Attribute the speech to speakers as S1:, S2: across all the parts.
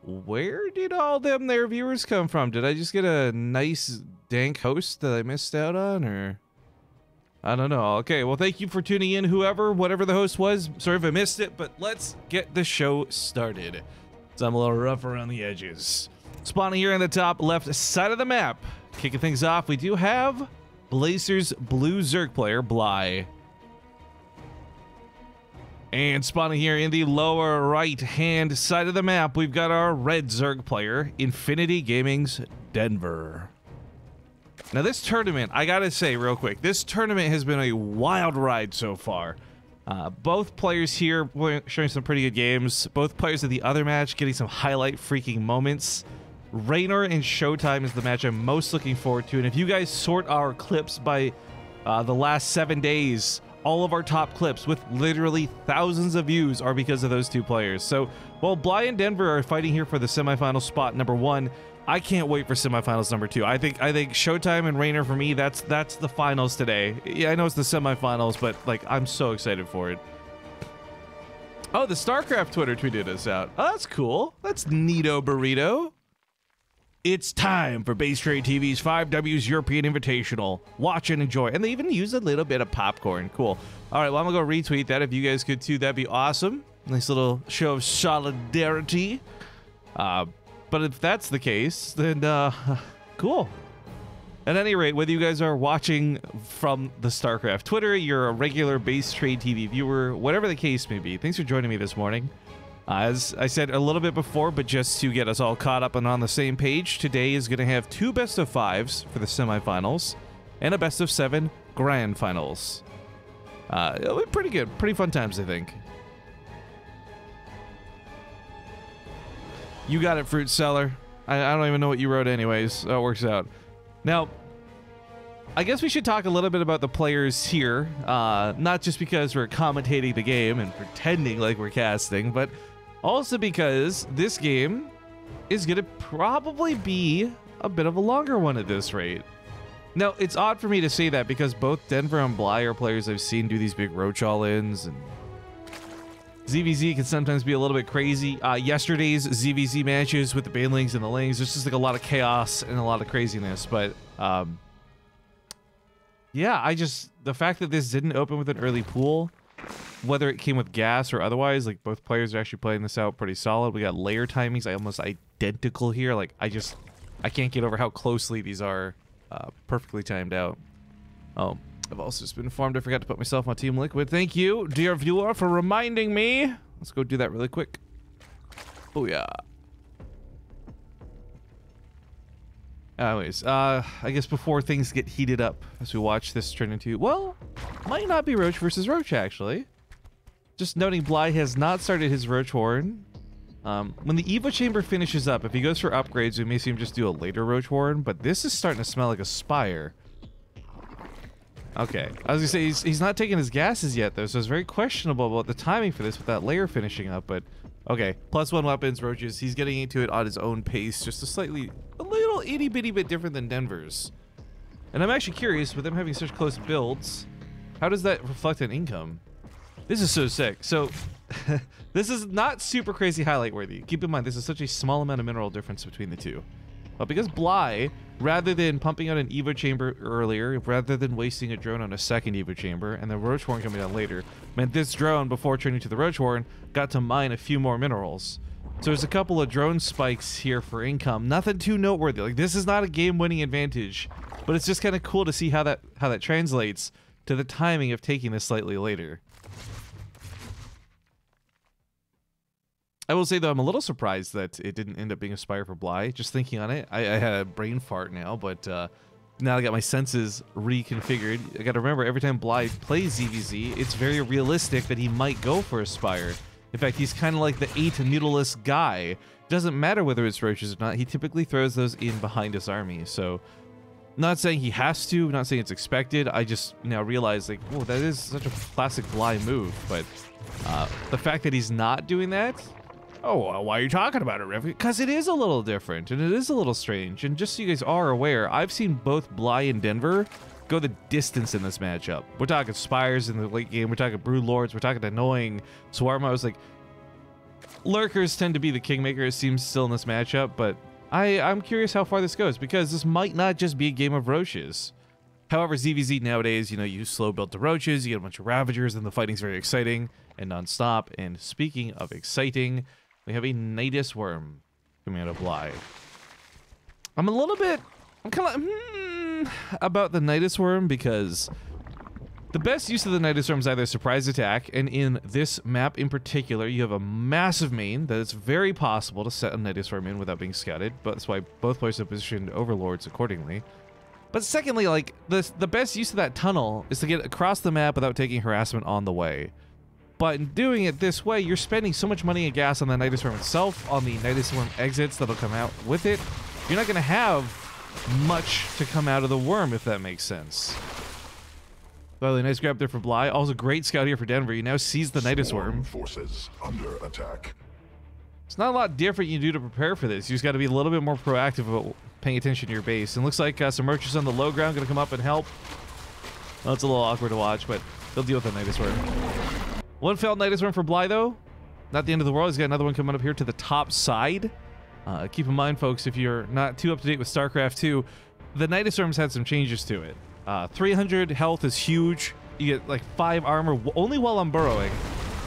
S1: Where did all them their viewers come from? Did I just get a nice dank host that I missed out on, or? I don't know. Okay, well, thank you for tuning in, whatever the host was. Sorry if I missed it, but let's get the show started. So I'm a little rough around the edges. Spawning here in the top left side of the map. Kicking things off, we do have Blazers blue Zerg player, Bly. And spawning here in the lower right-hand side of the map, we've got our red Zerg player, Infinity Gaming's Denver. Now this tournament, I gotta say real quick, this tournament has been a wild ride so far. Both players here showing some pretty good games. Both players of the other match getting some highlight freaking moments. Raynor and Showtime is the match I'm most looking forward to. And if you guys sort our clips by the last 7 days, all of our top clips with literally thousands of views are because of those two players. So while Bly and Denver are fighting here for the semifinal spot number 1, I can't wait for semifinals number 2. I think Showtime and Raynor for me, that's the finals today. Yeah, I know it's the semifinals, but like I'm so excited for it. Oh, the StarCraft Twitter tweeted us out. Oh, that's cool. That's neato burrito. It's time for BaseTradeTV's 5W's European Invitational. Watch and enjoy. And they even use a little bit of popcorn. Cool. All right, well, I'm going to go retweet that. If you guys could too, that'd be awesome. Nice little show of solidarity. But if that's the case, then cool. At any rate, whether you guys are watching from the StarCraft Twitter, you're a regular BaseTradeTV viewer, whatever the case may be, thanks for joining me this morning. As I said a little bit before, but just to get us all caught up and on the same page, today is going to have 2 best of 5s for the semifinals and a best of 7 grand finals. It'll be pretty good. Pretty fun times, I think. You got it, Fruit Seller. I don't even know what you wrote anyways. So it works out. Now, I guess we should talk a little bit about the players here. Not just because we're commentating the game and pretending like we're casting, but also because this game is going to probably be a bit of a longer one at this rate. Now, it's odd for me to say that because both Denver and Bly are players I've seen do these big roach all-ins, and ZVZ can sometimes be a little bit crazy. Yesterday's ZVZ matches with the banelings and the lanes, there's just like a lot of chaos and a lot of craziness, but yeah, the fact that this didn't open with an early pool, whether it came with gas or otherwise, like both players are actually playing this out pretty solid. We got layer timings almost identical here. Like I can't get over how closely these are perfectly timed out. Oh, I've also just been informed I forgot to put myself on Team Liquid. Thank you, dear viewer, for reminding me. Let's go do that really quick. Booyah. Anyways, I guess before things get heated up as we watch this turn into, well, might not be Roach versus Roach, actually. Just noting Bly has not started his Roach Horn. When the Evo Chamber finishes up, if he goes for upgrades, we may see him just do a later Roach Horn, but this is starting to smell like a Spire. Okay, I was gonna say, he's not taking his gases yet, though, so it's very questionable about the timing for this with that layer finishing up, but okay. +1 weapons, Roaches. He's getting into it on his own pace, just a little itty-bitty bit different than Denver's. And I'm actually curious, with them having such close builds, how does that reflect on income? This is so sick. So, this is not super crazy highlight worthy. Keep in mind, this is such a small amount of mineral difference between the two. But because Bly, rather than pumping out an Evo Chamber earlier, rather than wasting a drone on a second Evo Chamber, and the Roach Horn coming out later, meant this drone, before turning to the Roach Horn, got to mine a few more minerals. So there's a couple of drone spikes here for income. Nothing too noteworthy. Like, this is not a game-winning advantage, but it's just kind of cool to see how that translates to the timing of taking this slightly later. I will say, though, I'm a little surprised that it didn't end up being a Spire for Bly. Just thinking on it, I had a brain fart now, but now I got my senses reconfigured. I got to remember, every time Bly plays ZVZ, it's very realistic that he might go for a Spire. In fact, he's kind of like the 8 Noodleless guy. Doesn't matter whether it's Roaches or not, he typically throws those in behind his army. So, not saying he has to, not saying it's expected. I just now realize, like, whoa, that is such a classic Bly move. But the fact that he's not doing that, oh, well, why are you talking about it, Riv? Because it is a little different, and it is a little strange. And just so you guys are aware, I've seen both Bly and Denver go the distance in this matchup. We're talking Spires in the late game, we're talking Brood Lords, we're talking annoying Swarm. I was like, Lurkers tend to be the kingmaker, it seems, still in this matchup, but I'm curious how far this goes, because this might not just be a game of roaches. However, ZVZ nowadays, you know, you slow build the roaches, you get a bunch of ravagers, and the fighting's very exciting and non-stop. And speaking of exciting, we have a Nidus Worm coming out of Bly. I'm kind of about the Nidus Worm, because the best use of the Nidus Worm is either surprise attack, and in this map in particular, you have a massive main that it's very possible to set a Nidus Worm in without being scouted, but that's why both players have positioned overlords accordingly. But secondly, like, the best use of that tunnel is to get across the map without taking harassment on the way. But in doing it this way, you're spending so much money and gas on the Nidus Worm itself, on the Nidus Worm exits that'll come out with it. You're not going to have much to come out of the worm, if that makes sense. Well, a nice grab there for Bly. Also, great scout here for Denver. You now sees the Nidus Worm.
S2: Forces under attack.
S1: It's not a lot different you do to prepare for this. You just got to be a little bit more proactive about paying attention to your base. And looks like some roaches on the low ground going to come up and help. Well, it's a little awkward to watch, but they'll deal with the Nidus Worm. One failed Nidus Worm for Bly, though. Not the end of the world. He's got another one coming up here to the top side. Keep in mind, folks, if you're not too up to date with StarCraft 2, the Nidus Worm's had some changes to it. 300 health is huge. You get like 5 armor only while I'm burrowing.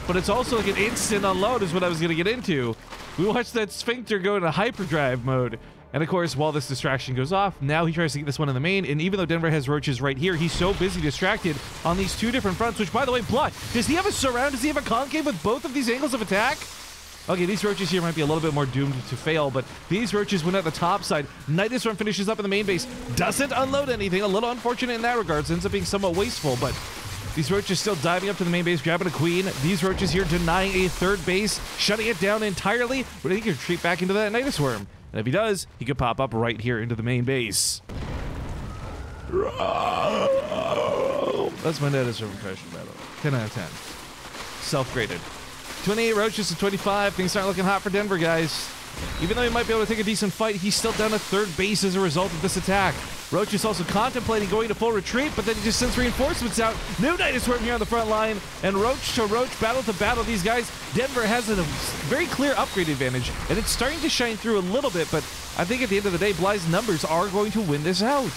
S1: But it's also like an instant unload is what I was going to get into. We watched that Sphincter go into hyperdrive mode. And of course, while this distraction goes off, now he tries to get this one in the main. And even though Denver has roaches right here, he's so busy distracted on these 2 different fronts, which, by the way, Bly, does he have a surround? Does he have a concave with both of these angles of attack? Okay, these roaches here might be a little bit more doomed to fail, but these roaches went at the top side. Nidus Worm finishes up in the main base. Doesn't unload anything. A little unfortunate in that regard. Ends up being somewhat wasteful, but these roaches still diving up to the main base, grabbing a queen. These roaches here denying a third base, shutting it down entirely. But he can retreat back into that Nidus Worm. And if he does, he could pop up right here into the main base. That's my Nidus Worm impression, by the way. 10 out of 10. Self-graded. 28 roaches to 25. Things aren't looking hot for Denver, guys. Even though he might be able to take a decent fight, he's still down a third base as a result of this attack. Roach is also contemplating going to full retreat, but then he just sends reinforcements out. New Nidus Worm here on the front line, and roach to roach, battle to battle. These guys, Denver has a very clear upgrade advantage, and it's starting to shine through a little bit, but I think at the end of the day, Bly's numbers are going to win this out.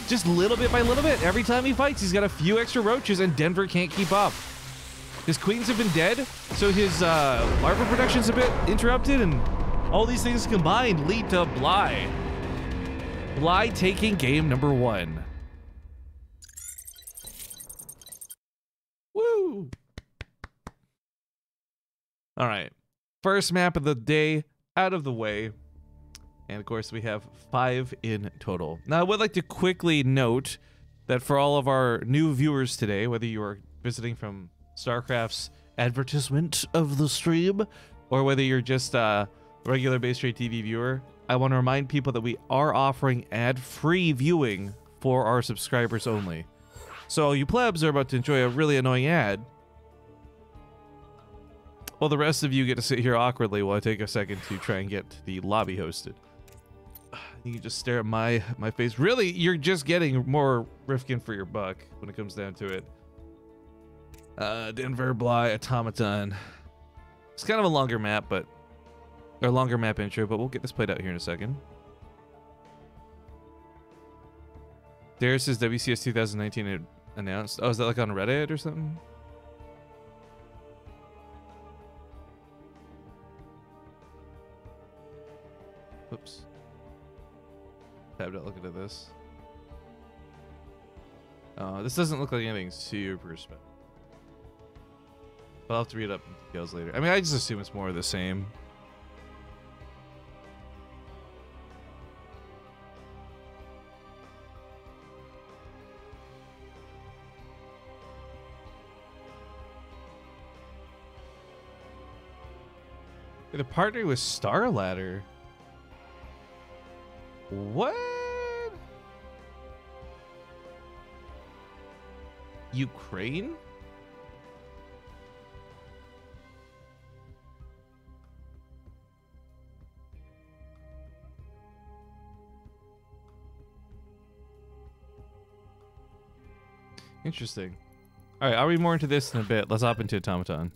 S1: Just little bit by little bit. Every time he fights, he's got a few extra roaches, and Denver can't keep up. His queens have been dead, so his larva production's a bit interrupted, and all these things combined lead to Bly. Bly taking game number 1. Woo! All right. First map of the day out of the way. And of course, we have 5 in total. Now, I would like to quickly note that for all of our new viewers today, whether you are visiting from StarCraft's advertisement of the stream, or whether you're just a regular BaseTradeTV viewer, I want to remind people that we are offering ad-free viewing for our subscribers only. So you plebs are about to enjoy a really annoying ad, while the rest of you get to sit here awkwardly while I take a second to try and get the lobby hosted. You can just stare at my face. Really, you're just getting more Rifkin for your buck when it comes down to it. Denver, Bly, Automaton. It's kind of a longer map, but or longer map intro, but we'll get this played out here in a second. Darius says WCS 2019 announced. Oh, is that like on Reddit or something? Oops. Tabbed out looking at this. This doesn't look like anything super special. But I'll have to read up in details later. I mean, I just assume it's more of the same. They're partnering with Star Ladder. What? Ukraine? Interesting. All right, I'll read more into this in a bit. Let's hop into Automaton.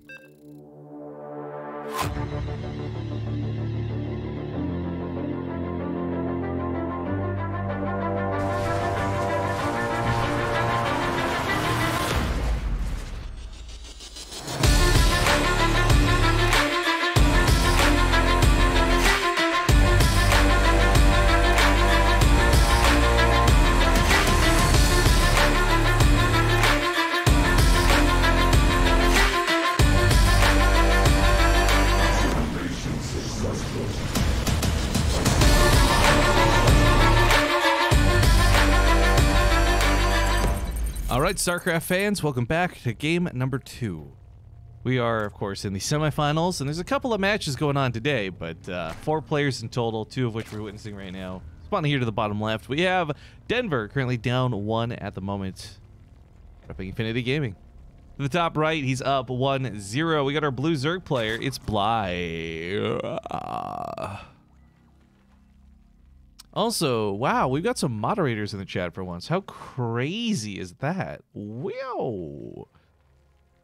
S1: All right, StarCraft fans, welcome back to game number 2. We are, of course, in the semifinals, and there's a couple of matches going on today, but 4 players in total, 2 of which we're witnessing right now. Spawning here to the bottom left, we have Denver, currently down 1 at the moment. Repping Infinity Gaming. To the top right, he's up 1-0. We got our blue Zerg player. It's Bly. Also, wow, we've got some moderators in the chat for once. How crazy is that? Wow.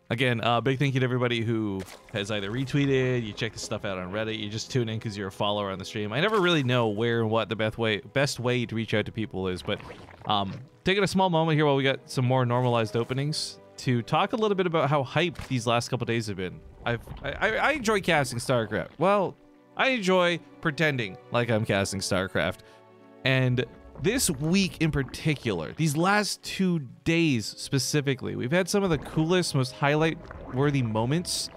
S1: Again, big thank you to everybody who has either retweeted, you check the stuff out on Reddit, you just tune in because you're a follower on the stream. I never really know where and what the best way to reach out to people is, but taking a small moment here while we got some more normalized openings to talk a little bit about how hype these last couple days have been. I enjoy casting StarCraft. Well, I enjoy pretending like I'm casting StarCraft. And this week in particular, these last 2 days specifically, we've had some of the coolest, most highlight-worthy moments.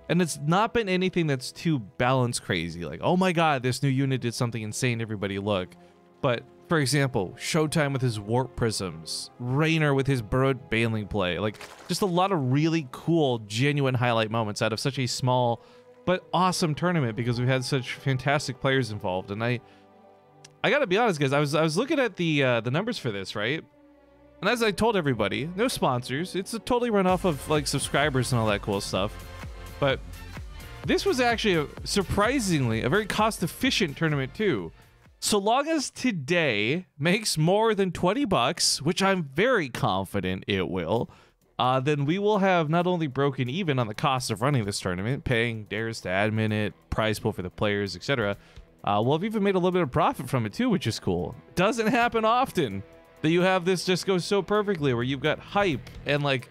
S1: And it's not been anything that's too balance crazy. Like, oh my god, this new unit did something insane, everybody look. But, for example, Showtime with his warp prisms, Raynor with his burrowed baneling play. Like, just a lot of really cool, genuine highlight moments out of such a small but awesome tournament because we've had such fantastic players involved. And I gotta be honest, guys, I was looking at the numbers for this, right? And as I told everybody, no sponsors. It's a totally run off of like subscribers and all that cool stuff. But this was actually surprisingly a very cost-efficient tournament too. So long as today makes more than 20 bucks, which I'm very confident it will, then we will have not only broken even on the cost of running this tournament, paying dares to admin it, prize pool for the players, etc. We'll have even made a little bit of profit from it too, which is cool. Doesn't happen often that you have this just go so perfectly where you've got hype and like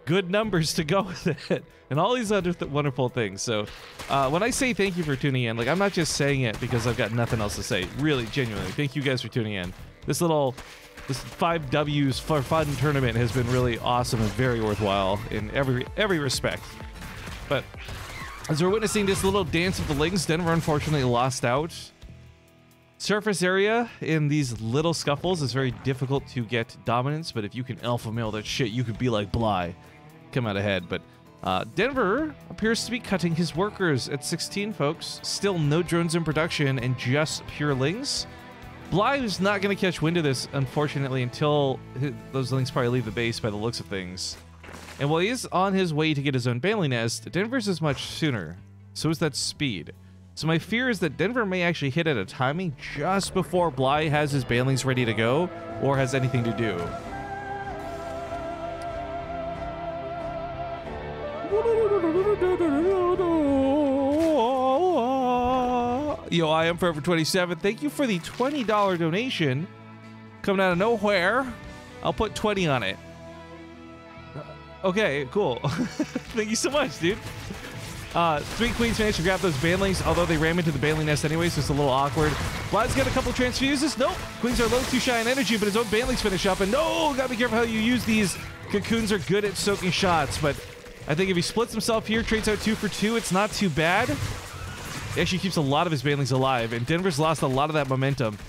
S1: good numbers to go with it and all these other wonderful things. So when I say thank you for tuning in, like I'm not just saying it because I've got nothing else to say. Really, genuinely, thank you guys for tuning in. This 5W's for fun tournament has been really awesome and very worthwhile in every respect. But as we're witnessing this little dance of the links, Denver unfortunately lost out. Surface area in these little scuffles is very difficult to get dominance, but if you can alpha male that shit, you could be like Bly. Come out ahead. But Denver appears to be cutting his workers at 16, folks. Still no drones in production and just pure lings. Bly is not going to catch wind of this, unfortunately, until those lings probably leave the base by the looks of things. And while he is on his way to get his own baneling nest, Denver's is much sooner. So is that speed. So my fear is that Denver may actually hit at a timing just before Bly has his banelings ready to go or has anything to do. Yo, I am Forever 27. Thank you for the $20 donation. Coming out of nowhere. I'll put 20 on it. Okay, cool. Thank you so much, dude. 3 queens managed to grab those banelings, although they ram into the baneling nest anyway, so it's a little awkward. Bly's got a couple transfuses. Nope. Queens are a little too shy on energy, but his own banelings finish up. And no, gotta be careful how you use these. Cocoons are good at soaking shots, but I think if he splits himself here, trades out 2 for 2, it's not too bad. He actually keeps a lot of his banelings alive, and Denver's lost a lot of that momentum.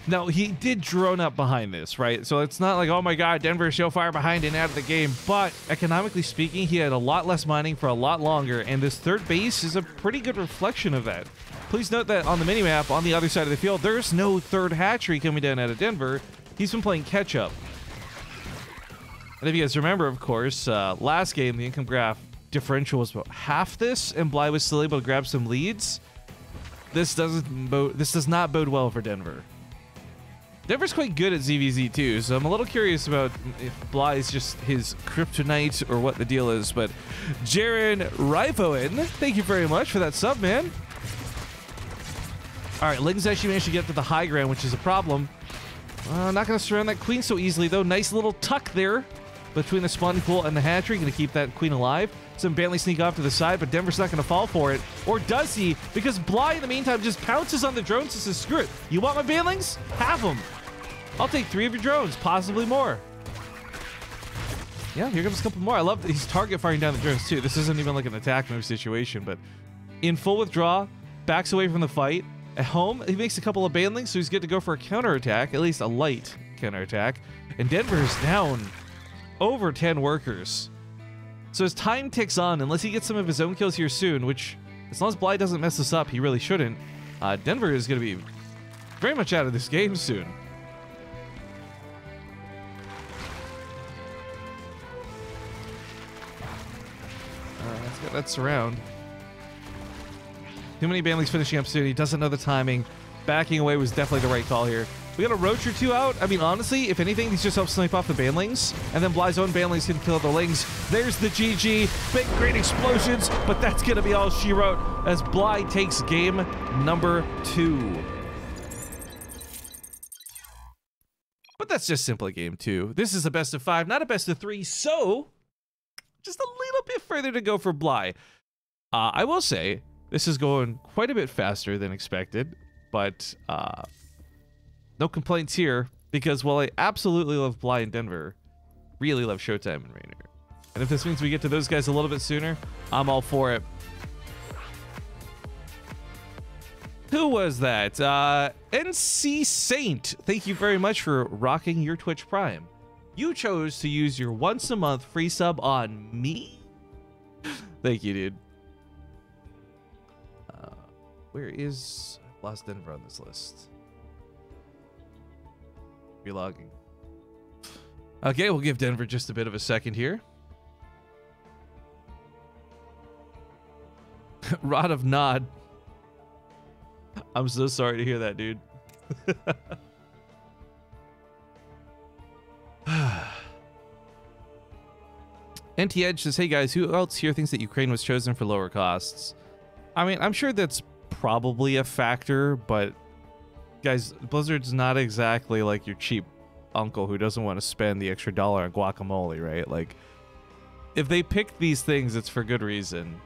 S1: Now, he did drone up behind this, right? So it's not like, oh my god, Denver's so far behind and out of the game. But economically speaking, he had a lot less mining for a lot longer, and this third base is a pretty good reflection of that. Please note that on the minimap, on the other side of the field, there's no third hatchery coming down out of Denver. He's been playing catch-up. And if you guys remember, of course, last game, the income graph differential was about half this, and Bly was still able to grab some leads. This does not bode well for Denver. Denver's quite good at ZVZ too, so I'm a little curious about if Bly is just his kryptonite or what the deal is. But Jaren Rivoin, thank you very much for that sub, man. All right, Ling's actually managed to get to the high ground, which is a problem. Not going to surround that queen so easily, though. Nice little tuck there between the spawning pool and the hatchery. Going to keep that queen alive. Some Bentley sneak off to the side, but Denver's not going to fall for it. Or does he? Because Bly, in the meantime, just pounces on the drones and says, screw it. You want my Bantlings? Have them. I'll take 3 of your drones, possibly more. Yeah, here comes a couple more. I love that he's target firing down the drones, too. This isn't even like an attack move situation, but in full withdraw, backs away from the fight. At home, he makes a couple of Bantlings, so he's good to go for a counterattack, at least a light counterattack. And Denver's down over 10 workers. So as time ticks on, unless he gets some of his own kills here soon, which, as long as Bly doesn't mess this up, he really shouldn't, Denver is going to be very much out of this game soon. Let's get that surround. Too many Bantlings finishing up soon. He doesn't know the timing. Backing away was definitely the right call here. We got a Roach or 2 out. I mean, honestly, if anything, these just help snipe off the Bantlings, and then Bly's own Bantlings can kill the Lings. There's the GG. Big, great explosions, but that's going to be all she wrote as Bly takes game number 2. But that's just simply game 2. This is a best of 5, not a best of 3, so just a little bit further to go for Bly. I will say, this is going quite a bit faster than expected, but no complaints here, because while I absolutely love Bly and Denver, really love Showtime and Raynor. And if this means we get to those guys a little bit sooner, I'm all for it. Who was that? NC Saint, thank you very much for rocking your Twitch Prime. You chose to use your once a month free sub on me? Thank you, dude. Where is... I've lost Denver on this list. Relogging. Okay, we'll give Denver just a bit of a second here. Rod of Nod. I'm so sorry to hear that, dude. NT Edge says, hey guys, who else here thinks that Ukraine was chosen for lower costs? I mean, I'm sure that's probably a factor, but guys, Blizzard's not exactly like your cheap uncle who doesn't want to spend the extra $1 on guacamole, right? Like, if they pick these things, it's for good reason.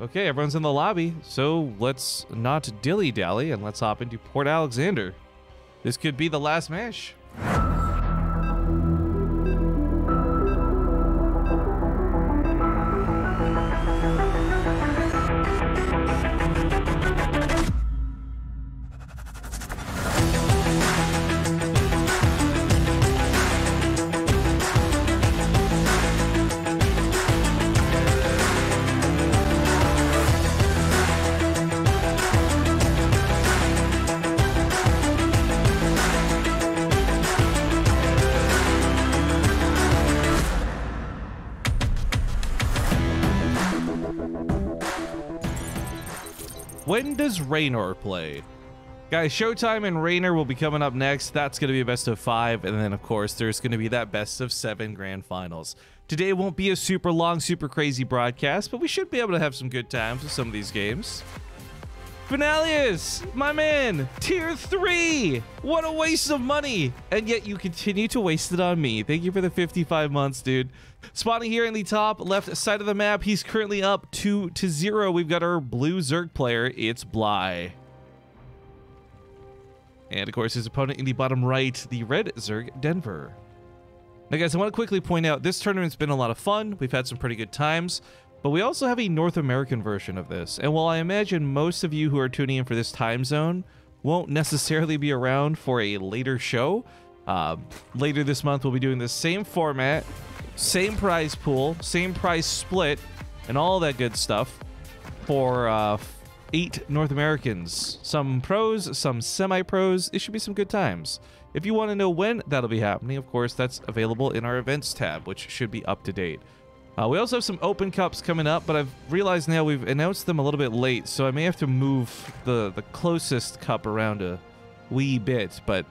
S1: Okay, everyone's in the lobby, so let's not dilly-dally and let's hop into Port Alexander. This could be the last match. When does Raynor play? Guys, Showtime and Raynor will be coming up next. That's going to be a best of 5. And then, of course, there's going to be that best of 7 grand finals. Today won't be a super long, super crazy broadcast, but we should be able to have some good times with some of these games. Finalius, my man, tier 3. What a waste of money. And yet you continue to waste it on me. Thank you for the 55 months, dude. Spawning here in the top left side of the map, he's currently up 2-0. We've got our blue Zerg player. It's Bly. And, of course, his opponent in the bottom right, the red Zerg, Denver. Now, guys, I want to quickly point out, this tournament's been a lot of fun. We've had some pretty good times. But we also have a North American version of this. And while I imagine most of you who are tuning in for this time zone won't necessarily be around for a later show, later this month we'll be doing the same format, same prize pool, same prize split, and all that good stuff for 8 North Americans. Some pros, some semi-pros. It should be some good times. If you want to know when that'll be happening, of course, that's available in our events tab, which should be up to date. We also have some open cups coming up, but I've realized now we've announced them a little bit late, so I may have to move the closest cup around a wee bit. But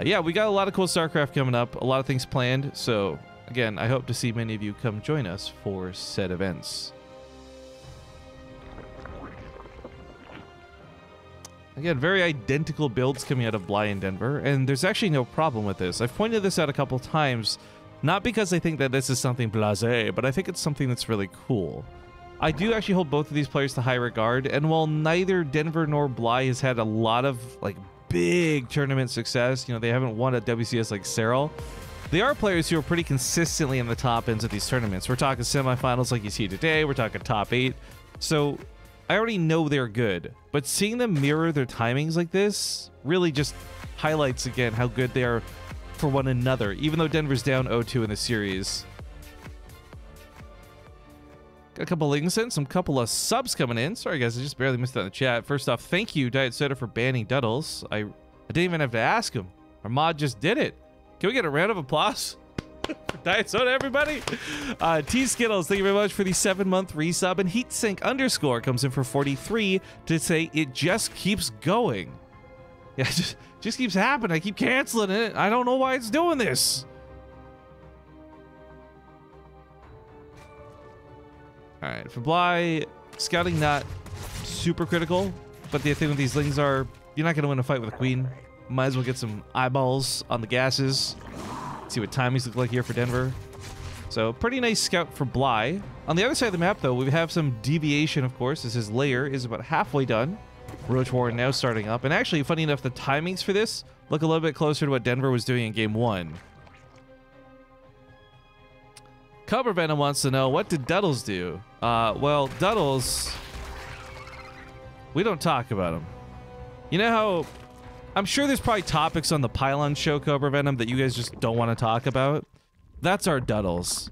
S1: yeah, we got a lot of cool StarCraft coming up, a lot of things planned. So again, I hope to see many of you come join us for said events. Again, very identical builds coming out of Bly in Denver, and there's actually no problem with this. I've pointed this out a couple times. Not because I think that this is something blasé, but I think it's something that's really cool. I do actually hold both of these players to high regard, and while neither Denver nor Bly has had a lot of like big tournament success, you know, they haven't won at WCS like Cyril, they are players who are pretty consistently in the top ends of these tournaments. We're talking semifinals like you see today, we're talking top 8. So I already know they're good, but seeing them mirror their timings like this really just highlights again how good they are for one another, even though Denver's down 0-2 in the series. Got a couple links in, some couple of subs coming in. Sorry guys, I just barely missed that in the chat. First off, thank you Diet Soda for banning Duddles. I didn't even have to ask him. Our mod just did it. Can we get a round of applause for Diet Soda, everybody? T Skittles, thank you very much for the 7-month resub, and Heatsink underscore comes in for 43 to say it just keeps going. Yeah, just keeps happening. I keep canceling it. I don't know why it's doing this. All right, for Bly, scouting not super critical, but the thing with these lings are you're not going to win a fight with a queen. Might as well get some eyeballs on the gases. See what timings look like here for Denver. So pretty nice scout for Bly. On the other side of the map, though, we have some deviation, of course, as his layer is about halfway done. Roach Warren now starting up. And actually, funny enough, the timings for this look a little bit closer to what Denver was doing in Game 1. Cobra Venom wants to know, what did Duddles do? Well, Duddles, we don't talk about him. You know how... I'm sure there's probably topics on the Pylon show, Cobra Venom, that you guys just don't want to talk about. That's our Duddles.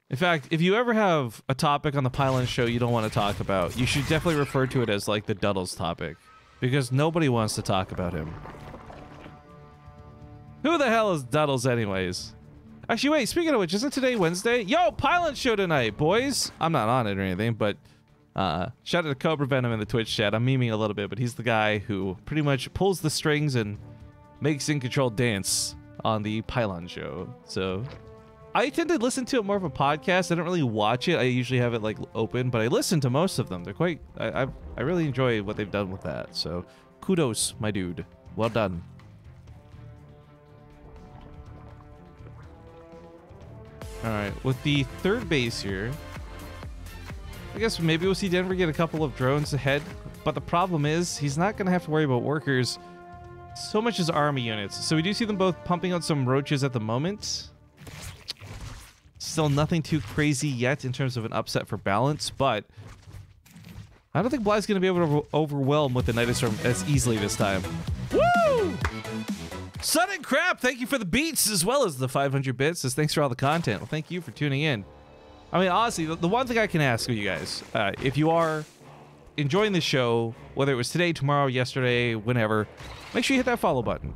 S1: In fact, if you ever have a topic on the Pylon show you don't want to talk about, you should definitely refer to it as like the Duddles topic, because nobody wants to talk about him. Who the hell is Duddles anyways? Actually, wait, speaking of which, isn't today Wednesday? Yo, Pylon show tonight, boys! I'm not on it or anything, but shout out to Cobra Venom in the Twitch chat. I'm memeing a little bit, but he's the guy who pretty much pulls the strings and makes In Control dance on the Pylon show. So I tend to listen to it more of a podcast. I don't really watch it. I usually have it like open, but I listen to most of them. They're quite, I really enjoy what they've done with that. So kudos, my dude. Well done. All right, with the third base here, I guess maybe we'll see Denver get a couple of drones ahead, but the problem is he's not going to have to worry about workers so much as army units. So we do see them both pumping out some roaches at the moment. Still nothing too crazy yet in terms of an upset for balance, but I don't think Bly's going to be able to overwhelm with the Night Storm as easily this time. Woo! Sudden Crap, thank you for the beats as well as the 500 bits. Says thanks for all the content. Well, thank you for tuning in. I mean, honestly, the one thing I can ask of you guys, if you are enjoying the show, whether it was today, tomorrow, yesterday, whenever, make sure you hit that follow button.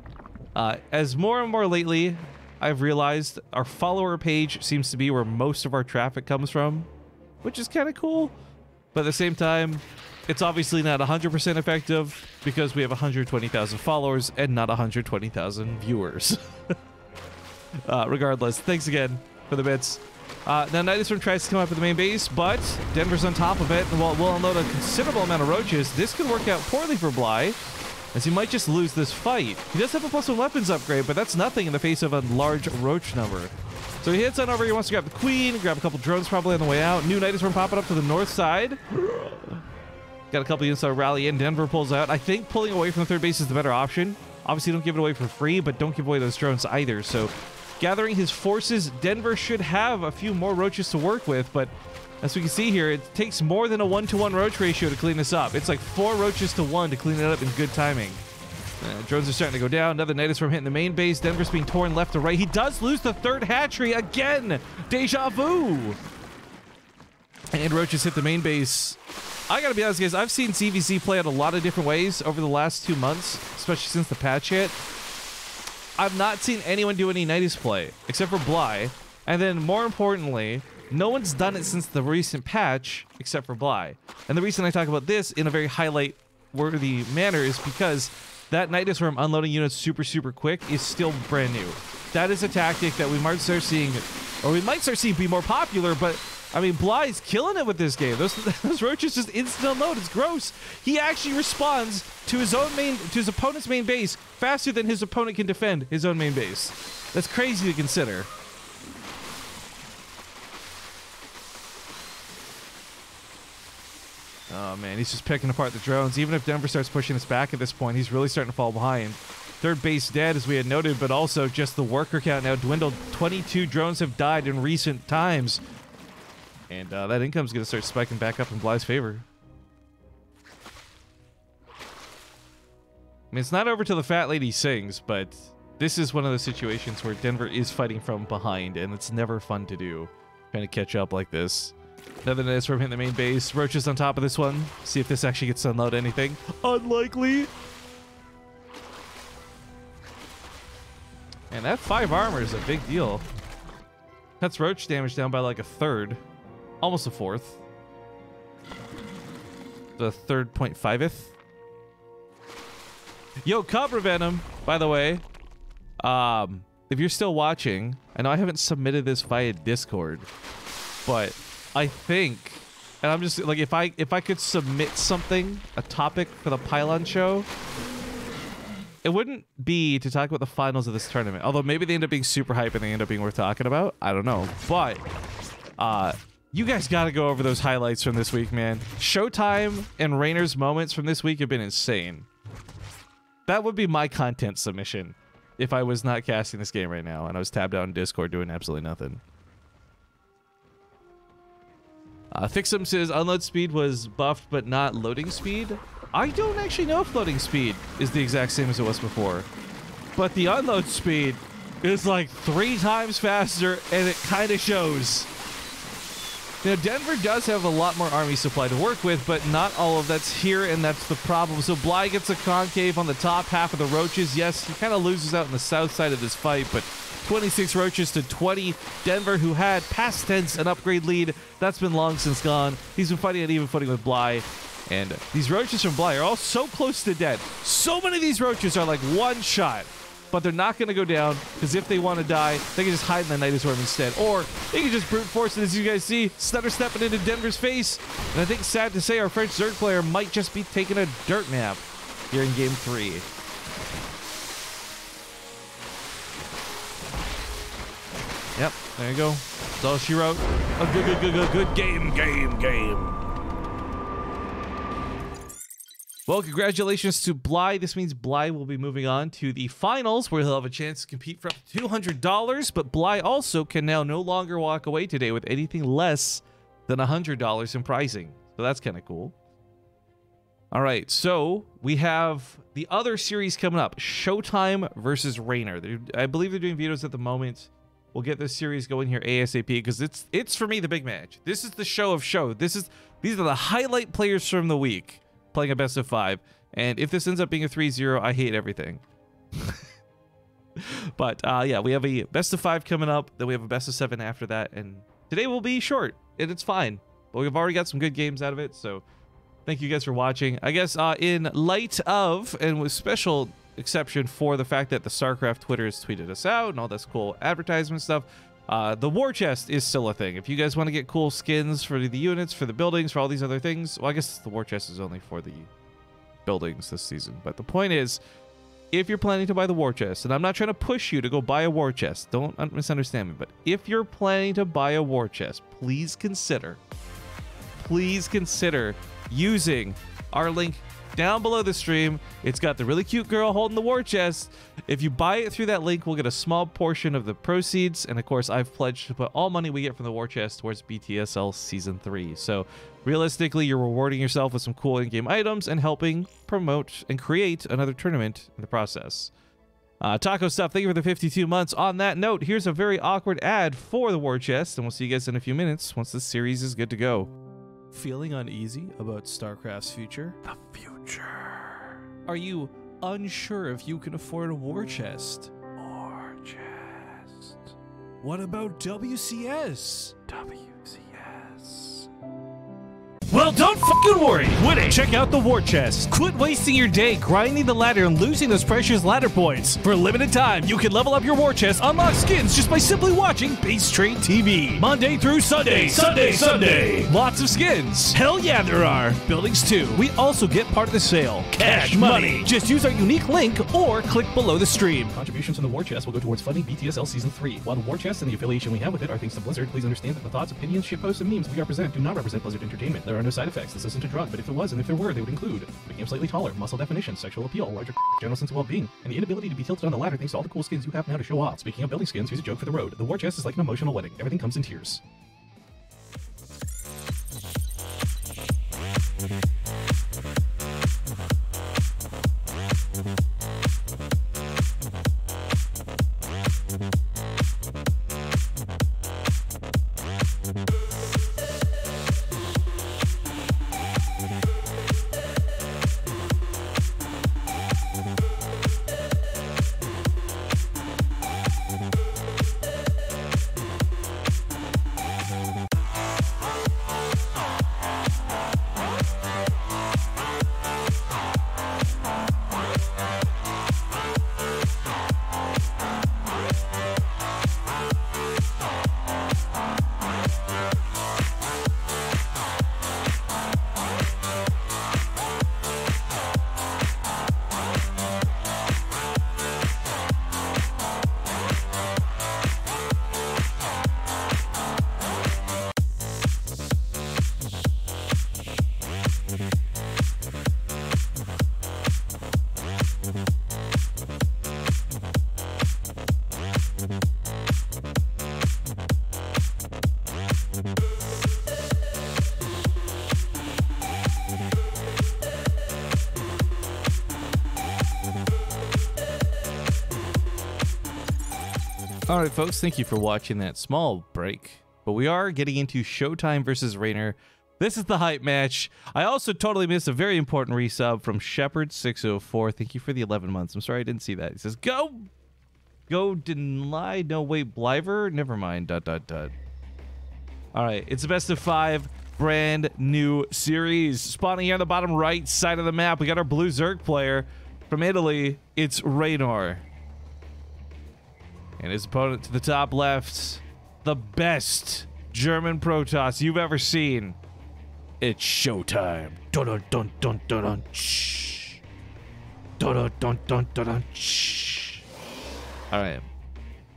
S1: As more and more lately, I've realized our follower page seems to be where most of our traffic comes from, which is kind of cool. But at the same time, it's obviously not 100% effective because we have 120,000 followers and not 120,000 viewers. Regardless, thanks again for the bits. Now, Night Storm tries to come up with the main base, but Denver's on top of it, and while we'll unload a considerable amount of roaches, this could work out poorly for Bly, as he might just lose this fight. He does have a +1 weapons upgrade, but that's nothing in the face of a large roach number. So he hits on over, he wants to grab the queen, grab a couple drones probably on the way out. New Night Storm popping up to the north side. Got a couple units to rally in. Denver pulls out. I think pulling away from the third base is the better option. Obviously, don't give it away for free, but don't give away those drones either. So gathering his forces, Denver should have a few more roaches to work with, but as we can see here, it takes more than a 1-to-1 roach ratio to clean this up. It's like 4 roaches to 1 to clean it up in good timing. Drones are starting to go down. Another Night Storm hitting the main base. Denver's being torn left to right. He does lose the third hatchery again. Deja vu. And roaches hit the main base. I gotta be honest, guys, I've seen CVC play out a lot of different ways over the last 2 months, especially since the patch hit. I've not seen anyone do any Nighties play, except for Bly. And then, more importantly, No one's done it since the recent patch, except for Bly. And the reason I talk about this in a very highlight-worthy manner is because that Nidus Worm unloading units super quick is still brand new. That is a tactic that we might start seeing, or we might start seeing be more popular, but I mean, Bly's killing it with this game. Those roaches just instant unload. It's gross. He actually responds to his opponent's main base faster than his opponent can defend his own main base. That's crazy to consider. Oh man, he's just picking apart the drones. Even if Denver starts pushing us back at this point, he's really starting to fall behind. Third base dead, as we had noted, but also just the worker count now dwindled. 22 drones have died in recent times. And that income's going to start spiking back up in Bly's favor. I mean, it's not over till the fat lady sings, but this is one of the situations where Denver is fighting from behind, and it's never fun to do. Trying to catch up like this. Another Nidus Worm hitting the main base. Roaches on top of this one. See if this actually gets to unload anything. Unlikely. And that 5 armor is a big deal. Cuts roach damage down by like a third. Almost a fourth. The 3.5th. Yo, Cobra Venom, by the way. If you're still watching, I know I haven't submitted this via Discord, but I think, and I'm just like, if I could submit something, a topic for the Pylon show, it wouldn't be to talk about the finals of this tournament. Although maybe they end up being super hype and they end up being worth talking about. I don't know. But you guys got to go over those highlights from this week, man. Showtime and Raynor's moments from this week have been insane. That would be my content submission if I was not casting this game right now and I was tabbed out in Discord doing absolutely nothing. Fixum says unload speed was buffed but not loading speed. I don't actually know if loading speed is the exact same as it was before, but the unload speed is like 3 times faster, and it kind of shows. Now, Denver does have a lot more army supply to work with, but not all of that's here, and that's the problem. So Bly gets a concave on the top half of the roaches. Yes, he kind of loses out on the south side of this fight, but 26 roaches to 20. Denver, who had past tense an upgrade lead, that's been long since gone. He's been fighting at even footing with Bly. And these roaches from Bly are all so close to dead. So many of these roaches are like one shot, but they're not going to go down, because if they want to die, they can just hide in the Nidus Worm instead. Or they can just brute force it, as you guys see. Stutter stepping into Denver's face. And I think, sad to say, our French Zerg player might just be taking a dirt nap here in Game 3. Yep, there you go. That's all she wrote. A good game. Well, congratulations to Bly. This means Bly will be moving on to the finals, where he'll have a chance to compete for up to $200, but Bly also can now no longer walk away today with anything less than $100 in pricing. So that's kind of cool. All right, so we have the other series coming up, Showtime versus Raynor. I believe they're doing videos at the moment. We'll get this series going here ASAP, because it's for me the big match. This is the show of show. These are the highlight players from the week playing a best of 5. And if this ends up being a 3-0, I hate everything. But yeah, we have a best of 5 coming up. Then we have a best of 7 after that. And today will be short, and it's fine. But we've already got some good games out of it. So thank you guys for watching. I guess in light of, and with special exception for the fact that the StarCraft Twitter has tweeted us out and all this cool advertisement stuff, the war chest is still a thing. If you guys want to get cool skins for the units, for the buildings, for all these other things, well, I guess the war chest is only for the buildings this season. But the point is, if you're planning to buy the war chest, and I'm not trying to push you to go buy a war chest, don't misunderstand me, but if you're planning to buy a war chest, please consider using our link down below the stream. It's got the really cute girl holding the war chest. If you buy it through that link, we'll get a small portion of the proceeds. And of course, I've pledged to put all money we get from the war chest towards BTSL Season 3. So realistically, you're rewarding yourself with some cool in-game items and helping promote and create another tournament in the process. Taco Stuff, thank you for the 52 months. On that note, here's a very awkward ad for the war chest, and we'll see you guys in a few minutes once this series is good to go. Feeling uneasy about StarCraft's future?
S2: The future.
S1: Are you unsure if you can afford a war chest?
S2: War chest.
S1: What about WCS?
S3: Well, don't fucking worry. Win it. Check out the war chest. Quit wasting your day grinding the ladder and losing those precious ladder points. For a limited time, you can level up your war chest, unlock skins just by simply watching BaseTradeTV. Monday through Sunday. Sunday. Lots of skins. Hell yeah, there are. Buildings too. We also get part of the sale. Cash money. Just use our unique link or click below the stream. Contributions from the war chest will go towards funding BTSL Season 3. While the war chest and the affiliation we have with it are thanks to Blizzard, please understand that the thoughts, opinions, shitposts, and memes we represent do not represent Blizzard Entertainment. There are no side effects. This isn't a drug, but if it was, and if there were, they would include making him slightly taller, muscle definition, sexual appeal, larger general sense of well-being, and the inability to be tilted on the ladder thanks to all the cool skins you have now to show off. Speaking of building skins, here's a joke for the road. The war chest is like an emotional wedding. Everything comes in tears.
S1: All right, folks, thank you for watching that small break. But we are getting into Showtime versus Raynor. This is the hype match. I also totally missed a very important resub from Shepherd604. Thank you for the 11 months. I'm sorry I didn't see that. He says, go deny. No, wait, Blyver? Never mind. ... All right, it's a best of 5 brand new series. Spawning here on the bottom right side of the map, we got our blue Zerg player from Italy. It's Raynor. And his opponent to the top left, the best German Protoss you've ever seen. It's Showtime. Dun dun dun dun dun dun. Shh. Dun dun dun dun dun dun. Shh. All right.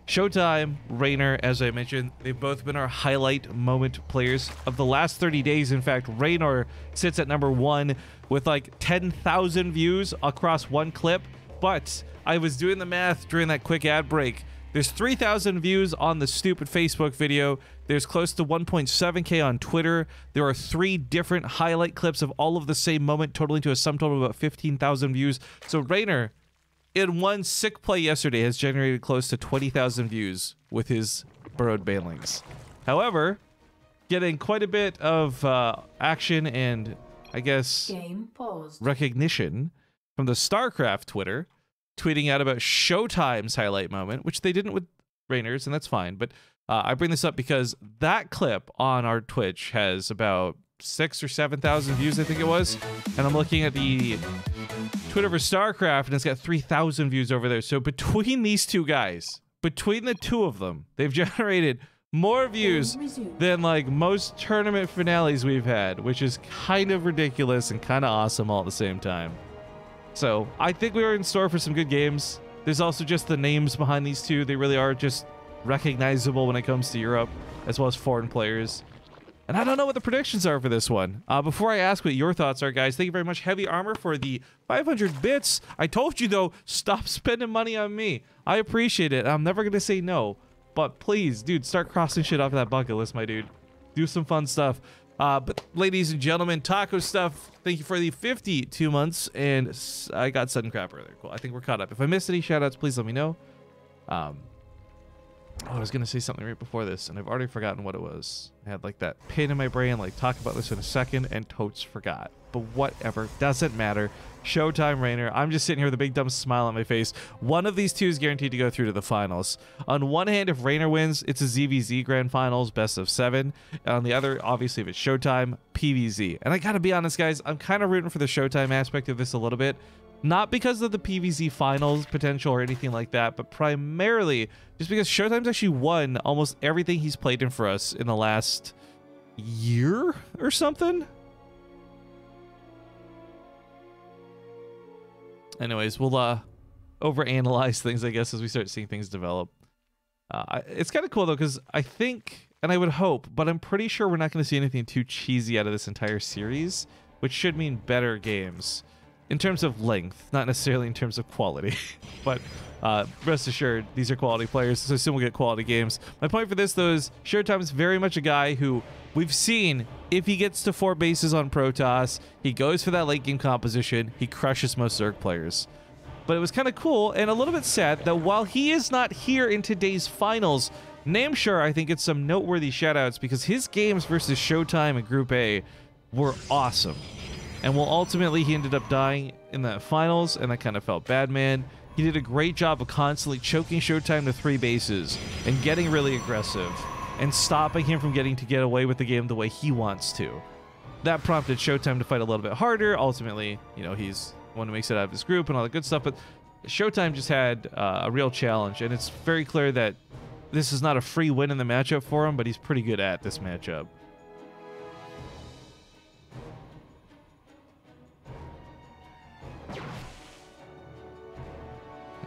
S1: Showtime, Raynor, as I mentioned, they've both been our highlight moment players of the last 30 days. In fact, Raynor sits at #1 with like 10,000 views across one clip. But I was doing the math during that quick ad break. There's 3,000 views on the stupid Facebook video. There's close to 1.7K on Twitter. There are 3 different highlight clips of all of the same moment, totaling to a sum total of about 15,000 views. So Raynor, in one sick play yesterday, has generated close to 20,000 views with his burrowed banelings. However, getting quite a bit of action and, I guess, recognition from the StarCraft Twitter, tweeting out about Showtime's highlight moment, which they didn't with Raynor's, and that's fine. But I bring this up because that clip on our Twitch has about 6,000 or 7,000 views, I think it was. And I'm looking at the Twitter for StarCraft, and it's got 3,000 views over there. So between these two guys, between the two of them, they've generated more views than like most tournament finales we've had, which is kind of ridiculous and kind of awesome all at the same time. So I think we are in store for some good games. There's also just the names behind these two. They really are just recognizable when it comes to Europe, as well as foreign players. And I don't know what the predictions are for this one. Before I ask what your thoughts are, guys, thank you very much, Heavy Armor, for the 500 bits. I told you, though, stop spending money on me. I appreciate it. I'm never going to say no. But please, dude, start crossing shit off that bucket list, my dude. Do some fun stuff. But ladies and gentlemen, Taco Stuff, thank you for the 52 months, and I got Sudden Crap earlier. Cool. I think we're caught up. If I missed any shoutouts, please let me know. Oh, I was going to say something right before this, and I've already forgotten what it was. I had like that pin in my brain, like talk about this in a second, and totes forgot. but whatever. Doesn't matter. Showtime, Raynor. I'm just sitting here with a big dumb smile on my face. One of these two is guaranteed to go through to the finals. On one hand, if Raynor wins, it's a ZVZ Grand Finals, best of 7. And on the other, obviously, if it's Showtime, PVZ. And I gotta be honest, guys, I'm kind of rooting for the Showtime aspect of this a little bit. Not because of the PVZ finals potential or anything like that, but primarily just because Showtime's actually won almost everything he's played in for us in the last year or something. Anyways, we'll overanalyze things, I guess, as we start seeing things develop. It's kind of cool, though, because I think, and I would hope, but I'm pretty sure we're not going to see anything too cheesy out of this entire series, which should mean better games. In terms of length, not necessarily in terms of quality. But rest assured, these are quality players, so soon we'll get quality games. My point for this, though, is Showtime's very much a guy who we've seen, if he gets to 4 bases on Protoss, he goes for that late game composition, he crushes most Zerg players. But it was kind of cool and a little bit sad that while he is not here in today's finals, Nameshar, I think, gets some noteworthy shoutouts because his games versus Showtime in Group A were awesome. And well, ultimately, he ended up dying in the finals, and that kind of felt bad, man. He did a great job of constantly choking Showtime to 3 bases and getting really aggressive and stopping him from getting to get away with the game the way he wants to. That prompted Showtime to fight a little bit harder. Ultimately, you know, he's the one who makes it out of his group and all that good stuff, but Showtime just had a real challenge, and it's very clear that this is not a free win in the matchup for him, but he's pretty good at this matchup.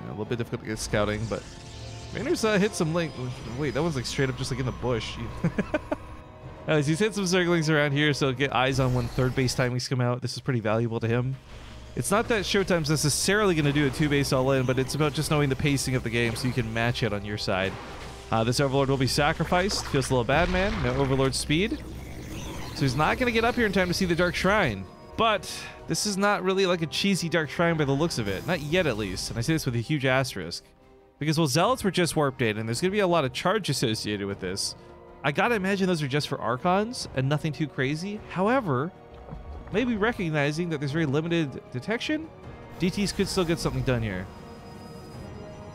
S1: A little bit difficult to get scouting, but Raynor's hit some link. Wait, that one's like straight up just like in the bush. He's hit some circlings around here, so get eyes on when 3rd base timings come out. This is pretty valuable to him. It's not that Showtime's necessarily going to do a 2-base all-in, but it's about just knowing the pacing of the game so you can match it on your side. This Overlord will be sacrificed. Feels a little bad, man. No Overlord speed. So he's not going to get up here in time to see the Dark Shrine. But this is not really like a cheesy Dark Shrine by the looks of it. Not yet, at least. And I say this with a huge asterisk. Because, well, Zealots were just warped in, and there's going to be a lot of charge associated with this. I gotta imagine those are just for Archons, and nothing too crazy. However, maybe recognizing that there's very limited detection, DTs could still get something done here.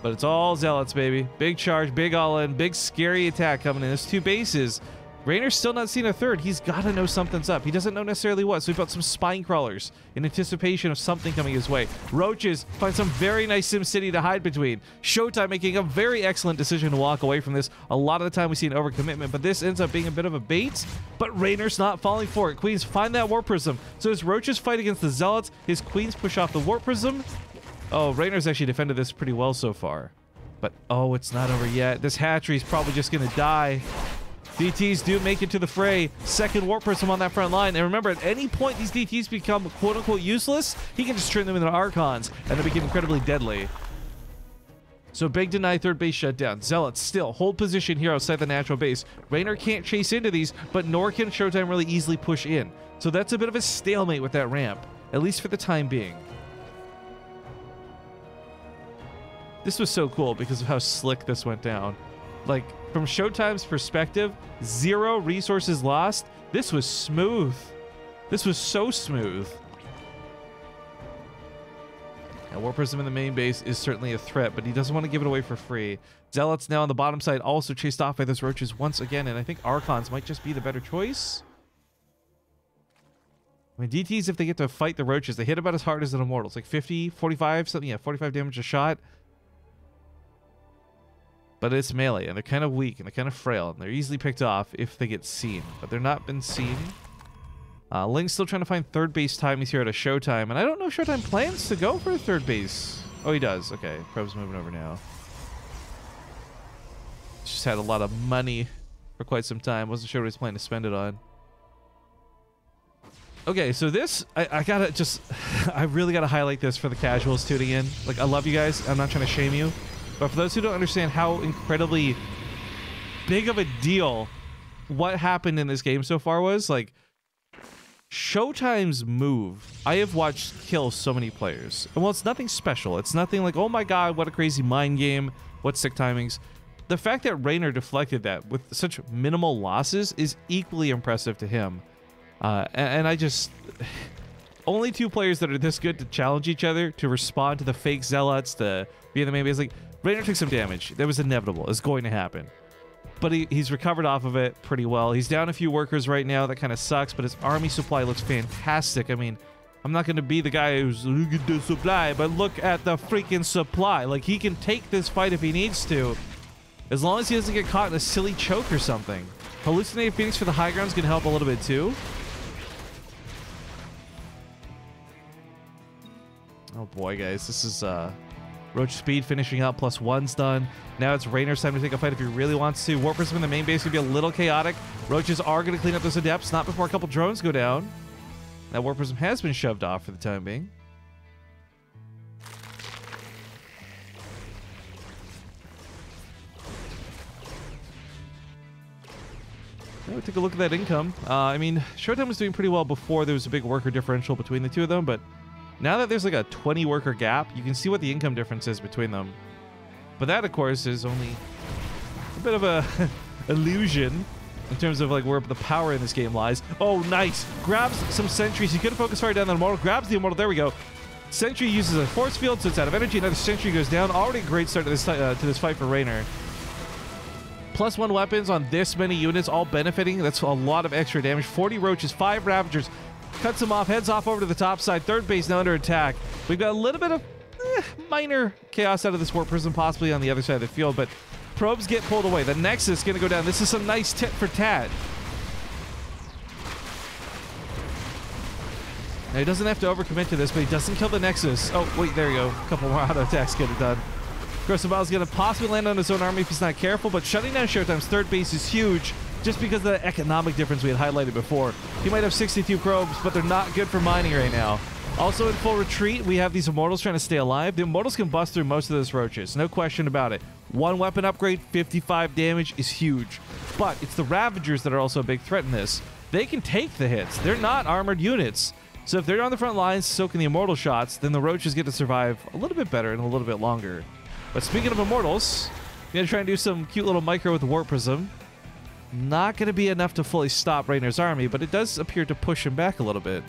S1: But it's all Zealots, baby. Big charge, big all-in, big scary attack coming in. There's 2 bases. Raynor's still not seen a 3rd. He's got to know something's up. He doesn't know necessarily what, so he built some spine crawlers in anticipation of something coming his way. Roaches find some very nice SimCity to hide between. Showtime making a very excellent decision to walk away from this. A lot of the time we see an overcommitment, but this ends up being a bit of a bait. But Raynor's not falling for it. Queens find that Warp Prism. So his Roaches fight against the Zealots. His Queens push off the Warp Prism. Oh, Raynor's actually defended this pretty well so far. But, oh, it's not over yet. This hatchery's probably just going to die. DTs do make it to the fray. 2nd Warp Prism on that front line. And remember, at any point these DTs become quote-unquote useless, he can just turn them into Archons, and they become incredibly deadly. So big deny 3rd base shutdown. Zealots still hold position here outside the natural base. Raynor can't chase into these, but nor can Showtime really easily push in. So that's a bit of a stalemate with that ramp, at least for the time being. This was so cool because of how slick this went down. Like, from Showtime's perspective, 0 resources lost. This was smooth. This was so smooth. Now, Warp Prism in the main base is certainly a threat, but he doesn't want to give it away for free. Zealots now on the bottom side, also chased off by those Roaches once again, and I think Archons might just be the better choice. I mean, DTs, if they get to fight the Roaches, they hit about as hard as an Immortal. It's like 50, 45, something, yeah, 45 damage a shot. But it's melee, and they're kind of weak, and they're kind of frail, and they're easily picked off if they get seen. But they're not been seen. Link's still trying to find 3rd base timings here at a Showtime, and I don't know if Showtime plans to go for a 3rd base. Oh, he does. Okay, Probe's moving over now. Just had a lot of money for quite some time. Wasn't sure what he's planning to spend it on. Okay, so this, I gotta just, I really gotta highlight this for the casuals tuning in. Like, I love you guys. I'm not trying to shame you. But for those who don't understand how incredibly big of a deal what happened in this game so far was, like, Showtime's move, I have watched kill so many players. And well, it's nothing special. It's nothing like, oh my god, what a crazy mind game, what sick timings. The fact that Raynor deflected that with such minimal losses is equally impressive to him. And I just... only two players that are this good to challenge each other, to respond to the fake zealots, to be in the main base. Like, Raynor took some damage. That was inevitable. It's going to happen. But he's recovered off of it pretty well. He's down a few workers right now. That kind of sucks, but his army supply looks fantastic. I mean, I'm not going to be the guy who's, look at the supply, but look at the freaking supply. Like, he can take this fight if he needs to, as long as he doesn't get caught in a silly choke or something. Hallucinated Phoenix for the high ground is going to help a little bit too. Oh boy, guys, this is Roach speed finishing up, +1's done. Now it's Raynor's time to take a fight if he really wants to. Warp Prism in the main base could be a little chaotic. Roaches are going to clean up those adepts, not before a couple drones go down. That Warp Prism has been shoved off for the time being. Now we take a look at that income. I mean, Showtime was doing pretty well before there was a big worker differential between the two of them, but now that there's like a 20 worker gap, you can see what the income difference is between them. But that, of course, is only a bit of a illusion in terms of like where the power in this game lies. Oh, nice. Grabs some sentries. He could have focused right down the immortal. Grabs the immortal. There we go. Sentry uses a force field, so it's out of energy. Another sentry goes down. Already a great start to this fight for Raynor. +1 weapons on this many units, all benefiting. That's a lot of extra damage. 40 roaches, 5 ravagers. Cuts him off, heads off over to the top side. Third base now under attack. We've got a little bit of minor chaos out of this Warp Prism, possibly on the other side of the field, but probes get pulled away. The Nexus is going to go down. This is some nice tit for tat. Now, he doesn't have to overcommit to this, but he doesn't kill the Nexus. Oh, wait, there you go. A couple more auto attacks get it done. Grossenbauer is going to possibly land on his own army if he's not careful, but shutting down Showtime's third base is huge just because of the economic difference we had highlighted before. He might have 62 probes, but they're not good for mining right now. Also in full retreat, we have these Immortals trying to stay alive. The Immortals can bust through most of those roaches, no question about it. 1 weapon upgrade, 55 damage is huge. But it's the Ravagers that are also a big threat in this. They can take the hits. They're not armored units. So if they're on the front lines soaking the Immortal shots, then the roaches get to survive a little bit better and a little bit longer. But speaking of Immortals, I'm going to try and do some cute little micro with the Warp Prism. Not going to be enough to fully stop Raynor's army, but it does appear to push him back a little bit.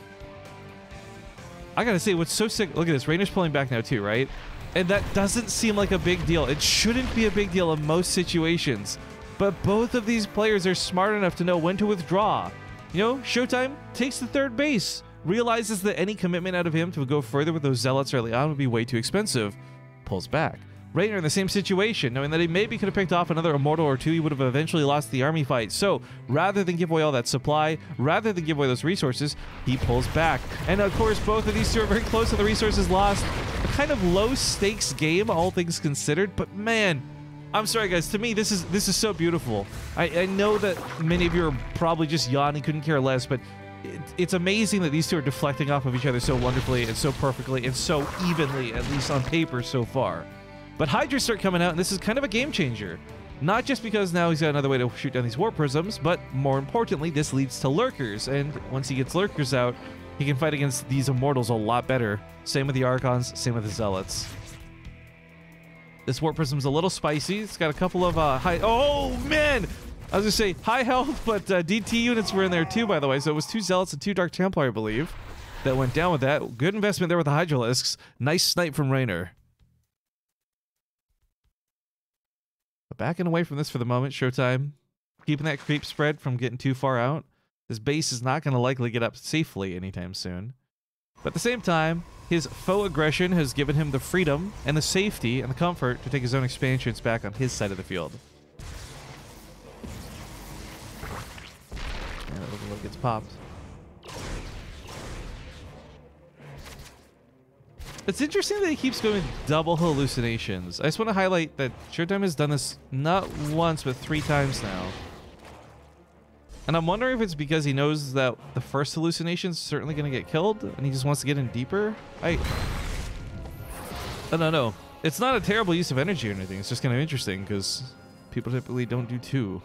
S1: I gotta say, what's so sick, look at this, Raynor's pulling back now too, right? And that doesn't seem like a big deal. It shouldn't be a big deal in most situations. But both of these players are smart enough to know when to withdraw. You know, Showtime takes the third base, realizes that any commitment out of him to go further with those zealots early on would be way too expensive, pulls back. Raynor in the same situation, knowing that he maybe could have picked off another Immortal or two, he would have eventually lost the army fight. So, rather than give away all that supply, rather than give away those resources, he pulls back. And of course, both of these two are very close to the resources lost. A kind of low-stakes game, all things considered, but man, I'm sorry guys, to me, this is so beautiful. I know that many of you are probably just yawning, couldn't care less, but it's amazing that these two are deflecting off of each other so wonderfully and so perfectly and so evenly, at least on paper so far. But Hydras start coming out, and this is kind of a game changer. Not just because now he's got another way to shoot down these Warp Prisms, but more importantly, this leads to Lurkers. And once he gets Lurkers out, he can fight against these Immortals a lot better. Same with the Archons, same with the Zealots. This Warp Prism's a little spicy. It's got a couple of high... Oh, man! I was going to say high health, but DT units were in there too, by the way. So it was 2 Zealots and 2 Dark Templar, I believe, that went down with that. Good investment there with the Hydralisks. Nice snipe from Raynor. Backing away from this for the moment, Showtime. Keeping that creep spread from getting too far out. His base is not going to likely get up safely anytime soon. But at the same time, his faux aggression has given him the freedom and the safety and the comfort to take his own expansions back on his side of the field. And that little gets popped. It's interesting that he keeps going double hallucinations. I just want to highlight that Showtime has done this not once, but 3 times now. And I'm wondering if it's because he knows that the first hallucination is certainly going to get killed, and he just wants to get in deeper. I don't know. It's not a terrible use of energy or anything. It's just kind of interesting, because people typically don't do 2.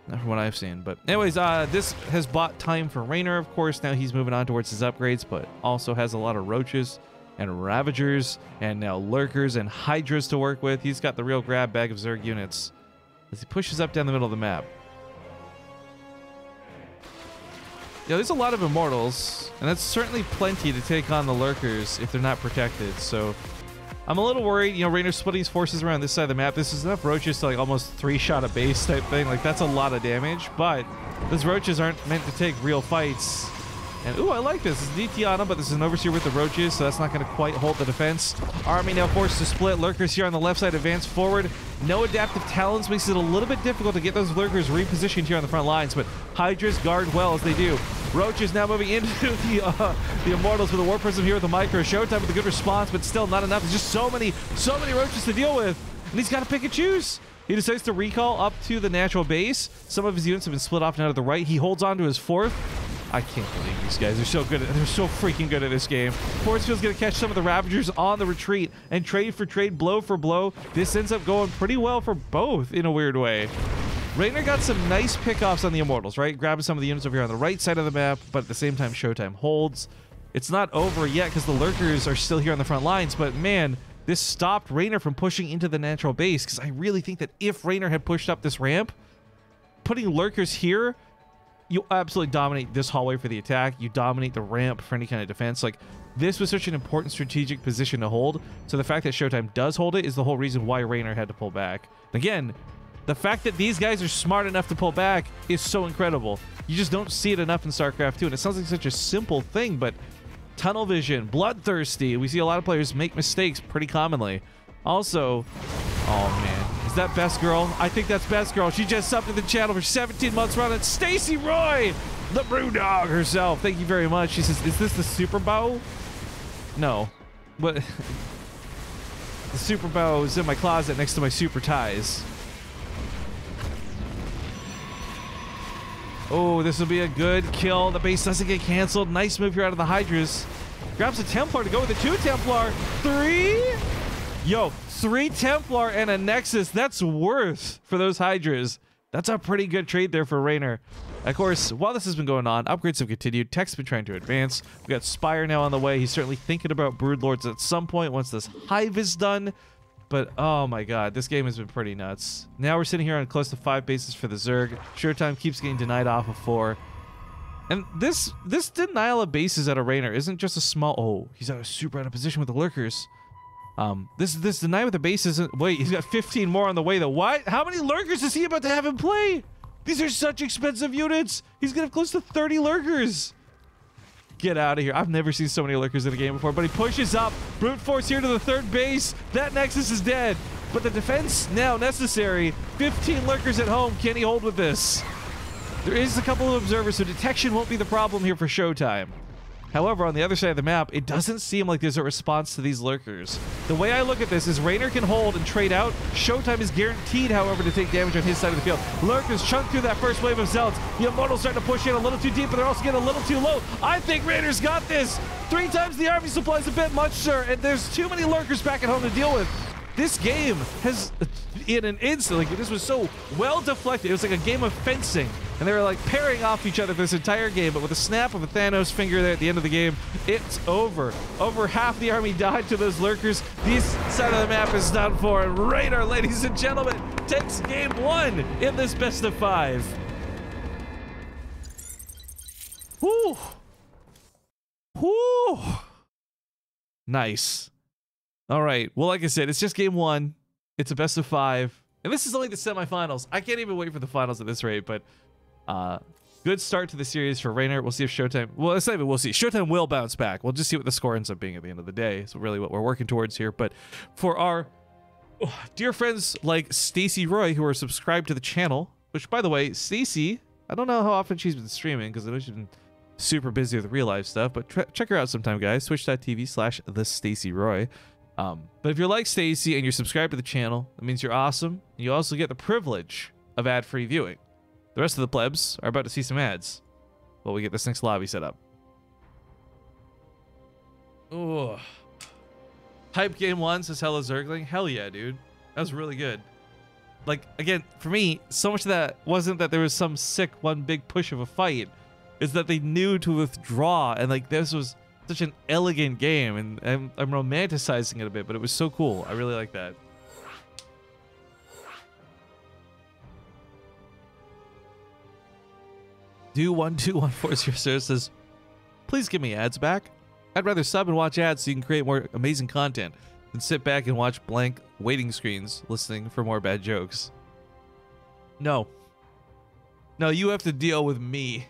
S1: Not from what I've seen. But anyways, this has bought time for Raynor, of course. Now he's moving on towards his upgrades, but also has a lot of roaches and Ravagers, and now Lurkers and Hydras to work with. He's got the real grab bag of Zerg units as he pushes up down the middle of the map. Yeah, there's a lot of immortals, and that's certainly plenty to take on the lurkers if they're not protected. So I'm a little worried. You know, Raynor's splitting his forces around this side of the map. This is enough roaches to like almost 3-shot a base type thing. Like, that's a lot of damage, but those roaches aren't meant to take real fights. And, ooh, I like this. It's DT on him, but this is an overseer with the roaches, so that's not going to quite hold the defense. Army now forced to split. Lurkers here on the left side advance forward. No adaptive talons makes it a little bit difficult to get those lurkers repositioned here on the front lines, but Hydras guard well as they do. Roaches now moving into the Immortals with a War Prism here with a micro. Showtime with a good response, but still not enough. There's just so many roaches to deal with, and he's got to pick and choose. He decides to recall up to the natural base. Some of his units have been split off now to the right. He holds on to his 4th. I can't believe these guys. They're so good. They're so freaking good at this game. Forcefield's going to catch some of the Ravagers on the retreat and trade for trade, blow for blow. This ends up going pretty well for both in a weird way. Raynor got some nice pickoffs on the Immortals, right? Grabbing some of the units over here on the right side of the map, but at the same time, Showtime holds. It's not over yet because the Lurkers are still here on the front lines, but man, this stopped Raynor from pushing into the natural base, because I really think that if Raynor had pushed up this ramp, putting Lurkers here, you absolutely dominate this hallway for the attack. You dominate the ramp for any kind of defense. Like, this was such an important strategic position to hold. So the fact that Showtime does hold it is the whole reason why Raynor had to pull back. Again, the fact that these guys are smart enough to pull back is so incredible. You just don't see it enough in StarCraft 2. And it sounds like such a simple thing, but tunnel vision, bloodthirsty. We see a lot of players make mistakes pretty commonly. Also, oh man. Is that Best Girl? I think that's Best Girl. She just subbed to the channel for 17 months running. Stacy Roy, the Brewdog herself. Thank you very much. She says, is this the Super Bow? No. But the Super Bow is in my closet next to my super ties. Oh, this will be a good kill. The base doesn't get canceled. Nice move here out of the Hydras. Grabs a Templar to go with a 2 Templar. 3? Yo, 3 Templar and a Nexus. That's worth for those Hydras. That's a pretty good trade there for Raynor. Of course, while this has been going on, upgrades have continued. Tech's been trying to advance. We got Spire now on the way. He's certainly thinking about Broodlords at some point once this Hive is done. But oh my god, this game has been pretty nuts. Now we're sitting here on close to 5 bases for the Zerg. Showtime keeps getting denied off of 4. And this denial of bases out of Raynor isn't just a small... Oh, he's super out of position with the Lurkers. This deny with the base isn't... Wait, he's got 15 more on the way though. What? How many Lurkers is he about to have in play? These are such expensive units. He's gonna have close to 30 Lurkers. Get out of here. I've never seen so many Lurkers in a game before, but he pushes up. Brute force here to the 3rd base. That Nexus is dead. But the defense now necessary. 15 Lurkers at home. Can he hold with this? There is a couple of observers, so detection won't be the problem here for Showtime. However, on the other side of the map, it doesn't seem like there's a response to these Lurkers. The way I look at this is Raynor can hold and trade out. Showtime is guaranteed, however, to take damage on his side of the field. Lurkers chunk through that first wave of Zealots. The Immortals starting to push in a little too deep, but they're also getting a little too low. I think Raynor's got this. 3 times the army supply is a bit much, sir, and there's too many Lurkers back at home to deal with. This game has, in an instant, like, this was so well deflected. It was like a game of fencing, and they were like pairing off each other this entire game, but with a snap of a Thanos finger there at the end of the game, it's over. Over half the army died to those Lurkers. This side of the map is done for, and Raynor, ladies and gentlemen, takes game 1 in this best of 5. Whew. Whew. Nice. All right. Well, like I said, it's just game 1. It's a best of 5. And this is only the semifinals. I can't even wait for the finals at this rate, but good start to the series for Raynor. We'll see if Showtime... Well, it's not even we'll see. Showtime will bounce back. We'll just see what the score ends up being at the end of the day. It's really what we're working towards here. But for our dear friends like Stacy Roy, who are subscribed to the channel, which, by the way, Stacy, I don't know how often she's been streaming because I know she's been super busy with real life stuff, but check her out sometime, guys. Twitch.tv/TheStacyRoy. But if you're like Stacy and you're subscribed to the channel, that means you're awesome. You also get the privilege of ad-free viewing. The rest of the plebs are about to see some ads while we get this next lobby set up. Ooh. Hype game 1 says hello Zergling. Hell yeah, dude. That was really good. Like, again, for me, so much of that wasn't that there was some sick one big push of a fight. It's that they knew to withdraw, and like this was such an elegant game, and I'm romanticizing it a bit, but it was so cool. I really like that. Do12140 says, please give me ads back. I'd rather sub and watch ads so you can create more amazing content than sit back and watch blank waiting screens listening for more bad jokes. No. No, you have to deal with me.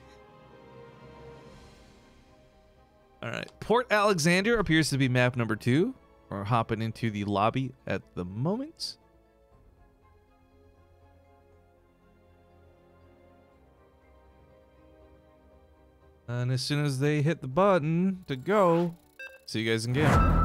S1: All right. Port Alexander appears to be map number 2. We're hopping into the lobby at the moment. And as soon as they hit the button to go, see you guys in game.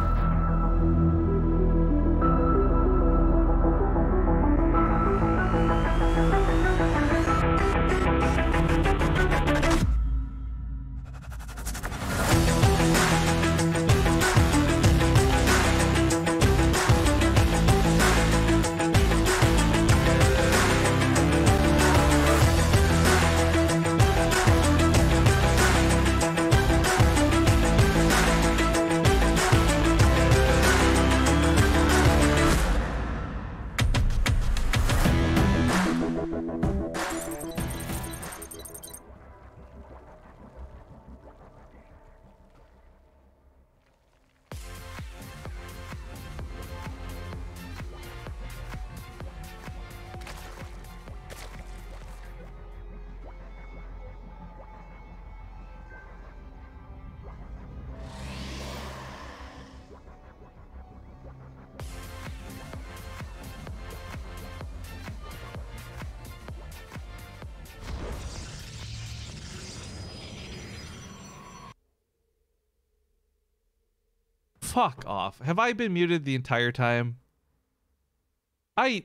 S1: Fuck off. Have I been muted the entire time? Okay.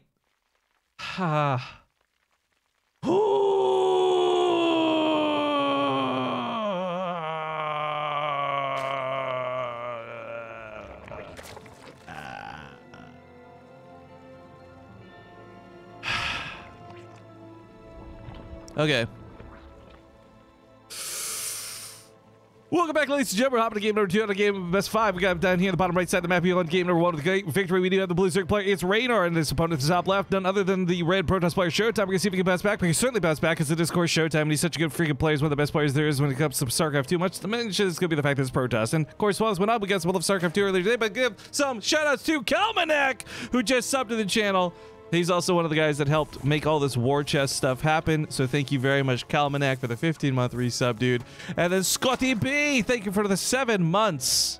S1: Welcome back, ladies and gentlemen. We're hopping to game number 2 on the game of best 5. We got down here on the bottom right side of the map here on game number 1 with the great victory. We do have the blue circle player. It's Raynor, and his opponent at the top left, none other than the red protest player Showtime. We're going to see if he can bounce back. But he certainly bounce back because it is, of course, Showtime, and he's such a good freaking player. He's one of the best players there is when it comes to StarCraft 2. Much to mention is going to be the fact that it's protest. And, of course, while this went up, we got some of StarCraft 2 earlier today, but give some shout-outs to Kalmanek, who just subbed to the channel. He's also one of the guys that helped make all this war chest stuff happen. So thank you very much, Kalmanek, for the 15-month resub, dude. And then Scotty B, thank you for the 7 months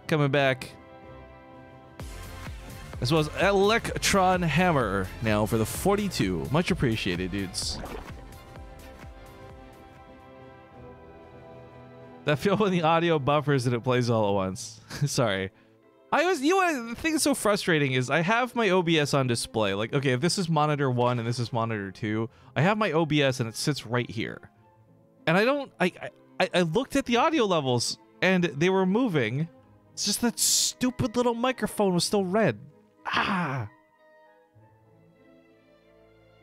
S1: coming back. As well as Electron Hammer now for the 42. Much appreciated, dudes. That feel when the audio buffers and it plays all at once. Sorry. The thing that's so frustrating is I have my OBS on display. Like, okay, if this is monitor 1 and this is monitor 2, I have my OBS and it sits right here. And I looked at the audio levels and they were moving. It's just that stupid little microphone was still red. Ah!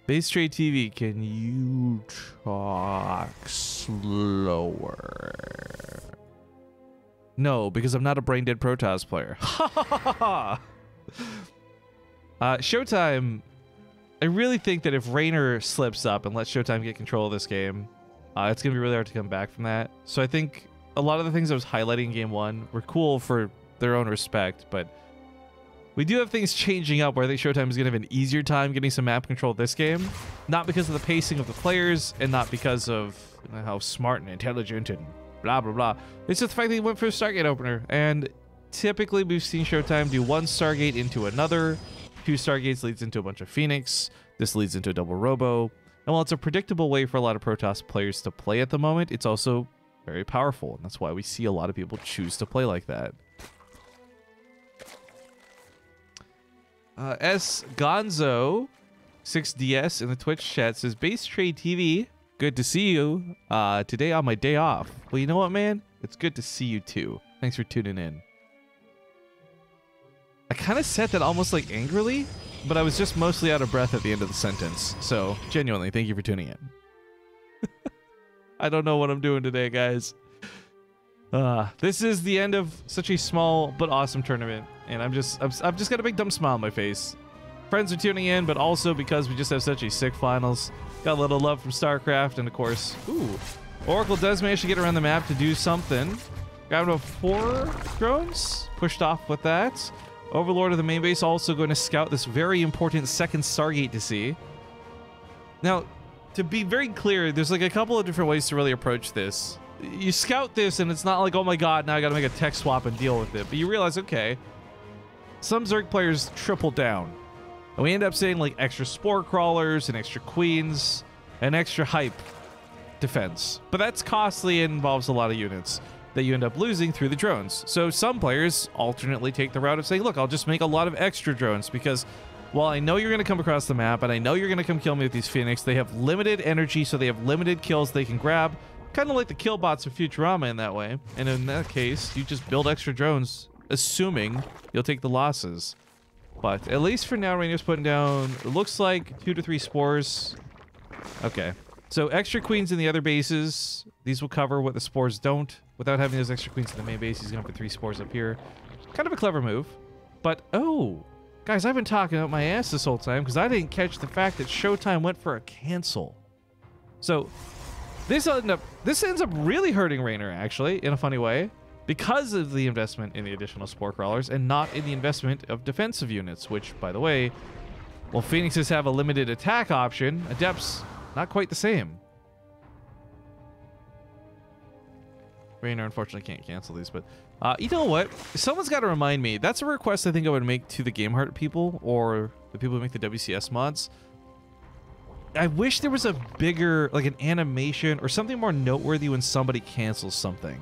S1: BaseTradeTV, can you talk slower? No, because I'm not a brain dead Protoss player. Showtime, I really think that if Raynor slips up and lets Showtime get control of this game, it's going to be really hard to come back from that. So I think a lot of the things I was highlighting in Game 1 were cool for their own respect, but we do have things changing up where I think Showtime is going to have an easier time getting some map control this game. Not because of the pacing of the players, and not because of how smart and intelligent and blah, blah, blah. It's just the fact that he went for a Stargate opener. And typically we've seen Showtime do one Stargate into another. 2 Stargates leads into a bunch of Phoenix. This leads into a double Robo. And while it's a predictable way for a lot of Protoss players to play at the moment, it's also very powerful. And that's why we see a lot of people choose to play like that. S. Gonzo 6DS in the Twitch chat says, BaseTradeTV, good to see you today on my day off. Well, you know what, man? It's good to see you too. Thanks for tuning in. I kind of said that almost like angrily, but I was just mostly out of breath at the end of the sentence. So, genuinely, thank you for tuning in. I don't know what I'm doing today, guys. This is the end of such a small but awesome tournament, and I've just got a big dumb smile on my face. Friends are tuning in, but also because we just have such a sick finals. Got a little love from StarCraft, and of course, ooh, Oracle does manage to get around the map to do something. Got about 4 drones. Pushed off with that. Overlord of the main base also going to scout this very important second Stargate to see. Now, to be very clear, there's like a couple of different ways to really approach this. You scout this and it's not like, oh my god, now I gotta make a tech swap and deal with it. But you realize, okay, some Zerg players triple down. And we end up seeing like extra spore crawlers and extra queens and extra hype defense. But that's costly and involves a lot of units that you end up losing through the drones. So some players alternately take the route of saying, look, I'll just make a lot of extra drones because while I know you're going to come across the map and I know you're going to come kill me with these Phoenix, they have limited energy, so they have limited kills they can grab. Kind of like the kill bots of Futurama in that way. And in that case, you just build extra drones, assuming you'll take the losses. But at least for now, Raynor's putting down, it looks like 2 to 3 spores. Okay. So extra queens in the other bases. These will cover what the spores don't. Without having those extra queens in the main base, he's going to put 3 spores up here. Kind of a clever move. But, oh, guys, I've been talking about my ass this whole time because I didn't catch the fact that Showtime went for a cancel. So this ends up really hurting Raynor, actually, in a funny way, because of the investment in the additional spore crawlers and not in the investment of defensive units, which, by the way, well, Phoenixes have a limited attack option. Adepts, not quite the same. Raynor unfortunately can't cancel these, but you know what? Someone's got to remind me. That's a request I think I would make to the GameHeart people or the people who make the WCS mods. I wish there was a bigger, like an animation or something more noteworthy when somebody cancels something.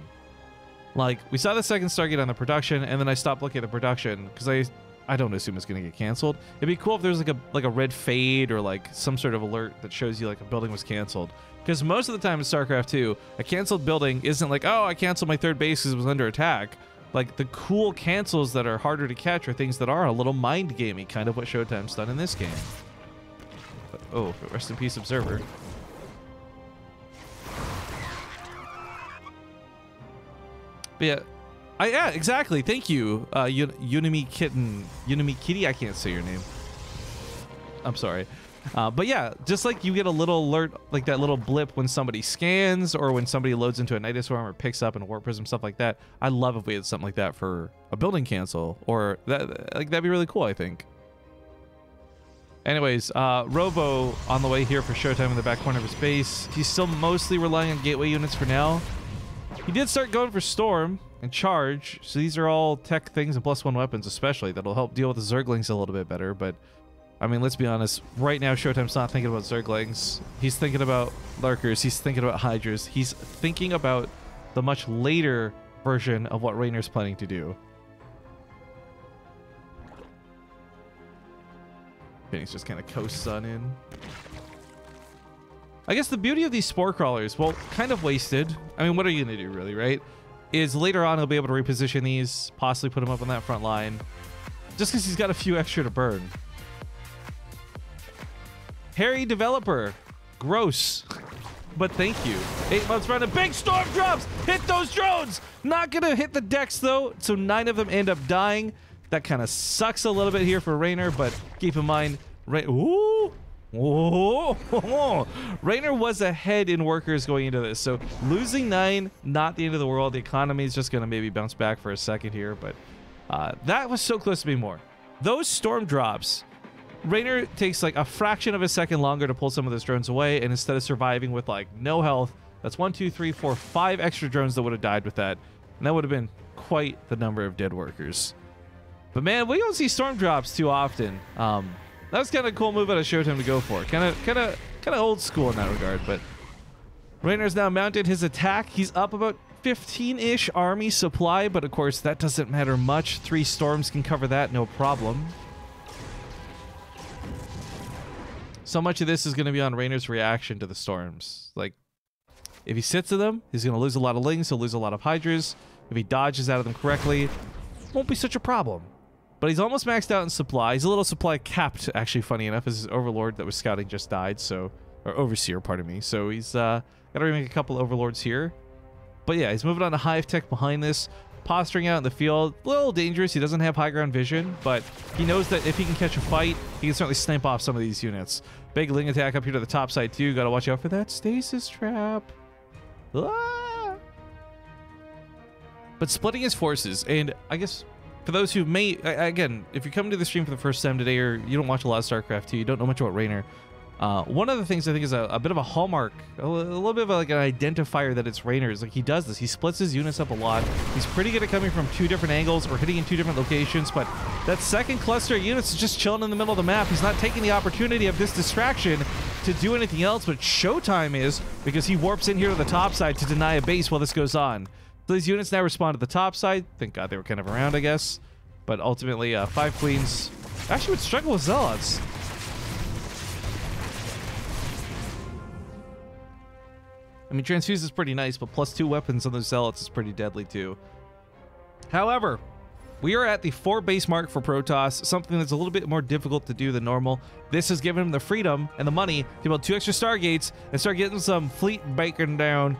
S1: Like, we saw the second Stargate on the production, and then I stopped looking at the production because I don't assume it's going to get canceled. It'd be cool if there was like a red fade or like some sort of alert that shows you like a building was canceled. Because most of the time in StarCraft 2, a canceled building isn't like, oh, I canceled my third base because it was under attack. Like, the cool cancels that are harder to catch are things that are a little mind-gamey, kind of what Showtime's done in this game. But, oh, rest in peace, Observer. But yeah, yeah, exactly. Thank you, Unimi Kitty. I can't say your name. I'm sorry. But yeah, just like you get a little alert, like that little blip when somebody scans or when somebody loads into a Nidus Swarm or picks up a Warp Prism, stuff like that. I'd love if we had something like that for a building cancel, or that, like, that'd be really cool, I think. Anyways, Robo on the way here for Showtime in the back corner of his base. He's still mostly relying on gateway units for now. He did start going for Storm and Charge, so these are all tech things and +1 weapons especially that'll help deal with the Zerglings a little bit better, but I mean, let's be honest, right now Showtime's not thinking about Zerglings. He's thinking about Lurkers, he's thinking about Hydras, he's thinking about the much later version of what Raynor's planning to do. Phoenix just kind of coasts on in. I guess the beauty of these Spore Crawlers, well, kind of wasted. I mean, what are you going to do, really, right? Is later on he'll be able to reposition these, possibly put them up on that front line, just because he's got a few extra to burn. Harry Developer. Gross. But thank you. 8 months running. Big storm drops! Hit those drones! Not going to hit the decks, though, so 9 of them end up dying. That kind of sucks a little bit here for Raynor, but keep in mind... Ooh! Whoa! Raynor was ahead in workers going into this, so losing 9, not the end of the world. The economy is just going to maybe bounce back for a second here, but that was so close to being more. Those storm drops, Raynor takes like a fraction of a second longer to pull some of those drones away, and instead of surviving with like no health, that's 1, 2, 3, 4, 5 extra drones that would have died with that, and that would have been quite the number of dead workers. But man, we don't see storm drops too often. That was kind of a cool move out of Showtime to go for. Kind of old school in that regard. But Raynor's now mounted his attack. He's up about 15-ish army supply, but of course that doesn't matter much. 3 storms can cover that, no problem. So much of this is going to be on Raynor's reaction to the storms. Like, if he sits to them, he's going to lose a lot of lings. He'll lose a lot of Hydras. If he dodges out of them correctly, it won't be such a problem. But he's almost maxed out in supply. He's a little supply capped, actually, funny enough, as his Overlord that was scouting just died, so... Or Overseer, pardon me. So he's got to remake a couple Overlords here. But yeah, he's moving on to Hive Tech behind this. Posturing out in the field. A little dangerous. He doesn't have high ground vision, but he knows that if he can catch a fight, he can certainly snipe off some of these units. Big Ling attack up here to the top side, too. Got to watch out for that Stasis Trap. Ah! But splitting his forces, and I guess for those who may, again, if you're coming to the stream for the first time today, or you don't watch a lot of StarCraft 2, you don't know much about Raynor, one of the things I think is a bit of a hallmark, a little bit of like an identifier that it's Raynor, is like he does this. He splits his units up a lot. He's pretty good at coming from 2 different angles or hitting in 2 different locations, but that second cluster of units is just chilling in the middle of the map. He's not taking the opportunity of this distraction to do anything else, but Showtime is, because he warps in here to the top side to deny a base while this goes on. So these units now respond to the top side. Thank God they were kind of around, I guess. But ultimately, 5 Queens actually would struggle with Zealots. I mean, Transfuse is pretty nice, but +2 weapons on those Zealots is pretty deadly too. However, we are at the 4 base mark for Protoss, something that's a little bit more difficult to do than normal. This has given him the freedom and the money to build 2 extra Stargates and start getting some fleet bacon down.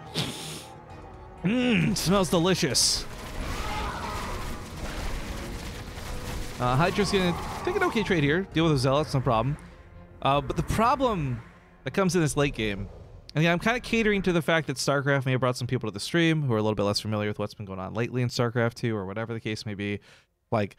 S1: Smells delicious. Hydra's gonna take an okay trade here. Deal with the Zealots, no problem. But the problem that comes in this late game, and yeah, I'm kind of catering to the fact that StarCraft may have brought some people to the stream who are a little bit less familiar with what's been going on lately in StarCraft 2 or whatever the case may be. Like,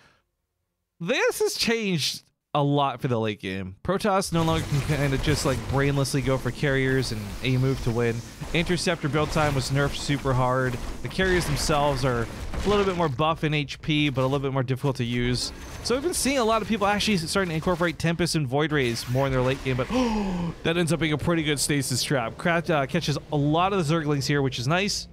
S1: this has changed a lot for the late game. Protoss no longer can kind of just like brainlessly go for carriers and a move to win. Interceptor build time was nerfed super hard. The carriers themselves are a little bit more buff in HP, but a little bit more difficult to use. So we've been seeing a lot of people actually starting to incorporate Tempest and Void Rays more in their late game, but that ends up being a pretty good stasis trap. Krat catches a lot of the Zerglings here, which is nice.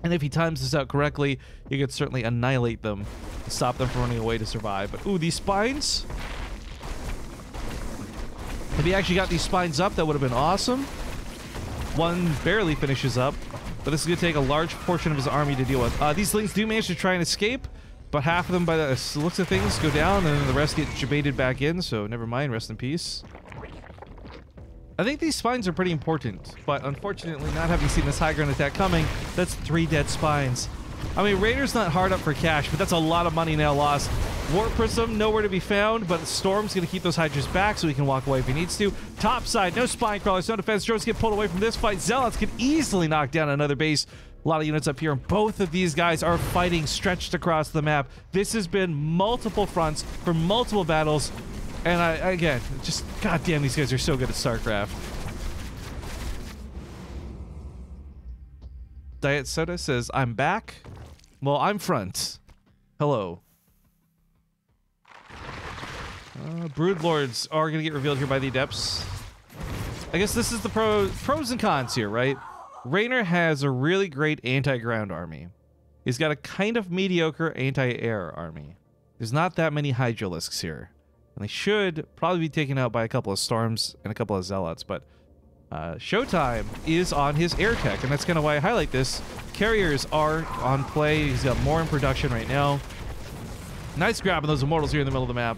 S1: And if he times this out correctly, you could certainly annihilate them to stop them from running away to survive. But ooh, these spines. If he actually got these spines up, that would have been awesome. One barely finishes up, but this is going to take a large portion of his army to deal with. These Lings do manage to try and escape, but half of them, by the looks of things, go down, and then the rest get jebaited back in, so never mind, rest in peace. I think these spines are pretty important, but unfortunately, not having seen this high ground attack coming, that's 3 dead spines. I mean, Raynor's not hard up for cash, but that's a lot of money now lost. Warp Prism, nowhere to be found, but Storm's going to keep those Hydras back so he can walk away if he needs to. Top side, no Spine Crawlers, no defense. Drones get pulled away from this fight. Zealots can easily knock down another base. A lot of units up here, and both of these guys are fighting stretched across the map. This has been multiple fronts for multiple battles, and again, just goddamn, these guys are so good at StarCraft. Diet Soda says, I'm back. Well, I'm front. Hello. Broodlords are going to get revealed here by the Adepts. I guess this is the pros and cons here, right? Raynor has a really great anti-ground army. He's got a kind of mediocre anti-air army. There's not that many Hydralisks here. And they should probably be taken out by a couple of Storms and a couple of Zealots, but Showtime is on his air tech, and that's kind of why I highlight this. Carriers are on play. He's got more in production right now. Nice grab on those Immortals here in the middle of the map.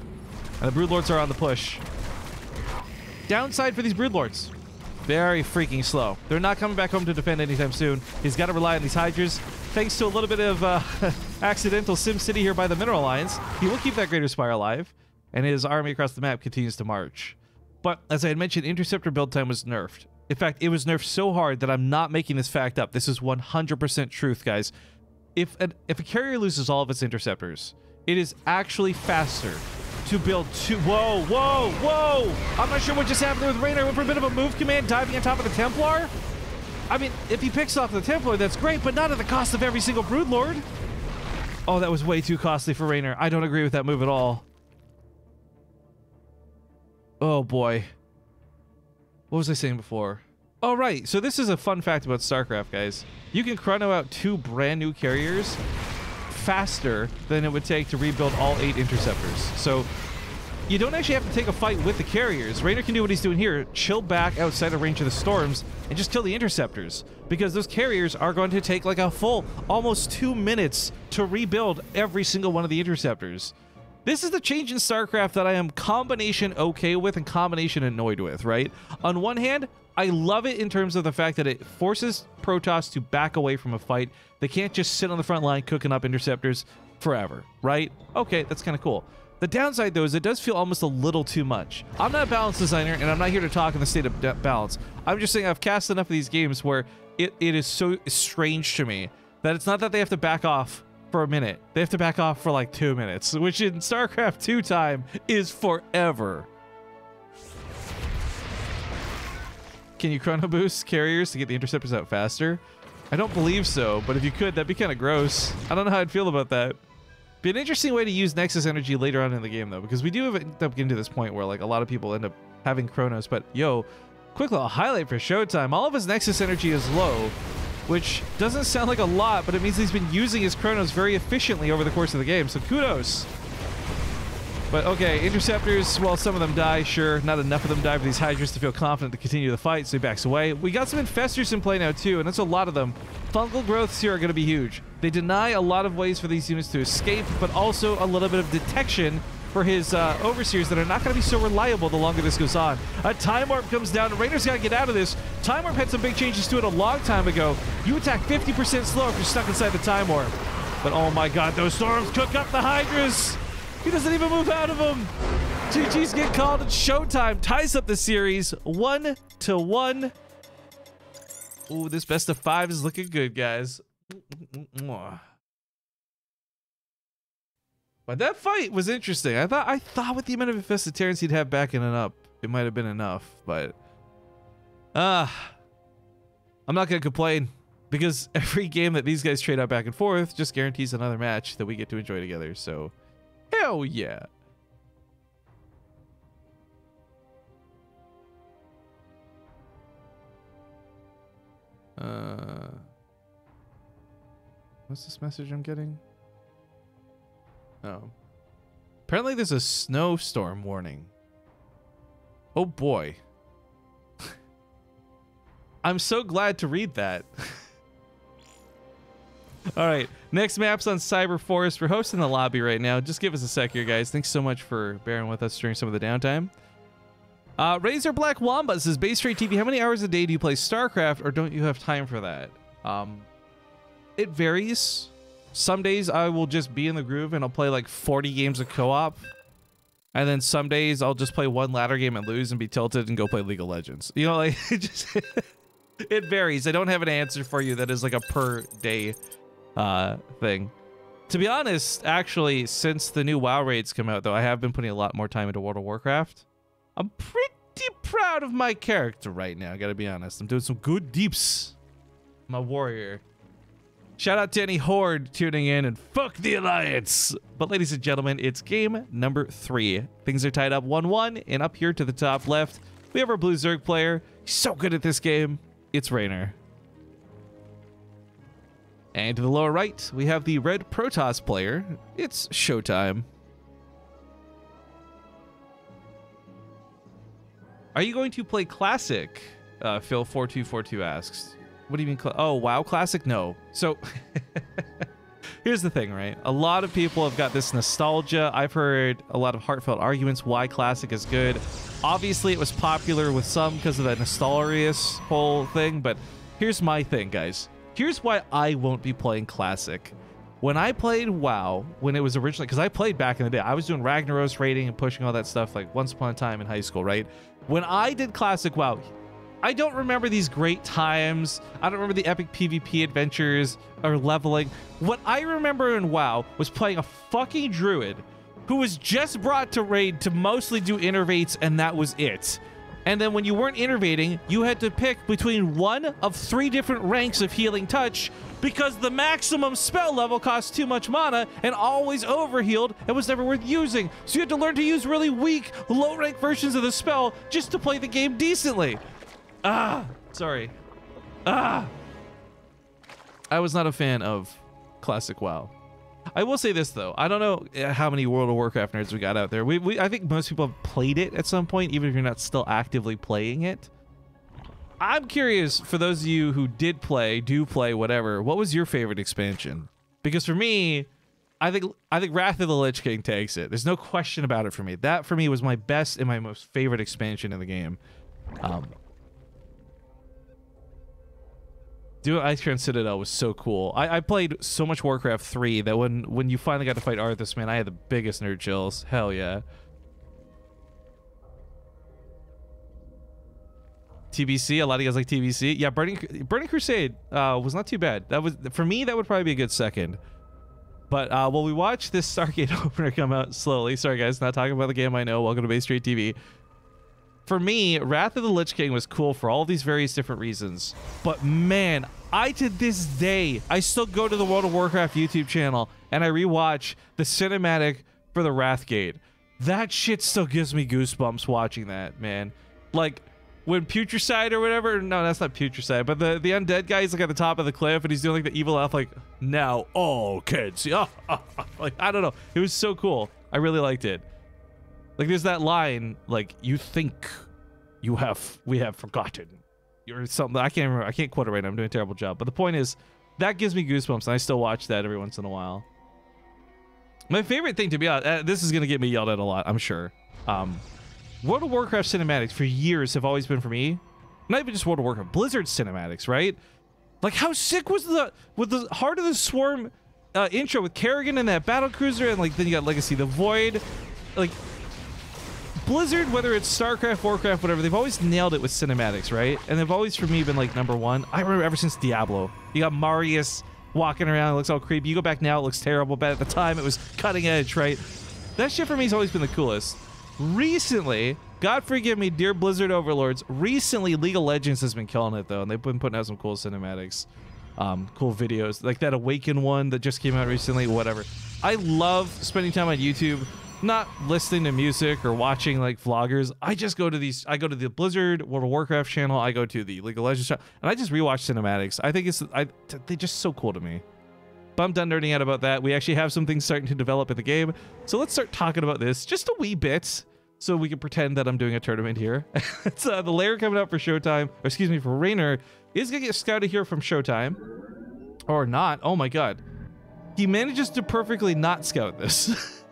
S1: And the Broodlords are on the push. Downside for these Broodlords, very freaking slow. They're not coming back home to defend anytime soon. He's got to rely on these Hydras. Thanks to a little bit of accidental SimCity here by the Mineral Alliance, he will keep that Greater Spire alive, and his army across the map continues to march. But as I had mentioned, Interceptor build time was nerfed. In fact, it was nerfed so hard that I'm not making this fact up. This is 100% truth, guys. If a carrier loses all of its interceptors, it is actually faster to build 2. Whoa, whoa, whoa! I'm not sure what just happened there with Raynor. Went for a bit of a move command, diving on top of the Templar. I mean, if he picks off the Templar, that's great, but not at the cost of every single Broodlord. Oh, that was way too costly for Raynor. I don't agree with that move at all. Oh boy. What was I saying before? Oh right, so this is a fun fact about StarCraft, guys. You can chrono out 2 brand new carriers faster than it would take to rebuild all 8 interceptors. So you don't actually have to take a fight with the carriers. Raynor can do what he's doing here, chill back outside of range of the Storms and just kill the interceptors, because those carriers are going to take like a full almost 2 minutes to rebuild every single one of the interceptors. This is the change in StarCraft that I am combination okay with and combination annoyed with, right? On one hand, I love it in terms of the fact that it forces Protoss to back away from a fight. They can't just sit on the front line cooking up interceptors forever, right? Okay, that's kind of cool. The downside, though, is it does feel almost a little too much. I'm not a balance designer, and I'm not here to talk in the state of balance. I'm just saying I've cast enough of these games where it is so strange to me that it's not that they have to back off for a minute. They have to back off for like 2 minutes, which in StarCraft 2 time is forever. Can you chrono boost carriers to get the interceptors out faster? I don't believe so, but if you could, that'd be kind of gross. I don't know how I'd feel about that. Be an interesting way to use Nexus energy later on in the game, though, because we do end up getting to this point where like a lot of people end up having chronos. But yo, quick little highlight for Showtime. All of his Nexus energy is low, which doesn't sound like a lot, but it means he's been using his chronos very efficiently over the course of the game. So kudos. But okay, interceptors, well, some of them die, sure. Not enough of them die for these Hydras to feel confident to continue the fight, so he backs away. We got some infestors in play now, too, and that's a lot of them. Fungal growths here are going to be huge. They deny a lot of ways for these units to escape, but also a little bit of detection for his overseers that are not going to be so reliable the longer this goes on. A Time Warp comes down. Raynor's got to get out of this. Time Warp had some big changes to it a long time ago. You attack 50% slower if you're stuck inside the Time Warp. But oh my god, those storms cook up the Hydras! He doesn't even move out of them. GG's get called, and Showtime ties up the series 1-1. Ooh, this best of 5 is looking good, guys. But that fight was interesting. I thought with the amount of infested Terrans he'd have backing it up, it might have been enough, but I'm not gonna complain, because every game that these guys trade out back and forth just guarantees another match that we get to enjoy together. So hell yeah. What's this message I'm getting? Oh. Apparently there's a snowstorm warning. Oh boy. I'm so glad to read that. All right, next map's on Cyber Forest. We're hosting the lobby right now. Just give us a sec here, guys. Thanks so much for bearing with us during some of the downtime. Razor Black Wamba says, BaseTradeTV, how many hours a day do you play StarCraft, or don't you have time for that? It varies. Some days I will just be in the groove and I'll play like 40 games of co-op. And then some days I'll just play one ladder game and lose and be tilted and go play League of Legends. You know, like, it just it varies. I don't have an answer for you that is like a per day thing. To be honest, actually, since the new WoW raids come out, though, I have been putting a lot more time into World of Warcraft. I'm pretty proud of my character right now, I gotta be honest. I'm doing some good deeps. My warrior. Shout out to any Horde tuning in, and fuck the Alliance. But ladies and gentlemen, it's game number 3. Things are tied up 1-1, and up here to the top left, we have our blue Zerg player. He's so good at this game. It's Raynor. And to the lower right, we have the red Protoss player. It's Showtime. Are you going to play Classic? Phil4242 asks. What do you mean? Oh, WoW Classic? No. So, here's the thing, right? A lot of people have got this nostalgia. I've heard a lot of heartfelt arguments why Classic is good. Obviously, it was popular with some because of that nostalgious whole thing, but here's my thing, guys. Here's why I won't be playing Classic. When I played WoW, when it was originally, because I played back in the day, I was doing Ragnaros raiding and pushing all that stuff like once upon a time in high school, right? When I did Classic WoW, I don't remember these great times. I don't remember the epic PvP adventures or leveling. What I remember in WoW was playing a fucking druid who was just brought to raid to mostly do innervates, and that was it. And then when you weren't innervating, you had to pick between one of 3 different ranks of healing touch because the maximum spell level cost too much mana and always overhealed and was never worth using. So you had to learn to use really weak, low-rank versions of the spell just to play the game decently. Sorry. I was not a fan of Classic WoW. I will say this, though. I don't know how many World of Warcraft nerds we got out there. I think most people have played it at some point, even if you're not still actively playing it. I'm curious, for those of you who did play, do play, whatever, what was your favorite expansion? Because for me, I think Wrath of the Lich King takes it. There's no question about it for me. That, for me, was my best and my most favorite expansion in the game. Doing Ice Crown Citadel was so cool. I played so much Warcraft 3 that when you finally got to fight Arthas, man, I had the biggest nerd chills. Hell yeah. TBC. A lot of you guys like TBC. Yeah, Burning Crusade was not too bad. That was, for me, that would probably be a good second. But while we watch this Stargate opener come out slowly, sorry guys, not talking about the game, I know. Welcome to BaseTradeTV. For me, Wrath of the Lich King was cool for all these various different reasons. But man, to this day, I still go to the World of Warcraft YouTube channel and I rewatch the cinematic for the Wrathgate. That shit still gives me goosebumps watching that, man. Like, when Putricide or whatever, no, that's not Putricide, but the undead guy is like at the top of the cliff and he's doing like the evil elf, like, now all kids. Like, I don't know. It was so cool. I really liked it. Like, there's that line, like, you think we have forgotten. Or something. I can't remember. I can't quote it right now. I'm doing a terrible job. But the point is, that gives me goosebumps, and I still watch that every once in a while. My favorite thing, to be honest, this is going to get me yelled at a lot, I'm sure. World of Warcraft cinematics for years have always been for me. Not even just World of Warcraft, Blizzard cinematics, right? Like, how sick was the Heart of the Swarm intro with Kerrigan and that battle cruiser, and like then you got Legacy of the Void. Like, Blizzard, whether it's StarCraft, Warcraft, whatever, they've always nailed it with cinematics, right? And they've always, for me, been like #1. I remember ever since Diablo. You got Marius walking around, it looks all creepy. You go back now, it looks terrible, but at the time, it was cutting edge, right? That shit for me has always been the coolest. Recently, God forgive me, dear Blizzard overlords, recently League of Legends has been killing it, though, and they've been putting out some cool cinematics, cool videos, like that Awaken one that just came out recently, whatever. I love spending time on YouTube, not listening to music or watching like vloggers. I just go to these, I go to the Blizzard World of Warcraft channel, I go to the League of Legends channel, and I just rewatch cinematics. I think they're just so cool to me. But I'm done nerding out about that. We actually have some things starting to develop in the game. So let's start talking about this just a wee bit so we can pretend that I'm doing a tournament here. It's the layer coming out for Showtime, or excuse me, for Raynor is going to get scouted here from Showtime. Or not. Oh my god. He manages to perfectly not scout this.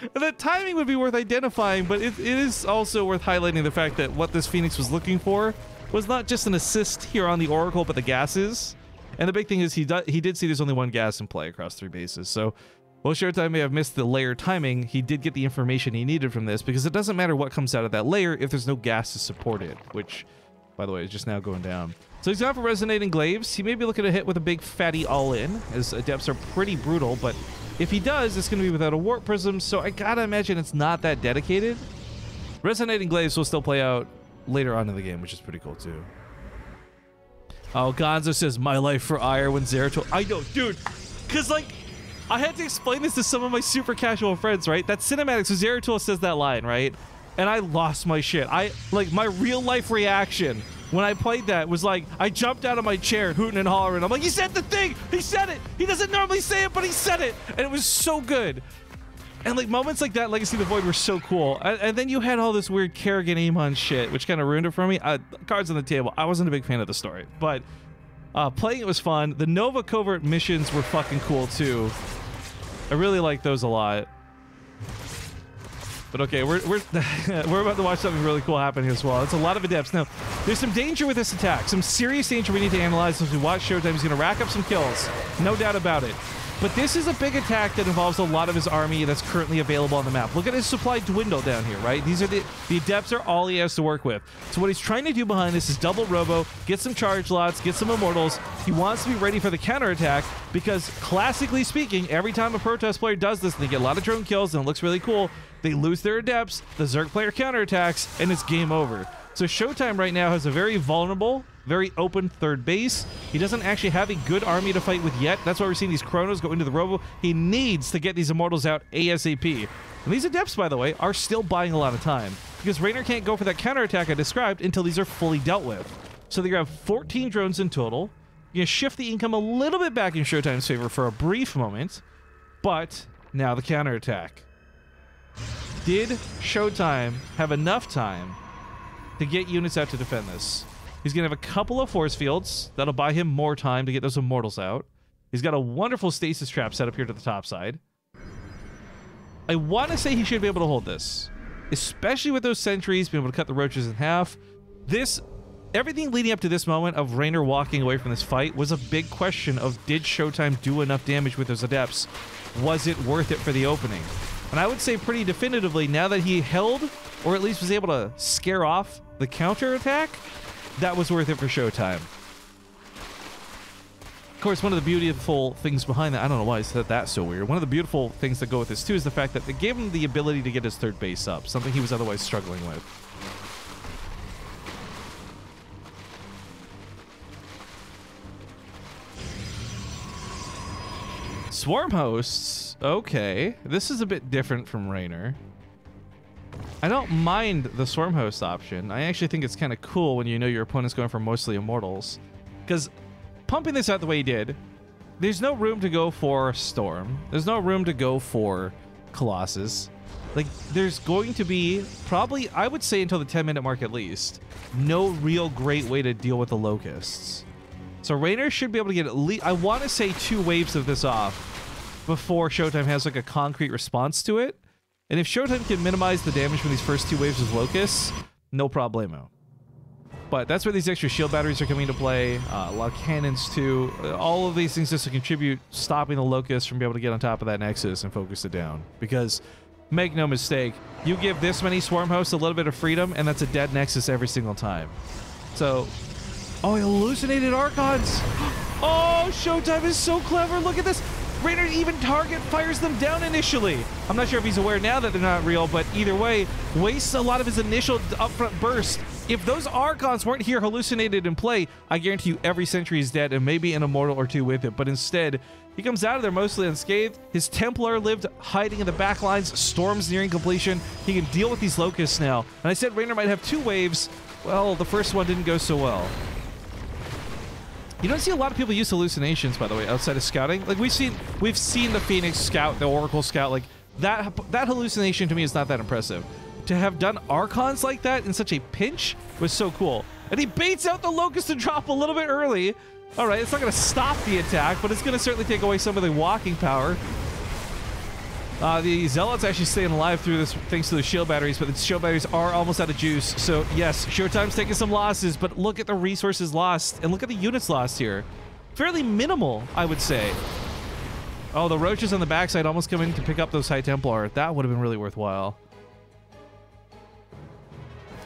S1: And the timing would be worth identifying, but it is also worth highlighting the fact that what this Phoenix was looking for was not just an assist here on the Oracle, but the gases. And the big thing is he did see there's only one gas in play across 3 bases. So while Showtime may have missed the layer timing, he did get the information he needed from this, because it doesn't matter what comes out of that layer if there's no gas to support it, which, by the way, is just now going down. So he's gone for Resonating Glaives. He may be looking to hit with a big fatty all-in, as Adepts are pretty brutal, but if he does, it's going to be without a Warp Prism, so I gotta imagine it's not that dedicated. Resonating Glaives will still play out later on in the game, which is pretty cool, too. Oh, Gonzo says, my life for Ire when Zeratul... I know, dude, because, like, I had to explain this to some of my super casual friends, right? That cinematics, so Zeratul says that line, right? And I lost my shit. Like, my real-life reaction when I played that was like, I jumped out of my chair, hooting and hollering. I'm like, he said the thing! He said it! He doesn't normally say it, but he said it! And it was so good. And, like, moments like that, Legacy of the Void, were so cool. And then you had all this weird Kerrigan Amon shit, which kind of ruined it for me. Cards on the table. I wasn't a big fan of the story. But playing it was fun. The Nova covert missions were fucking cool, too. I really like those a lot. But okay, we're about to watch something really cool happen here as well. It's a lot of Adepts. Now, there's some danger with this attack. Some serious danger we need to analyze as we watch Showtime. He's going to rack up some kills. No doubt about it. But this is a big attack that involves a lot of his army that's currently available on the map. Look at his supply dwindle down here, right? These are the Adepts are all he has to work with. So what he's trying to do behind this is double robo, get some charge lots, get some immortals. He wants to be ready for the counterattack because, classically speaking, every time a Protest player does this, and they get a lot of drone kills and it looks really cool, they lose their Adepts, the Zerg player counterattacks, and it's game over. So Showtime right now has a very vulnerable, very open third base. He doesn't actually have a good army to fight with yet. That's why we're seeing these Chronos go into the Robo. He needs to get these Immortals out ASAP. And these Adepts, by the way, are still buying a lot of time, because Raynor can't go for that counterattack I described until these are fully dealt with. So they have 14 drones in total. You're going to shift the income a little bit back in Showtime's favor for a brief moment, but now the counterattack. Did Showtime have enough time to get units out to defend this? He's going to have a couple of force fields. That'll buy him more time to get those Immortals out. He's got a wonderful stasis trap set up here to the top side. I want to say he should be able to hold this, especially with those sentries, being able to cut the roaches in half. Everything leading up to this moment of Raynor walking away from this fight was a big question of, did Showtime do enough damage with those Adepts? Was it worth it for the opening? And I would say pretty definitively, now that he held, or at least was able to scare off the counter attack, that was worth it for Showtime. Of course, one of the beautiful things behind that, I don't know why I said that so weird. One of the beautiful things that go with this too is the fact that they gave him the ability to get his third base up, something he was otherwise struggling with. Swarm hosts, okay. This is a bit different from Raynor. I don't mind the Swarm host option. I actually think it's kind of cool when you know your opponent's going for mostly immortals. Because pumping this out the way he did, there's no room to go for Storm. There's no room to go for Colossus. Like, there's going to be probably, I would say until the 10-minute mark at least, no real great way to deal with the Locusts. So Raynor should be able to get at least, I want to say 2 waves of this off before Showtime has like a concrete response to it. And if Showtime can minimize the damage from these first 2 waves of Locusts, no problemo. But that's where these extra shield batteries are coming into play. A lot of cannons too. All of these things just to contribute stopping the Locusts from being able to get on top of that Nexus and focus it down. Because, make no mistake, you give this many Swarm hosts a little bit of freedom and that's a dead Nexus every single time. So, oh, he hallucinated Archons! Oh, Showtime is so clever! Look at this! Raynor even target fires them down initially. I'm not sure if he's aware now that they're not real, but either way, wastes a lot of his initial upfront burst. If those Archons weren't here hallucinated in play, I guarantee you every Sentry is dead and maybe an Immortal or 2 with it. But instead, he comes out of there mostly unscathed. His Templar lived hiding in the back lines. Storm's nearing completion. He can deal with these Locusts now. And I said Raynor might have 2 waves. Well, the first one didn't go so well. You don't see a lot of people use hallucinations, by the way, outside of scouting. Like we've seen the Phoenix scout, the Oracle scout. Like that hallucination to me is not that impressive. To have done Archons like that in such a pinch was so cool. And he baits out the Locust to drop a little bit early. All right, it's not going to stop the attack, but it's going to certainly take away some of the walking power. The Zealots actually staying alive through this thanks to the shield batteries, but the shield batteries are almost out of juice. So yes, Showtime's taking some losses, but look at the resources lost and look at the units lost here. Fairly minimal, I would say. Oh, the Roaches on the backside almost coming to pick up those High Templar. That would have been really worthwhile.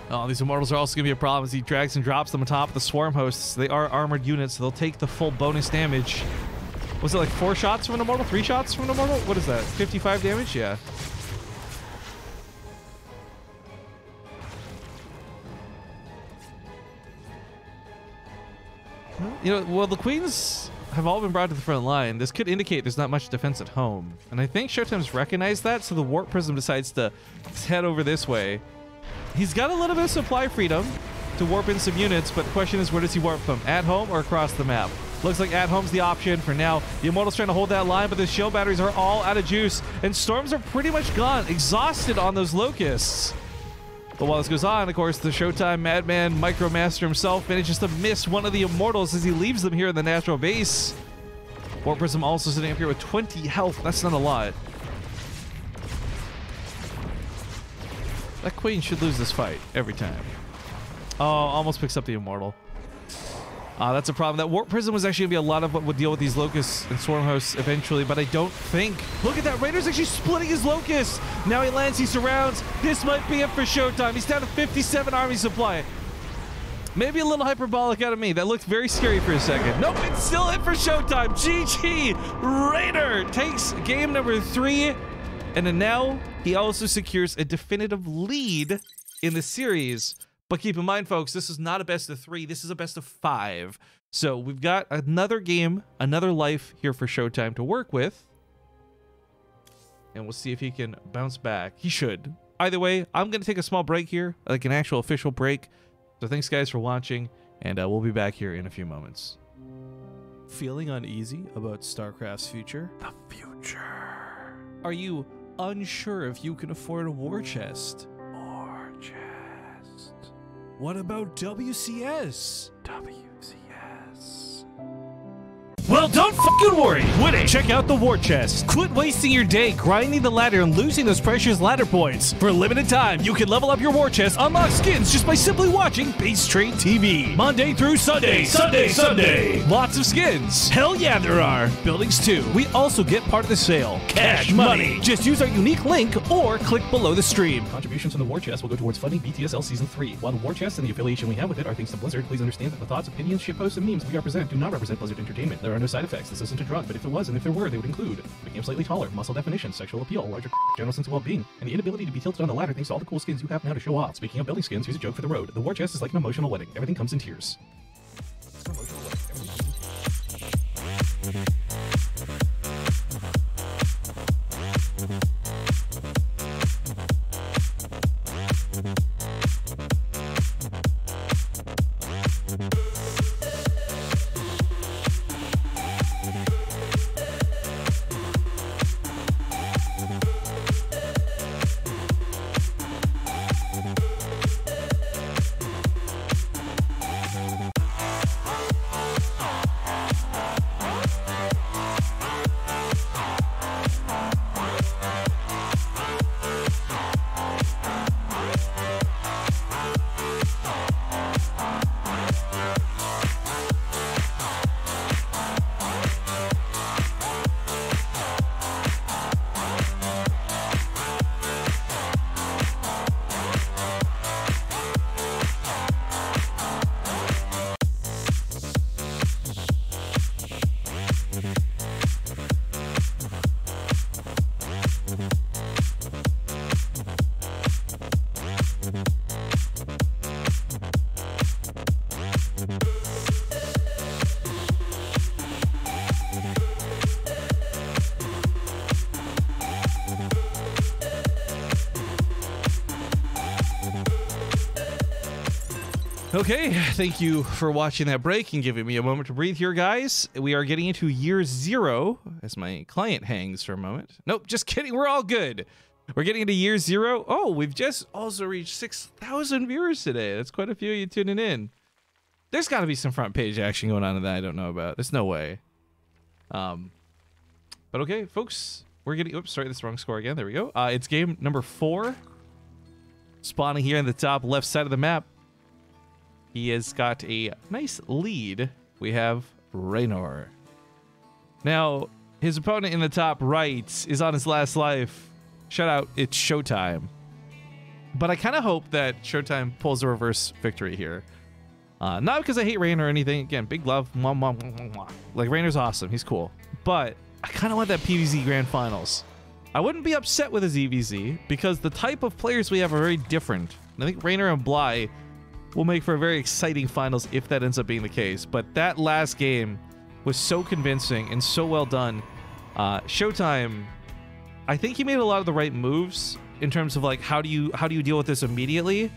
S1: Oh, these Immortals are also going to be a problem as he drags and drops them on top of the Swarm hosts. They are armored units, so they'll take the full bonus damage. Was it like 4 shots from an Immortal? 3 shots from an Immortal? What is that? 55 damage? Yeah. You know, well, the Queens have all been brought to the front line. This could indicate there's not much defense at home. And I think Showtime's recognized that, so the Warp Prism decides to head over this way. He's got a little bit of supply freedom to warp in some units, but the question is, where does he warp them? At home or across the map? Looks like at home's the option for now. The Immortal's trying to hold that line, but the shield batteries are all out of juice, and Storms are pretty much gone, exhausted on those Locusts. But while this goes on, of course, the Showtime Madman Micromaster himself manages to miss one of the Immortals as he leaves them here in the natural base. Warp Prism also sitting up here with 20 health. That's not a lot. That Queen should lose this fight every time. Oh, almost picks up the Immortal. That's a problem. That Warp Prism was actually going to be a lot of what would deal with these Locusts and Swarm hosts eventually, but I don't think... Look at that! Raynor's actually splitting his Locusts! Now he lands, he surrounds. This might be it for Showtime. He's down to 57 army supply. Maybe a little hyperbolic out of me. That looked very scary for a second. Nope, it's still it for Showtime. GG! Raynor takes game number 3, and then now he also secures a definitive lead in the series. But keep in mind, folks, this is not a best of 3. This is a best of 5. So we've got another game, another life here for Showtime to work with. And we'll see if he can bounce back. He should. Either way, I'm going to take a small break here, like an actual official break. So thanks, guys, for watching, and we'll be back here in a few moments. Feeling uneasy about StarCraft's future?
S2: The future.
S1: Are you unsure if you can afford a war chest? What about WCS?
S2: WCS.
S3: Well, don't fucking worry. Winning. Check out the war chest. Quit wasting your day grinding the ladder and losing those precious ladder points. For a limited time, you can level up your war chest, unlock skins just by simply watching BaseTradeTV. Monday through Sunday. Sunday. Lots of skins. Hell yeah, there are. Buildings too. We also get part of the sale. Cash money. Just use our unique link or click below the stream. Contributions from the war chest will go towards funding BTSL Season 3. While the war chest and the affiliation we have with it are thanks to Blizzard, please understand that the thoughts, opinions, shitposts, and memes we represent do not represent Blizzard Entertainment. There are no side effects. This isn't a drug, but if it was, and if there were, they would include making him slightly taller, muscle definition, sexual appeal, larger general sense of well-being, and the inability to be tilted on the ladder thanks to all the cool skins you have now to show off. Speaking of building skins, here's a joke for the road. The war chest is like an emotional wedding. Everything comes in tears. Okay, thank you for watching that break and giving me a moment to breathe here, guys. We are getting into year 0 as my client hangs for a moment. Nope, just kidding. We're all good. We're getting into year 0. Oh, we've just also reached 6,000 viewers today. That's quite a few of you tuning in. There's got to be some front page action going on that I don't know about. There's no way. But okay, folks, we're getting... Oops, sorry, that's the wrong score again. There we go. It's game number 4. Spawning here in the top left side of the map. He has got a nice lead. We have Raynor. Now, his opponent in the top right is on his last life. Shout out, it's Showtime. But I kind of hope that Showtime pulls a reverse victory here. Not because I hate Raynor or anything. Again, big love. Mwah, mwah, mwah, mwah, mwah. Like, Raynor's awesome. He's cool. But I kind of want that PvZ Grand Finals. I wouldn't be upset with a ZVZ because the type of players we have are very different. I think Raynor and Bly will make for a very exciting finals if that ends up being the case. But that last game was so convincing and so well done. Showtime, I think he made a lot of the right moves in terms of like how do you deal with this immediately.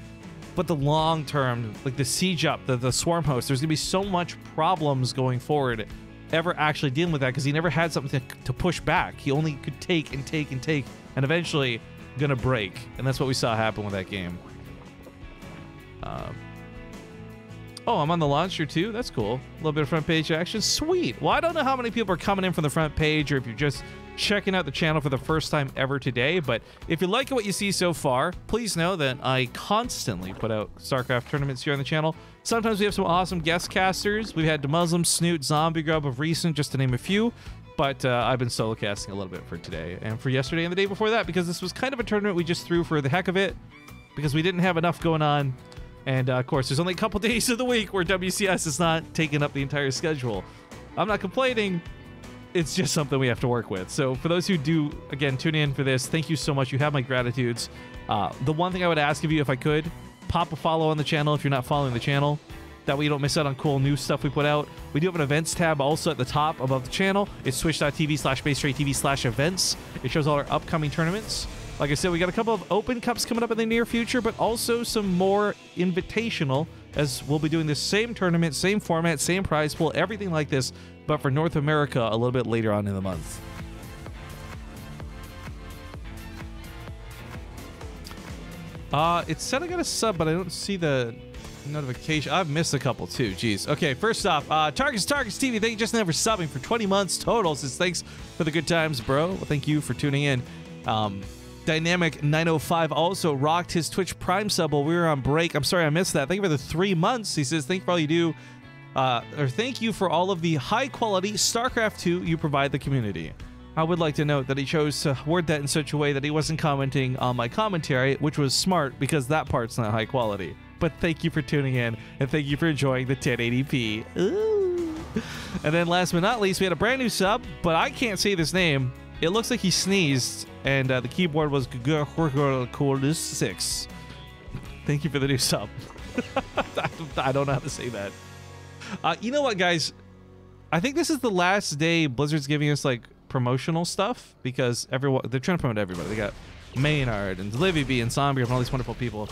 S3: But the long term, like the siege up, the swarm host, there's gonna be so much problems going forward ever actually dealing with that because he never had something to push back. He only could take and take and take and eventually gonna break. And that's what we saw happen with that game. Oh, I'm on the launcher too? That's cool. A little bit of front page action. Sweet. Well, I don't know how many people are coming in from the front page or if you're just checking out the channel for the first time ever today, but if you like what you see so far, please know that I constantly put out StarCraft tournaments here on the channel. Sometimes we have some awesome guest casters. We've had Muslim, Snoot, Zombie Grub of recent, just to name a few, but I've been solo casting a little bit for today and for yesterday and the day before that because this was kind of a tournament we just threw for the heck of it because we didn't have enough going on. And, of course, there's only a couple days of the week where WCS is not taking up the entire schedule. I'm not complaining. It's just something we have to work with. So for those who do, again, tune in for this, thank you so much. You have my gratitudes. The one thing I would ask of you, if I could, pop a follow on the channel if you're not following the channel. That way you don't miss out on cool new stuff we put out. We do have an events tab also at the top above the channel. It's twitch.tv/BaseTradeTV/events. It shows all our upcoming tournaments. Like I said, we got a couple of open cups coming up in the near future, but also some more invitational, as we'll be doing the same tournament, same format, same prize pool, everything like this, but for North America a little bit later on in the month. It said I got a sub, but I don't see the
S1: Notification. I've missed a couple too. Jeez. Okay, first off, Targets TV. Thank you just now for subbing for 20 months total. Says thanks for the good times, bro. Well, thank you for tuning in. Dynamic 905 also rocked his Twitch Prime sub while we were on break. I'm sorry I missed that. Thank you for the 3 months. He says thank you for all you do. Or thank you for all of the high quality StarCraft 2 you provide the community. I would like to note that he chose to word that in such a way that he wasn't commenting on my commentary, which was smart because that part's not high quality. But thank you for tuning in, and thank you for enjoying the 1080p. Ooh. And then last but not least, we had a brand new sub, but I can't say this name. It looks like he sneezed, and the keyboard was 6. Thank you for the new sub. I don't know how to say that. You know what, guys? I think this is the last day Blizzard's giving us, like, promotional stuff, because they're trying to promote everybody. They got Maynard and Livy B and Zombie and all these wonderful people.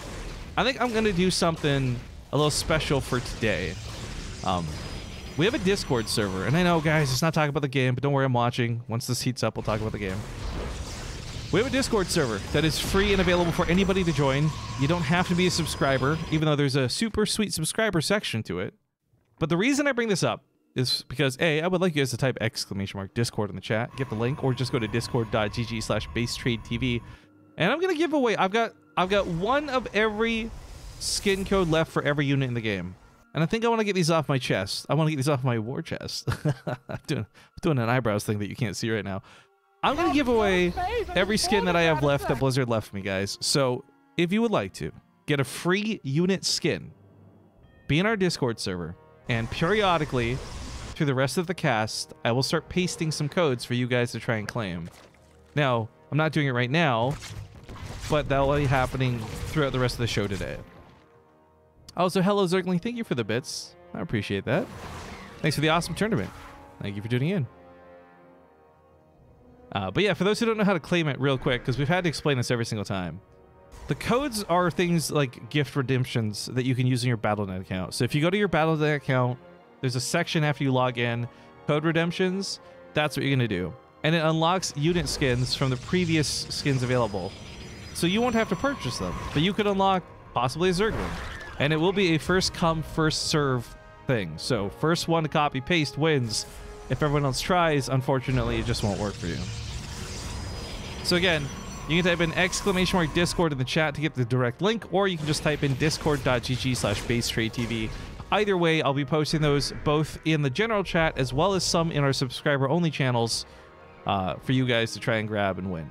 S1: I think I'm going to do something a little special for today. We have a Discord server, and I know, guys, it's not talking about the game, but don't worry, I'm watching. Once this heats up, we'll talk about the game. We have a Discord server that is free and available for anybody to join. You don't have to be a subscriber, even though there's a super sweet subscriber section to it. But the reason I bring this up is because, A, I would like you guys to type !Discord in the chat, get the link, or just go to discord.gg/BaseTradeTV. And I'm going to give away, I've got one of every skin code left for every unit in the game. And I think I want to get these off my chest. I want to get these off my war chest. I'm doing an eyebrows thing that you can't see right now. I'm going to give away every skin that I have left that Blizzard left me, guys. So if you would like to get a free unit skin, be in our Discord server, and periodically through the rest of the cast, I will start pasting some codes for you guys to try and claim. Now, I'm not doing it right now, but that will be happening throughout the rest of the show today. Also, hello Zergling, thank you for the bits. I appreciate that. Thanks for the awesome tournament. Thank you for tuning in. But yeah, for those who don't know how to claim it real quick, because we've had to explain this every single time. The codes are things like gift redemptions that you can use in your Battle.net account. So if you go to your Battle.net account, there's a section after you log in, code redemptions, that's what you're going to do. And it unlocks unit skins from the previous skins available. So you won't have to purchase them, but you could unlock possibly a Zergling. And it will be a first come, first serve thing. So first one to copy paste wins. If everyone else tries, unfortunately, it just won't work for you. So again, you can type in !Discord in the chat to get the direct link, or you can just type in discord.gg/BaseTradeTV. Either way, I'll be posting those both in the general chat as well as some in our subscriber-only channels for you guys to try and grab and win.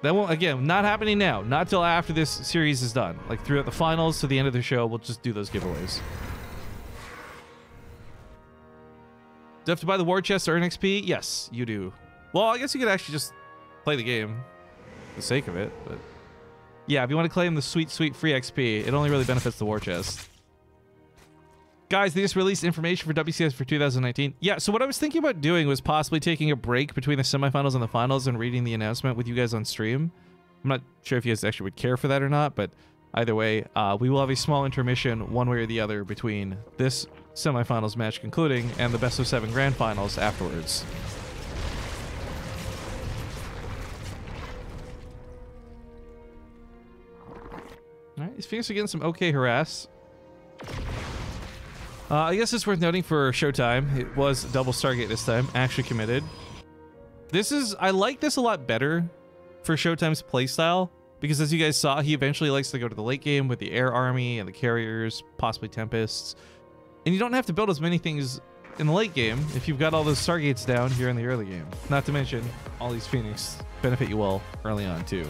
S1: That won't, again, not happening now. Not till after this series is done. Like throughout the finals to the end of the show, we'll just do those giveaways. Do you have to buy the war chest to earn XP? Yes, you do. Well, I guess you could actually just play the game for the sake of it. But yeah, if you want to claim the sweet, sweet free XP, it only really benefits the war chest. Guys, they just released information for WCS for 2019. Yeah, so what I was thinking about doing was possibly taking a break between the semifinals and the finals and reading the announcement with you guys on stream. I'm not sure if you guys actually would care for that or not, but either way, we will have a small intermission one way or the other between this semifinals match concluding and the best of 7 grand finals afterwards. All right, these Phoenix are getting some okay harass. I guess it's worth noting for Showtime, it was double Stargate this time, actually committed. I like this a lot better for Showtime's playstyle, because as you guys saw, he eventually likes to go to the late game with the Air Army and the Carriers, possibly Tempests. And you don't have to build as many things in the late game if you've got all those Stargates down here in the early game. Not to mention, all these Phoenix benefit you well early on too.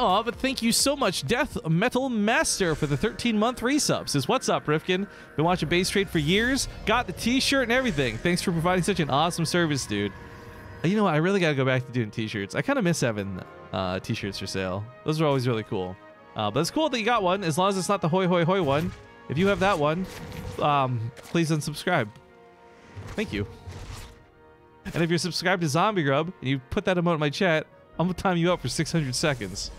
S1: Oh, but thank you so much, Death Metal Master, for the 13-month resub. Says, what's up, Rifkin? Been watching Base Trade for years. Got the t-shirt and everything. Thanks for providing such an awesome service, dude. You know what? I really got to go back to doing t-shirts. I kind of miss having t-shirts for sale. Those are always really cool. But it's cool that you got one, as long as it's not the hoi hoi hoi one. If you have that one, please unsubscribe. Thank you. And if you're subscribed to Zombie Grub and you put that emote in my chat, I'm going to time you up for 600 seconds.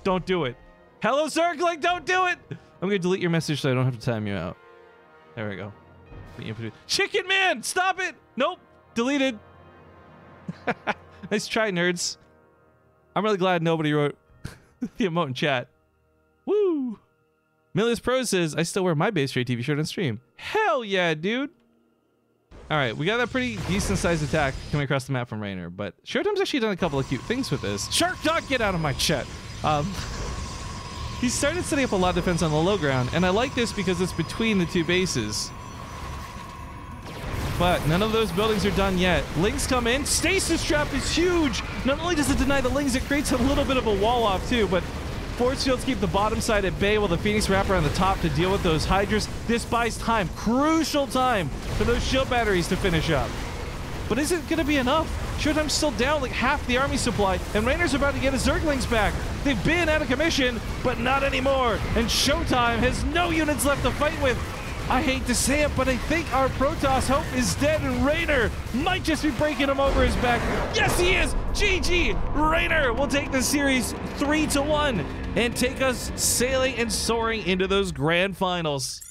S1: Don't do it. Hello, Zergling, don't do it. I'm going to delete your message so I don't have to time you out. There we go. Chicken Man, stop it. Nope, deleted. Nice try, nerds. I'm really glad nobody wrote the emote in chat. Woo. Milius Pro says, I still wear my BaseTradeTV shirt on stream. Hell yeah, dude. All right, we got that pretty decent sized attack coming across the map from Raynor, but Showtime's actually done a couple of cute things with this. Shark Dog, get out of my chat. He started setting up a lot of defense on the low ground, and I like this because it's between the two bases. But none of those buildings are done yet. Lings come in. Stasis Trap is huge. Not only does it deny the Lings, it creates a little bit of a wall off too, but Force Fields keep the bottom side at bay while the Phoenix wrap around the top to deal with those Hydras. This buys time, crucial time, for those shield batteries to finish up. But is it going to be enough? Showtime's still down like half the army supply, and Raynor's about to get his Zerglings back. They've been out of commission, but not anymore. And Showtime has no units left to fight with. I hate to say it, but I think our Protoss hope is dead, and Raynor might just be breaking him over his back. Yes, he is! GG! Raynor will take the series 3-1 and take us sailing and soaring into those grand finals.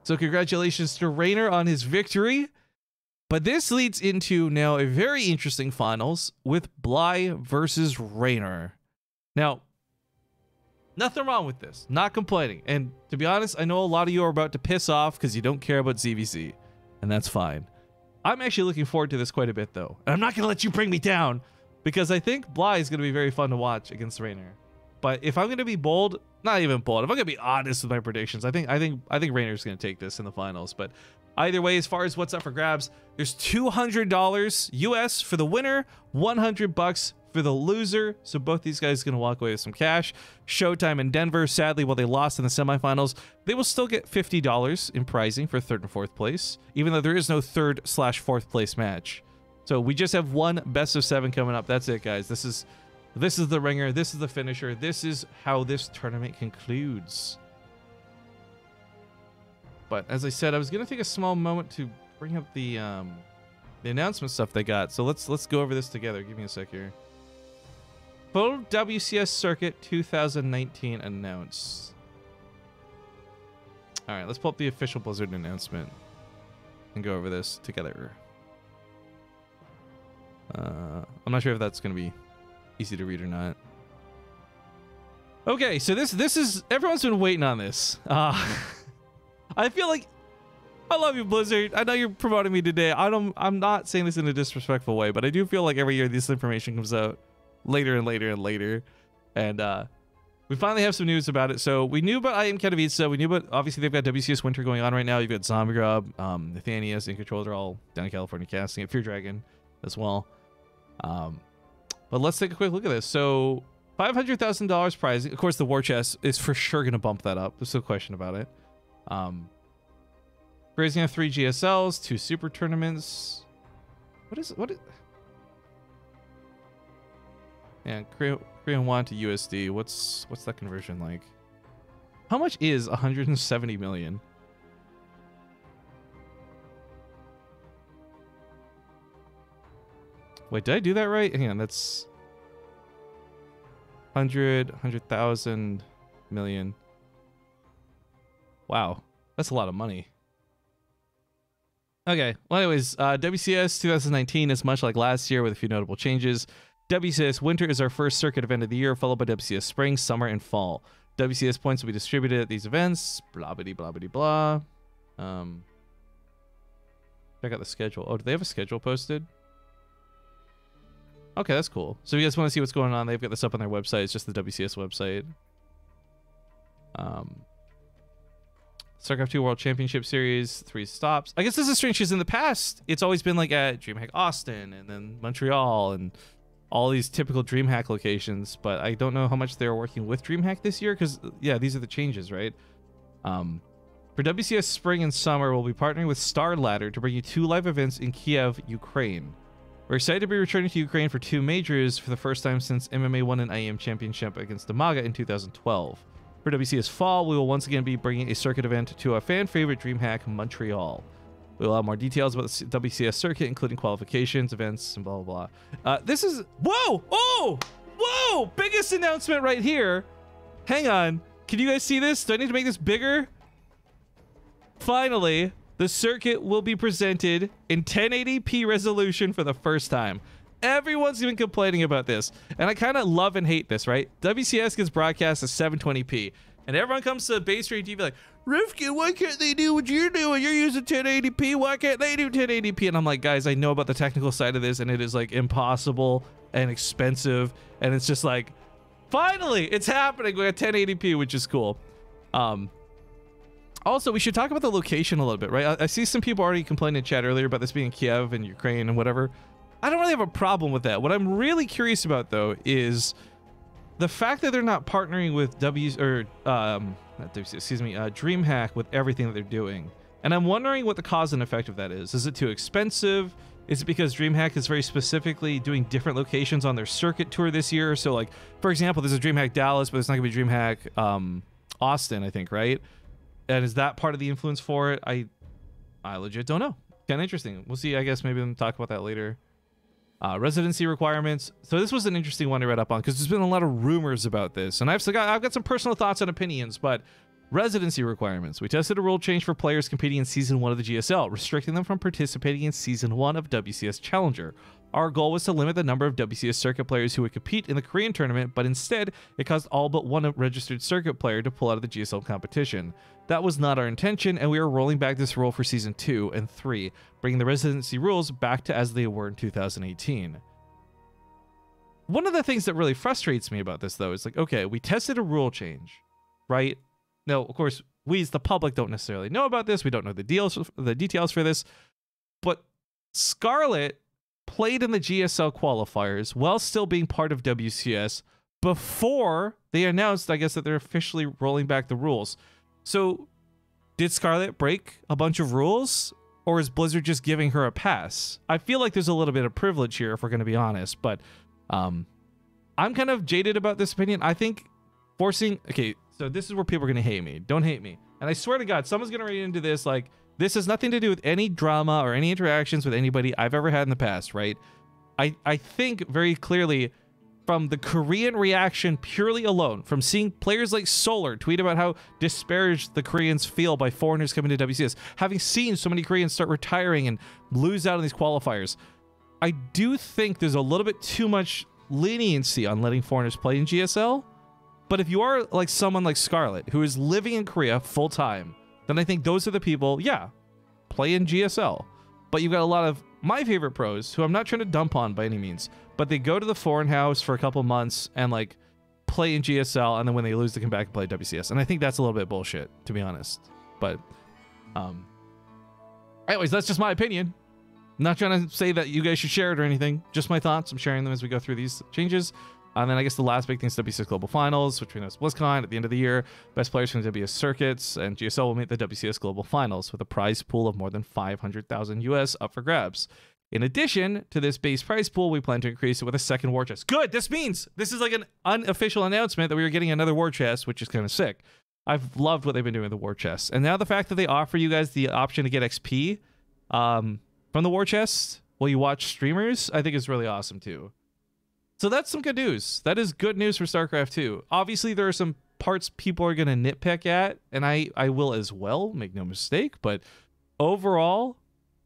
S1: So congratulations to Raynor on his victory. But this leads into now a very interesting finals with Bly versus Reynor. Now, nothing wrong with this. Not complaining. And to be honest, I know a lot of you are about to piss off because you don't care about ZVC. And that's fine. I'm actually looking forward to this quite a bit, though. And I'm not going to let you bring me down because I think Bly is going to be very fun to watch against Raynor. But if I'm going to be bold, not even bold, if I'm going to be honest with my predictions, I think Raynor's going to take this in the finals. But either way, as far as what's up for grabs, there's $200 US for the winner, $100 for the loser. So both these guys are going to walk away with some cash. Showtime and Denver, sadly, while they lost in the semifinals, they will still get $50 in prizing for 3rd and 4th place, even though there is no 3rd/4th place match. So we just have one best of 7 coming up. That's it, guys. This is the ringer. This is the finisher. This is how this tournament concludes. But as I said, I was going to take a small moment to bring up the announcement stuff they got. So let's go over this together. Give me a sec here. Full WCS Circuit 2019 announced. All right, let's pull up the official Blizzard announcement and go over this together. I'm not sure if that's going to be easy to read or not. Okay, so this is everyone's been waiting on this. I feel like I love you, Blizzard. I know you're promoting me today. I'm not saying this in a disrespectful way, but I do feel like every year this information comes out later and later and later. And we finally have some news about it. So we knew about I Am Katowice. We knew about, obviously they've got WCS Winter going on right now. You've got Zombie Grub, Nathanias, In Control. They're all down in California casting it. Fear Dragon as well. But let's take a quick look at this. So $500,000 prizing. Of course, the war chest is for sure going to bump that up. There's no question about it. Raising up 3 GSLs, 2 super tournaments. What is yeah, Korean won to USD. What's that conversion like? How much is 170 million? Wait, did I do that right? Hang on, that's 100,000 million. Wow, that's a lot of money. Okay, well anyways, WCS 2019 is much like last year with a few notable changes. WCS Winter is our first circuit event of the year, followed by WCS Spring, Summer, and Fall. WCS points will be distributed at these events. Blah, blah, blah, blah, blah. Check out the schedule. Oh, do they have a schedule posted? Okay, that's cool. So if you guys want to see what's going on, they've got this up on their website. It's just the WCS website. StarCraft 2 World Championship Series, 3 stops. I guess this is strange because in the past, it's always been like at DreamHack Austin and then Montreal and all these typical DreamHack locations. But I don't know how much they're working with DreamHack this year because, yeah, these are the changes, right? For WCS Spring and Summer, we'll be partnering with Star Ladder to bring you 2 live events in Kiev, Ukraine. We're excited to be returning to Ukraine for 2 majors for the first time since MMA won an IEM championship against Damaga in 2012. For WCS Fall, we will once again be bringing a circuit event to a fan-favorite DreamHack, Montreal. We will have more details about the WCS circuit, including qualifications, events, and blah, blah, blah. This is... Whoa! Oh! Whoa! Biggest announcement right here. Hang on. Can you guys see this? Do I need to make this bigger? Finally, the circuit will be presented in 1080p resolution for the first time. Everyone's been complaining about this. And I kind of love and hate this, right? WCS gets broadcast at 720p. And everyone comes to BaseTradeTV like, Rifkin, why can't they do what you're doing? You're using 1080p. Why can't they do 1080p? And I'm like, guys, I know about the technical side of this, and it is like impossible and expensive. And it's just like, finally, it's happening. We got 1080p, which is cool. Also, we should talk about the location a little bit, right? I see some people already complaining in chat earlier about this being Kiev and Ukraine and whatever. I don't really have a problem with that. What I'm really curious about, though, is the fact that they're not partnering with DreamHack with everything that they're doing. And I'm wondering what the cause and effect of that is. Is it too expensive? Is it because DreamHack is very specifically doing different locations on their circuit tour this year? So, like, for example, there's a DreamHack Dallas, but it's not going to be DreamHack Austin, I think, right? And is that part of the influence for it? I legit don't know. Kind of interesting. We'll see. I guess maybe we'll talk about that later. Residency requirements. So this was an interesting one to read up on because there's been a lot of rumors about this, and I've got some personal thoughts and opinions. But residency requirements. We tested a rule change for players competing in Season 1 of the GSL, restricting them from participating in Season 1 of WCS Challenger. Our goal was to limit the number of WCS circuit players who would compete in the Korean tournament, but instead, it caused all but one registered circuit player to pull out of the GSL competition. That was not our intention, and we are rolling back this rule for Season 2 and 3, bringing the residency rules back to as they were in 2018. One of the things that really frustrates me about this, though, is like, okay, we tested a rule change, right? Now, of course, we as the public don't necessarily know about this. We don't know the details for this, but Scarlet played in the GSL qualifiers while still being part of WCS before they announced, I guess, that they're officially rolling back the rules. So did Scarlet break a bunch of rules, or is Blizzard just giving her a pass? I feel like there's a little bit of privilege here, if we're going to be honest, but I'm kind of jaded about this opinion. I think forcing... Okay, so this is where people are going to hate me. Don't hate me. And I swear to God, someone's going to read into this like, this has nothing to do with any drama or any interactions with anybody I've ever had in the past, right? I think very clearly from the Korean reaction purely alone, from seeing players like Solar tweet about how disparaged the Koreans feel by foreigners coming to WCS, having seen so many Koreans start retiring and lose out on these qualifiers, I do think there's a little bit too much leniency on letting foreigners play in GSL. But if you are like someone like Scarlet, who is living in Korea full time, then I think those are the people, yeah, play in GSL. But you've got a lot of my favorite pros, who I'm not trying to dump on by any means, but they go to the foreign house for a couple months and like play in GSL, and then when they lose, they come back and play WCS. And I think that's a little bit bullshit, to be honest. But anyways, that's just my opinion. I'm not trying to say that you guys should share it or anything. Just my thoughts. I'm sharing them as we go through these changes. And then I guess the last big thing is WCS Global Finals, which we know is BlizzCon at the end of the year. Best players from WCS circuits, and GSL will meet the WCS Global Finals with a prize pool of more than $500,000 US up for grabs. In addition to this base prize pool, we plan to increase it with a second war chest. Good! This means this is like an unofficial announcement that we were getting another war chest, which is kind of sick. I've loved what they've been doing with the war chests. And now the fact that they offer you guys the option to get XP from the war chest while you watch streamers, I think is really awesome too. So that's some good news. That is good news for StarCraft 2. Obviously, there are some parts people are going to nitpick at, and I will as well, make no mistake. But overall,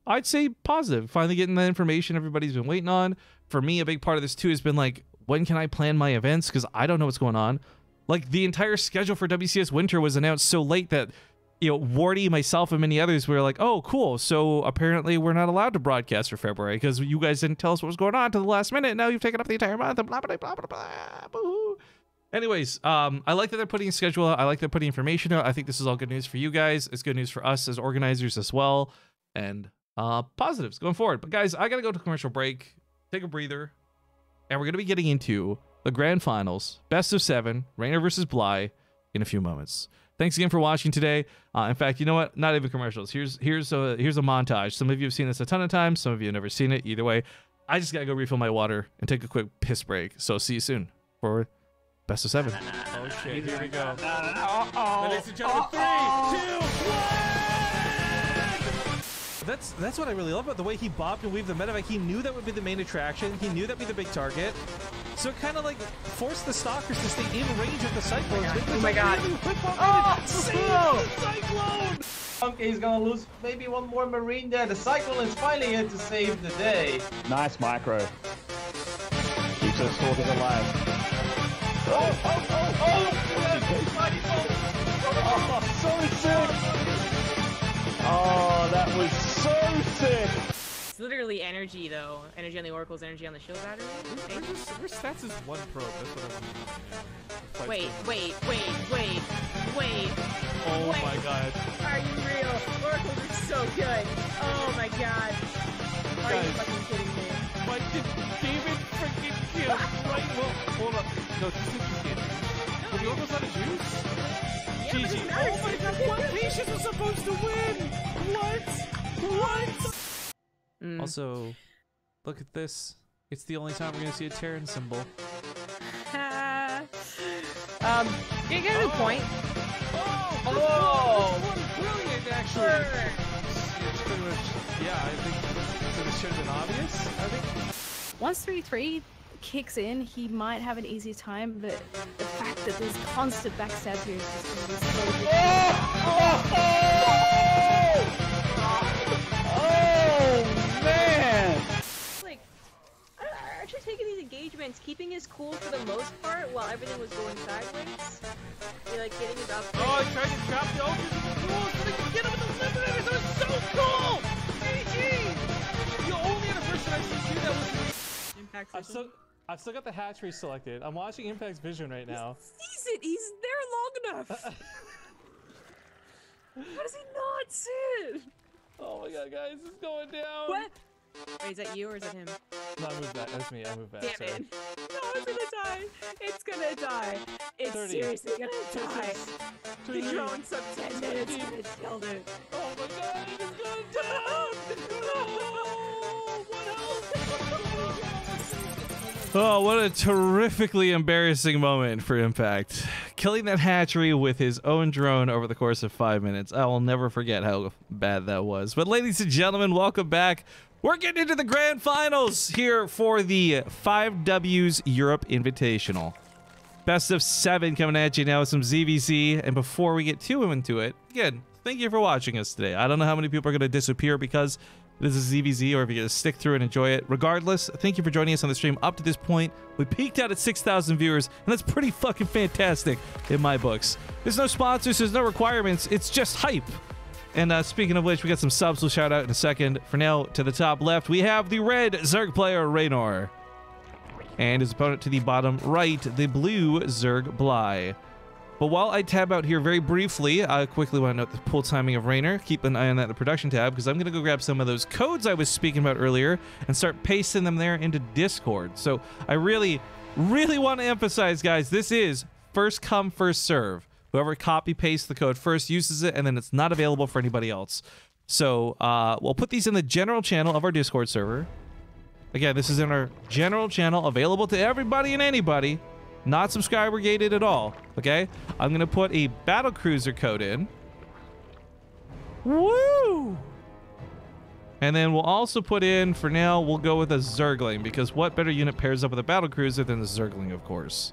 S1: I'd say positive. Finally getting that information everybody's been waiting on. For me, a big part of this too has been like, when can I plan my events? Because I don't know what's going on. Like, the entire schedule for WCS Winter was announced so late that, you know, Wardy, myself, and many others were like, oh, cool. So apparently we're not allowed to broadcast for February because you guys didn't tell us what was going on to the last minute. Now you've taken up the entire month and blah, blah, blah, blah, blah, blah. Anyways, I like that they're putting a schedule out. I like they're putting information out. I think this is all good news for you guys. It's good news for us as organizers as well. And positives going forward. But guys, I got to go to commercial break, take a breather, and we're going to be getting into the grand finals, best of 7, Raynor versus Bly, in a few moments. Thanks again for watching today. In fact, you know what? Not even commercials. Here's a montage. Some of you have seen this a ton of times. Some of you have never seen it. Either way, I just gotta go refill my water and take a quick piss break. So see you soon for best of 7. Oh shit! Here we go. Ladies and gentlemen, 3, 2, 1. That's what I really love about the way he bobbed and weaved the medevac. He knew that would be the main attraction. He knew that'd be the big target. So it kind of like forced the stalkers to stay in range of the cyclones.
S4: Oh my god!
S1: Save the cyclone!
S4: Okay, he's gonna lose maybe one more marine there. The cyclone is finally here to save the day.
S5: Nice micro.
S4: keeps us holding alive. Oh, so sick! Oh, that was so sick!
S5: It's literally energy, though. Energy on the oracles, energy on the shield battery.
S1: Our stats is 1 probe. That's what I'm
S5: Wait.
S1: Oh my god.
S5: Are you real? Oracles are so good. Oh my god. Are you fucking kidding me?
S1: But did David freaking kill? Right? Well, hold up. No, this is interesting. Were the oracles out of juice?
S5: Yeah,
S1: GG. Oh my god, what Patience was supposed to win? What? Also, look at this. It's the only time we're gonna see a Terran symbol.
S5: You get a good point.
S1: Oh! Brilliant, actually. It's pretty much, yeah, I think this should have been obvious. I think.
S6: Once 3-3 kicks in, he might have an easier time, but the fact that there's constant backstab here is just gonna be so good.
S4: Oh, man!
S5: Like, actually taking these engagements, keeping his cool for the most part while everything was going sideways. You're like getting his up.
S1: Oh, I tried to trap the ultras with the cool so they could get him with the liberators. That was so cool! GG! The only other person I've seen do that was
S5: Impact
S3: I've still got the hatchery selected. I'm watching Impact's vision right now.
S5: sees it. He's there long enough. How does he not see it?
S3: Oh my god, guys, it's going down.
S5: What? Wait, is that you or is that him?
S3: No, I moved back. That's me. I moved back.
S5: Damn
S3: Sorry.
S5: it. No, it's gonna die. It's gonna die. It's
S3: 30.
S5: seriously gonna die. The
S3: 20.
S5: drone took 10 minutes and it killed it.
S3: Oh my god, it is going down! No! What else?
S1: Oh, what a terrifically embarrassing moment for Impact. Killing that hatchery with his own drone over the course of 5 minutes. I will never forget how bad that was. But ladies and gentlemen, welcome back. We're getting into the grand finals here for the 5W's Europe Invitational. Best of 7 coming at you now with some ZVZ. And before we get too into it, again, thank you for watching us today. I don't know how many people are going to disappear because this is ZVZ, or if you're going to stick through and enjoy it. Regardless, thank you for joining us on the stream up to this point. We peaked out at 6,000 viewers, and that's pretty fucking fantastic in my books. There's no sponsors, there's no requirements, it's just hype. And speaking of which, we got some subs we'll shout out in a second. For now, to the top left, we have the red Zerg player, Raynor. And his opponent to the bottom right, the blue Zerg Bly. But while I tab out here very briefly, I quickly want to note the pull timing of Raynor. Keep an eye on that in the production tab, because I'm going to go grab some of those codes I was speaking about earlier and start pasting them there into Discord. So I really want to emphasize, guys, this is first come, first serve. Whoever copy-pastes the code first uses it, and then it's not available for anybody else. So we'll put these in the general channel of our Discord server. Again, this is in our general channel, available to everybody and anybody. Not subscriber gated at all, okay? I'm gonna put a battle cruiser code in. Woo! And then we'll also put in, for now, we'll go with a Zergling, because what better unit pairs up with a battle cruiser than the Zergling, of course.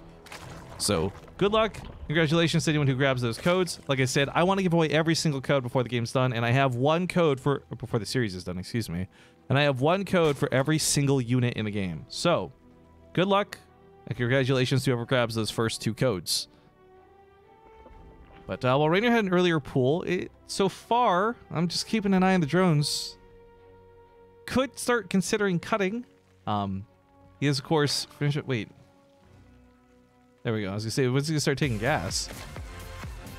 S1: So, good luck. Congratulations to anyone who grabs those codes. Like I said, I want to give away every single code before the game's done, and I have one code for, before the series is done, excuse me. And I have one code for every single unit in the game. So, good luck. And congratulations to whoever grabs those first 2 codes. But while Raynor had an earlier pool, so far, I'm just keeping an eye on the drones. Could start considering cutting. He is, of course, wait. There we go. I was going to say, when's he going to start taking gas?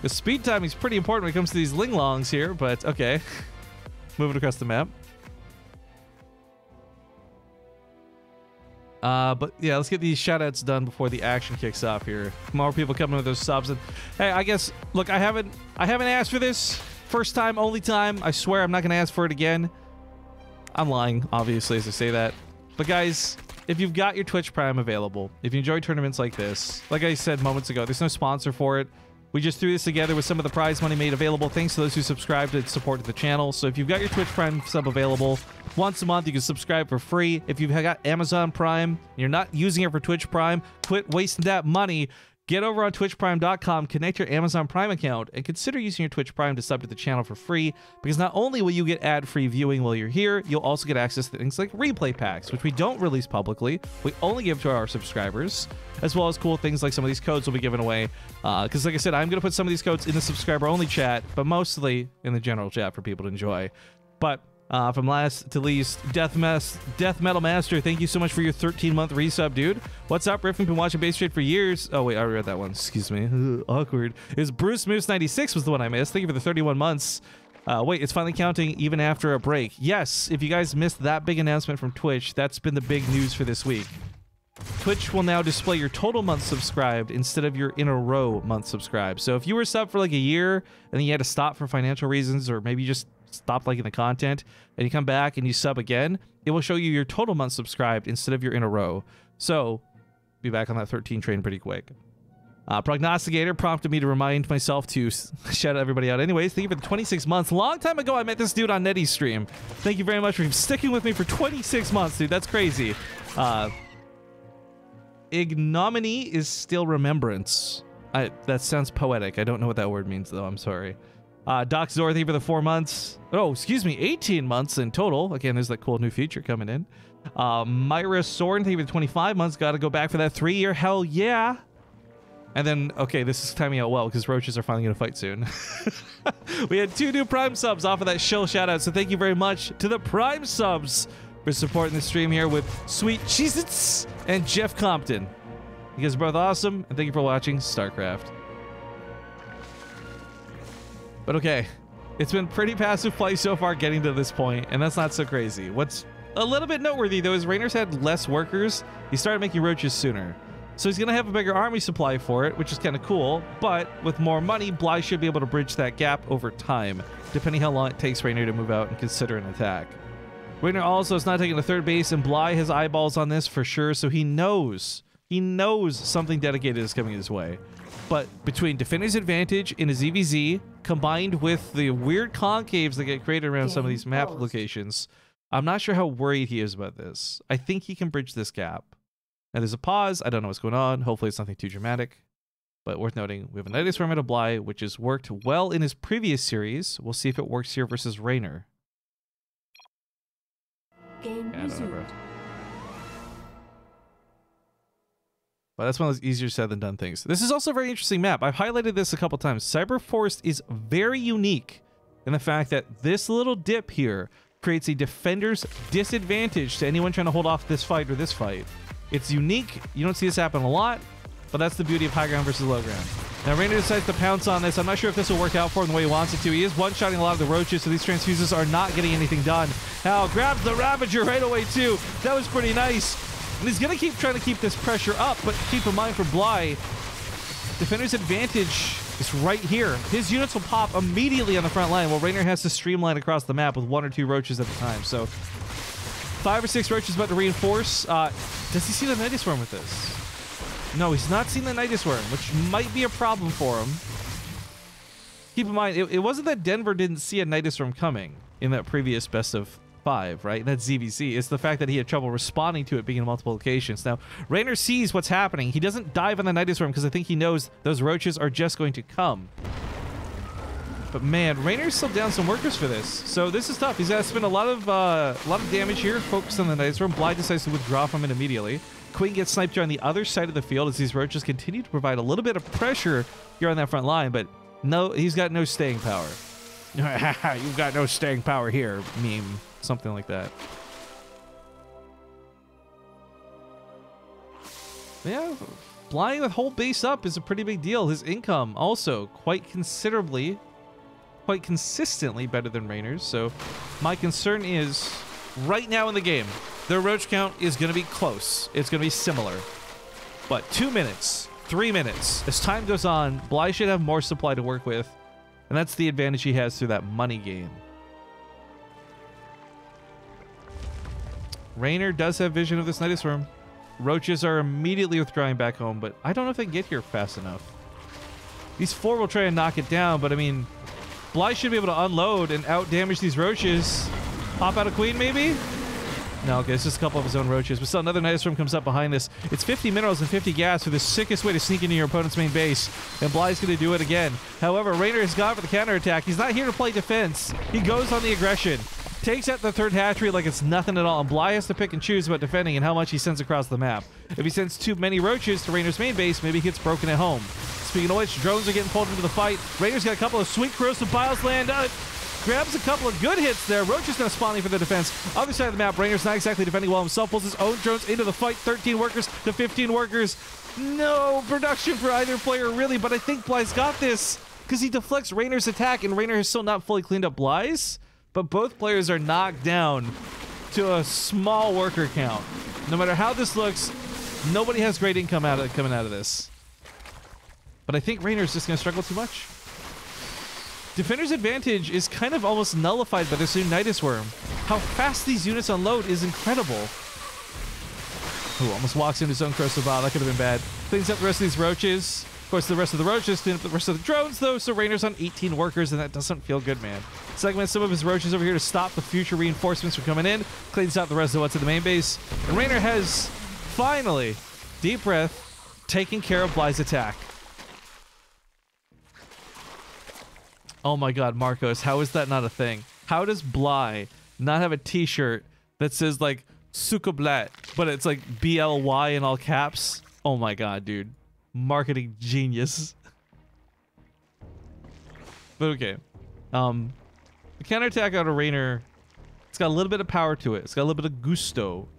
S1: The speed timing is pretty important when it comes to these Linglongs here, but okay. Moving across the map. But yeah, let's get these shoutouts done before the action kicks off here. More people coming with those subs, and hey, I guess look, I haven't asked for this. First time, only time. I swear I'm not gonna ask for it again. I'm lying, obviously, as I say that. But guys, if you've got your Twitch Prime available, if you enjoy tournaments like this, like I said moments ago, there's no sponsor for it. We just threw this together with some of the prize money made available thanks to those who subscribed and supported the channel. So if you've got your Twitch Prime sub available, once a month you can subscribe for free. If you've got Amazon Prime and you're not using it for Twitch Prime, quit wasting that money. Get over on twitchprime.com, connect your Amazon Prime account, and consider using your Twitch Prime to sub to the channel for free, because not only will you get ad-free viewing while you're here, you'll also get access to things like replay packs, which we don't release publicly. We only give to our subscribers, as well as cool things like some of these codes will be given away. Because like I said, I'm going to put some of these codes in the subscriber-only chat, but mostly in the general chat for people to enjoy. But from last to least, Death Metal Master, thank you so much for your 13-month resub, dude. What's up, Riff? We've been watching Base Trade for years. Oh, wait, I already read that one. Excuse me. Awkward. Is Bruce Moose 96 was the one I missed. Thank you for the 31 months. Wait, it's finally counting even after a break. Yes, if you guys missed that big announcement from Twitch, that's been the big news for this week. Twitch will now display your total month subscribed instead of your in a row month subscribed. So if you were subbed for like a year and then you had to stop for financial reasons, or maybe you just stopped liking the content and you come back and you sub again, it will show you your total month subscribed instead of your in a row. So be back on that 13 train pretty quick. Prognosticator prompted me to remind myself to shout everybody out. Anyways, thank you for the 26 months. Long time ago, I met this dude on Netty's stream. Thank you very much for sticking with me for 26 months, dude. That's crazy. Ignominy is still remembrance. That sounds poetic. I don't know what that word means, though. I'm sorry. Doc Zor, thank you for the 4 months. Oh, excuse me, 18 months in total. Again, there's that cool new feature coming in. Myra Soren, thank you for the 25 months. Got to go back for that 3-year. Hell yeah. And then, okay, this is timing out well because roaches are finally going to fight soon. We had 2 new Prime subs off of that shill shout out. So thank you very much to the Prime subs for supporting the stream here with Sweet Cheez-Its and Jeff Compton. You guys are both awesome. And thank you for watching StarCraft. But okay, it's been pretty passive play so far getting to this point, and that's not so crazy. What's a little bit noteworthy, though, is Raynor's had less workers. He started making roaches sooner. So he's going to have a bigger army supply for it, which is kind of cool. But with more money, Bly should be able to bridge that gap over time, depending how long it takes Raynor to move out and consider an attack. Raynor also is not taking a third base, and Bly has eyeballs on this for sure, so he knows something dedicated is coming his way. But between Defender's Advantage in his EVZ, combined with the weird concaves that get created around some of these map locations, I'm not sure how worried he is about this. I think he can bridge this gap. Now there's a pause. I don't know what's going on. Hopefully it's nothing too dramatic. But worth noting, we have a Nidus Worm at a Bly, which has worked well in his previous series. We'll see if it works here versus Raynor.
S7: Game resumed.
S1: Well, that's one of those easier said than done things. This is also a very interesting map. I've highlighted this a couple times. Cyber Forest is very unique in the fact that this little dip here creates a defender's disadvantage to anyone trying to hold off this fight or this fight. It's unique. You don't see this happen a lot, but that's the beauty of high ground versus low ground. Now, Raynor decides to pounce on this. I'm not sure if this will work out for him the way he wants it to. He is one-shotting a lot of the roaches, so these transfuses are not getting anything done. Now, grabs the Ravager right away, too. That was pretty nice. And he's going to keep trying to keep this pressure up, but keep in mind for Bly, Defender's Advantage is right here. His units will pop immediately on the front line, while Raynor has to streamline across the map with 1 or 2 roaches at a time. So 5 or 6 roaches about to reinforce. Does he see the Nidus Worm with this? No, he's not seen the Nidus Worm, which might be a problem for him. Keep in mind, it wasn't that Denver didn't see a Nidus Worm coming in that previous best of 5, right? That's ZVC. It's the fact that he had trouble responding to it being in multiple locations. Now, Raynor sees what's happening. He doesn't dive on the Nidus Worm because I think he knows those roaches are just going to come. But man, Raynor's still down some workers for this. So this is tough. He's got to spend a lot of damage here, focused on the Nidus Worm. Bly decides to withdraw from it immediately. Queen gets sniped here on the other side of the field as these roaches continue to provide a little bit of pressure here on that front line, but no, he's got no staying power. You've got no staying power here, meme. Something like that. Yeah, flying with whole base up is a pretty big deal. His income also quite consistently better than Raynor's. So my concern is right now in the game, their roach count is going to be close. It's going to be similar. But 2 minutes, 3 minutes, as time goes on, Bly should have more supply to work with. And that's the advantage he has through that money game. Raynor does have vision of this Nidus Worm. Roaches are immediately withdrawing back home, but I don't know if they can get here fast enough. These 4 will try and knock it down, but I mean, Bly should be able to unload and out-damage these roaches. Pop out a queen, maybe? No, okay, it's just a couple of his own roaches. But still, another Nidus Swarm comes up behind this. It's 50 minerals and 50 gas for the sickest way to sneak into your opponent's main base. And Bly's going to do it again. However, Raynor has gone for the counterattack. He's not here to play defense. He goes on the aggression. Takes out the third hatchery like it's nothing at all. And Bly has to pick and choose about defending and how much he sends across the map. If he sends too many roaches to Raynor's main base, maybe he gets broken at home. Speaking of which, drones are getting pulled into the fight. Raynor's got a couple of sweet corrosive biles land. Grabs a couple of good hits there. Roach is now spawning for the defense. Other side of the map, Raynor's not exactly defending well himself. Pulls his own drones into the fight. 13 workers to 15 workers. No production for either player, really, but I think Bly's got this because he deflects Raynor's attack, and Raynor has still not fully cleaned up Bly's, but both players are knocked down to a small worker count. No matter how this looks, nobody has great income coming out of this. But I think Raynor's just going to struggle too much. Defender's advantage is kind of almost nullified by this new Nidus Worm. How fast these units unload is incredible. Ooh, almost walks into his own corrosive bile. That could have been bad. Cleans up the rest of these roaches. Of course, the rest of the roaches clean up the rest of the drones, though, so Raynor's on 18 workers, and that doesn't feel good, man. Segments some of his roaches over here to stop the future reinforcements from coming in. Cleans out the rest of what's in the main base. And Raynor has, finally, deep breath, taken care of Bly's attack. Oh my god, Marcos, how is that not a thing? How does Bly not have a t-shirt that says, like, Sukablat, but it's like BLY in all caps? Oh my god, dude. Marketing genius. But okay. The counterattack out of Raynor, it's got a little bit of power to it. It's got a little bit of gusto.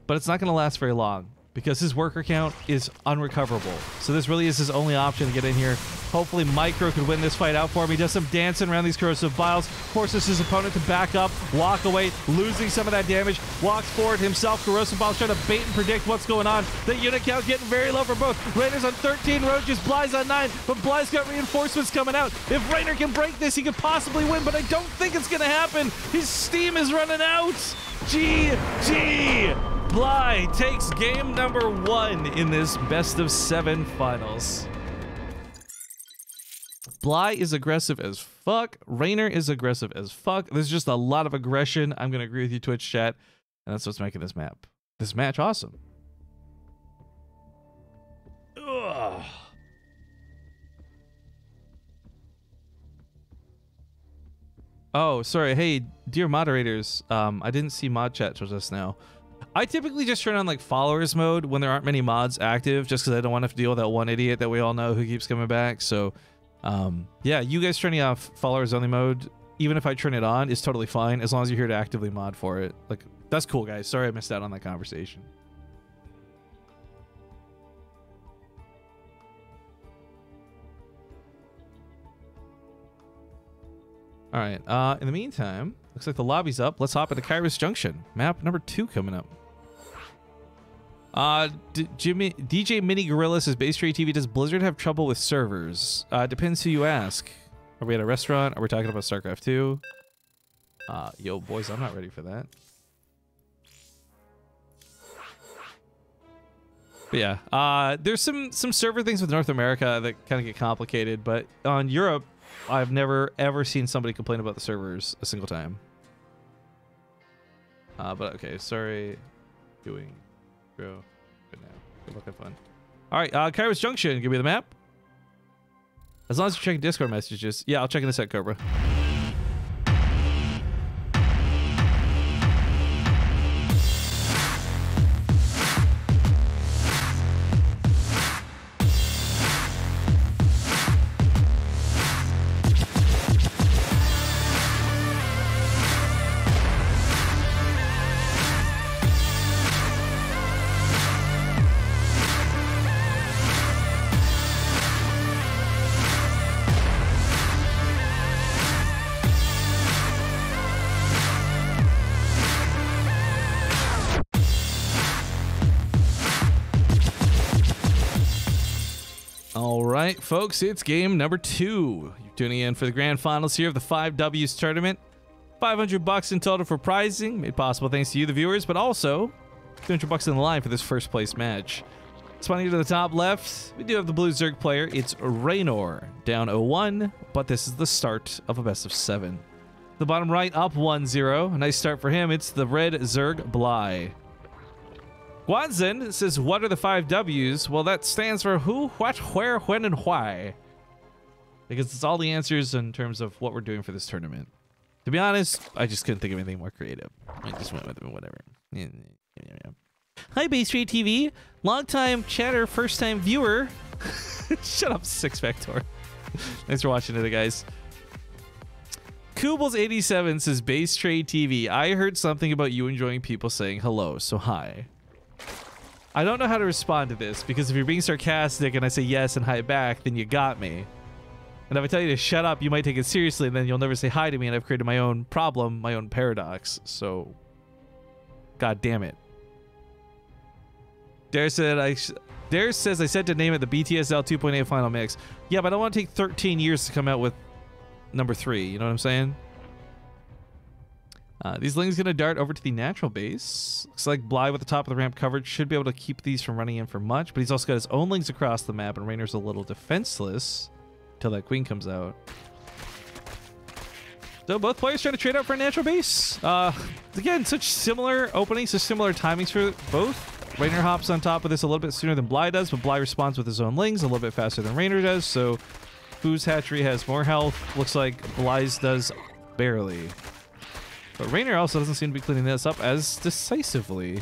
S1: But it's not going to last very long because his worker count is unrecoverable. So this really is his only option to get in here. Hopefully Micro could win this fight out for him. He does some dancing around these corrosive biles, forces his opponent to back up, walk away, losing some of that damage, walks forward himself. Corrosive biles trying to bait and predict what's going on. The unit count getting very low for both. Raynor's on 13 roaches, Bly's on 9, but Bly's got reinforcements coming out. If Raynor can break this, he could possibly win, but I don't think it's going to happen. His steam is running out. GG! Bly takes game number 1 in this best of 7 finals. Bly is aggressive as fuck. Raynor is aggressive as fuck. There's just a lot of aggression. I'm going to agree with you, Twitch chat. And that's what's making this match awesome. Ugh. Oh, sorry. Hey, dear moderators. I didn't see mod chat till just now. I typically just turn on like followers mode when there aren't many mods active, just because I don't want to have to deal with that one idiot that we all know who keeps coming back. So, yeah, you guys turning off followers only mode, even if I turn it on, is totally fine as long as you're here to actively mod for it. Like, that's cool, guys. Sorry I missed out on that conversation. All right. In the meantime, looks like the lobby's up. Let's hop into Kairos Junction. Map number 2 coming up. DJ Mini Gorilla says, BaseTradeTV, does Blizzard have trouble with servers? Depends who you ask. Are we at a restaurant? Are we talking about StarCraft 2? Yo, boys, I'm not ready for that. But yeah, there's some server things with North America that kind of get complicated, but on Europe, I've never ever seen somebody complain about the servers a single time. But okay, sorry. Doing bro. Good now. Good luck, have fun. Alright, Kairos Junction, give me the map. As long as you're checking Discord messages. Yeah, I'll check in a sec, Cobra. Alright, folks, it's game number 2. You're tuning in for the grand finals here of the 5W's tournament. $500 in total for prizing, made possible thanks to you, the viewers, but also $200 in the line for this first place match. Spawning to the top left, we do have the blue Zerg player. It's Raynor, down 0-1, but this is the start of a best of 7. The bottom right up 1-0. A nice start for him. It's the red Zerg Bly. Guanzin says, what are the 5W's? Well, that stands for who, what, where, when, and why. Because it's all the answers in terms of what we're doing for this tournament. To be honest, I just couldn't think of anything more creative. I just went with it, whatever. Hi, BaseTradeTV. Long-time chatter, first-time viewer. Shut up, Six Vector. Thanks for watching today, guys. Kubles87 says, BaseTradeTV, I heard something about you enjoying people saying hello, so hi. I don't know how to respond to this, because if you're being sarcastic and I say yes and hi back, then you got me. And if I tell you to shut up, you might take it seriously, and then you'll never say hi to me, and I've created my own problem, my own paradox. So, god damn it. Dare says I said to name it the BTSL 2.8 Final Mix. Yeah, but I don't want to take 13 years to come out with number 3. You know what I'm saying? These Lings gonna dart over to the natural base. Looks like Bly with the top of the ramp coverage should be able to keep these from running in for much, but he's also got his own Lings across the map, and Raynor's a little defenseless until that queen comes out. So both players trying to trade out for a natural base. Again, such similar openings, such similar timings for both. Raynor hops on top of this a little bit sooner than Bly does, but Bly responds with his own Lings a little bit faster than Raynor does, so whose hatchery has more health? Looks like Bly's does barely. But Raynor also doesn't seem to be cleaning this up as decisively.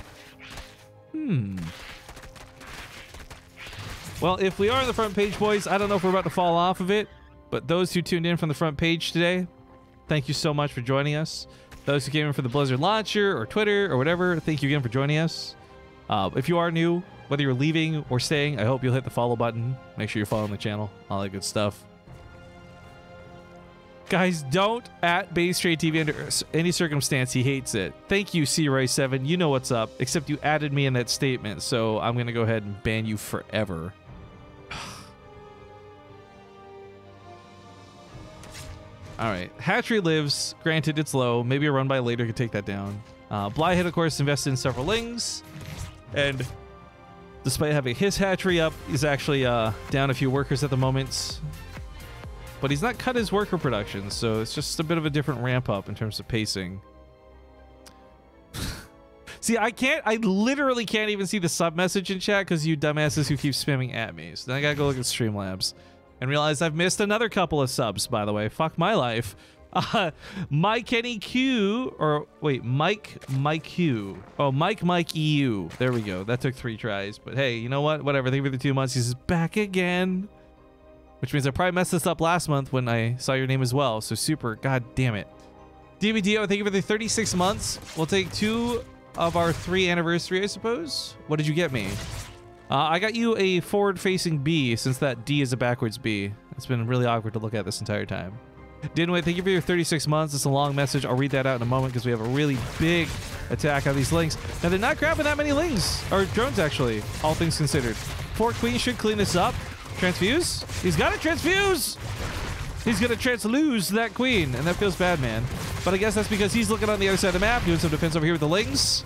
S1: Well, if we are on the front page, boys, I don't know if we're about to fall off of it, but those who tuned in from the front page today, thank you so much for joining us. Those who came in for the Blizzard launcher or Twitter or whatever, thank you again for joining us. If you are new, whether you're leaving or staying, I hope you'll hit the follow button. Make sure you're following the channel, all that good stuff. Guys, don't at BaseTradeTV under any circumstance. He hates it. Thank you, CRay7. You know what's up, except you added me in that statement, so I'm going to go ahead and ban you forever. All right, hatchery lives. Granted, it's low. Maybe a run by later could take that down. Bly had, of course, invested in several Lings, and despite having his hatchery up, he's actually down a few workers at the moment. But he's not cut his worker production, so it's just a bit of a different ramp up in terms of pacing. See, I literally can't even see the sub message in chat because you dumbasses who keep spamming at me. So then I gotta go look at Streamlabs and realize I've missed another couple of subs, by the way. Fuck my life. Mike Kenny Q, or wait, Mike Q. Oh, Mike EU. There we go. That took 3 tries, but hey, you know what? Whatever. Thank you for the 2 months. He's back again. Which means I probably messed this up last month when I saw your name as well. So super, god damn it. DBDO, thank you for the 36 months. We'll take 2 of our 3 anniversary, I suppose. What did you get me? I got you a forward-facing B, since that D is a backwards B. It's been really awkward to look at this entire time. Dinway, thank you for your 36 months. It's a long message. I'll read that out in a moment because we have a really big attack on these Lings. Now, they're not grabbing that many Lings, or drones, actually, all things considered. 4 Queens should clean this up. Transfuse? He's got to transfuse! He's going to translose that queen, and that feels bad, man. But I guess that's because he's looking on the other side of the map, doing some defense over here with the Lings.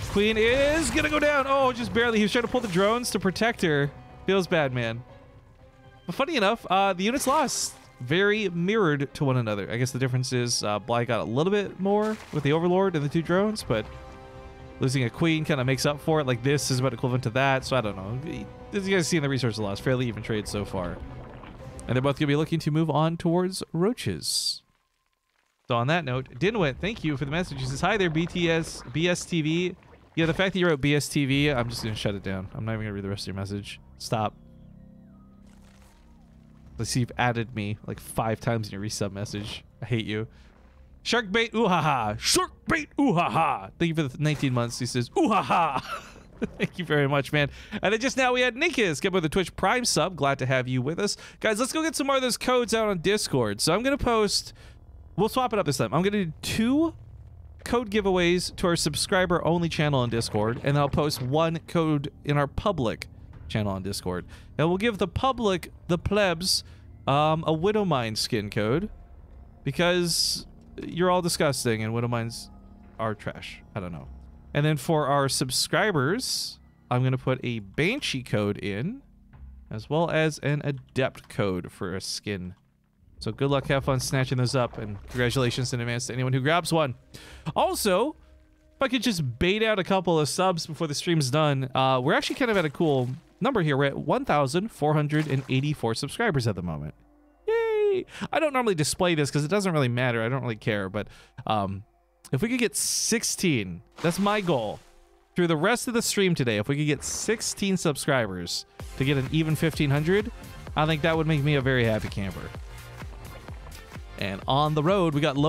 S1: Queen is going to go down. Oh, just barely. He was trying to pull the drones to protect her. Feels bad, man. But funny enough, the units lost. Very mirrored to one another. I guess the difference is Bly got a little bit more with the Overlord and the 2 drones, but losing a queen kind of makes up for it. Like this is about equivalent to that, so I don't know. As you guys see in the resource loss, fairly even trade so far. And they're both going to be looking to move on towards roaches. So on that note, Dinwit, thank you for the message. He says, hi there, BSTV. Yeah, the fact that you wrote BSTV, I'm just going to shut it down. I'm not even going to read the rest of your message. Stop. Let's see, you've added me like 5 times in your resub message. I hate you. Sharkbait, ooh-ha-ha. Sharkbait, ooh-ha-ha. Thank you for the 19 months. He says, ooh-ha-ha. Thank you very much, man. And then just now we had Nikas get with the Twitch Prime sub. Glad to have you with us. Guys, let's go get some more of those codes out on Discord. So I'm going to post... We'll swap it up this time. I'm going to do 2 code giveaways to our subscriber-only channel on Discord. And then I'll post 1 code in our public channel on Discord. And we'll give the public, the plebs, a Widowmine skin code. Because you're all disgusting and Widowmines are trash. I don't know. And then for our subscribers, I'm going to put a Banshee code in, as well as an Adept code for a skin. So good luck, have fun snatching those up, and congratulations in advance to anyone who grabs one. Also, if I could just bait out a couple of subs before the stream's done, we're actually kind of at a cool number here. We're at 1,484 subscribers at the moment. Yay! I don't normally display this because it doesn't really matter. I don't really care, but if we could get 16, that's my goal. Through the rest of the stream today, if we could get 16 subscribers to get an even 1,500, I think that would make me a very happy camper. And on the road, we got the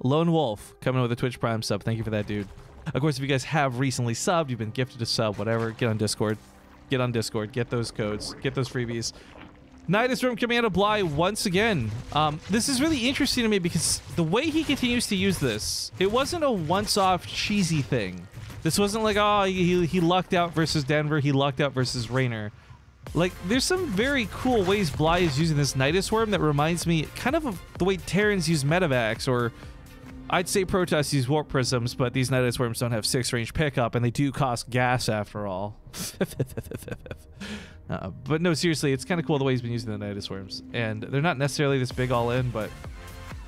S1: Lone Wolf coming with a Twitch Prime sub. Thank you for that, dude. Of course, if you guys have recently subbed, you've been gifted a sub, whatever, get on Discord. Get on Discord. Get those codes. Get those freebies. Nidus from Commander Bly once again. This is really interesting to me because the way he continues to use this, it wasn't a once-off cheesy thing. This wasn't like, oh, he lucked out versus Denver, he lucked out versus Raynor. Like, there's some very cool ways Bly is using this Nidus Worm that reminds me kind of the way Terrans use Medivacs, or I'd say Protoss use Warp Prisms, but these Nidus Worms don't have 6-range pickup, and they do cost gas after all. But no, seriously, it's kind of cool the way he's been using the Nidus Worms. And they're not necessarily this big all-in, but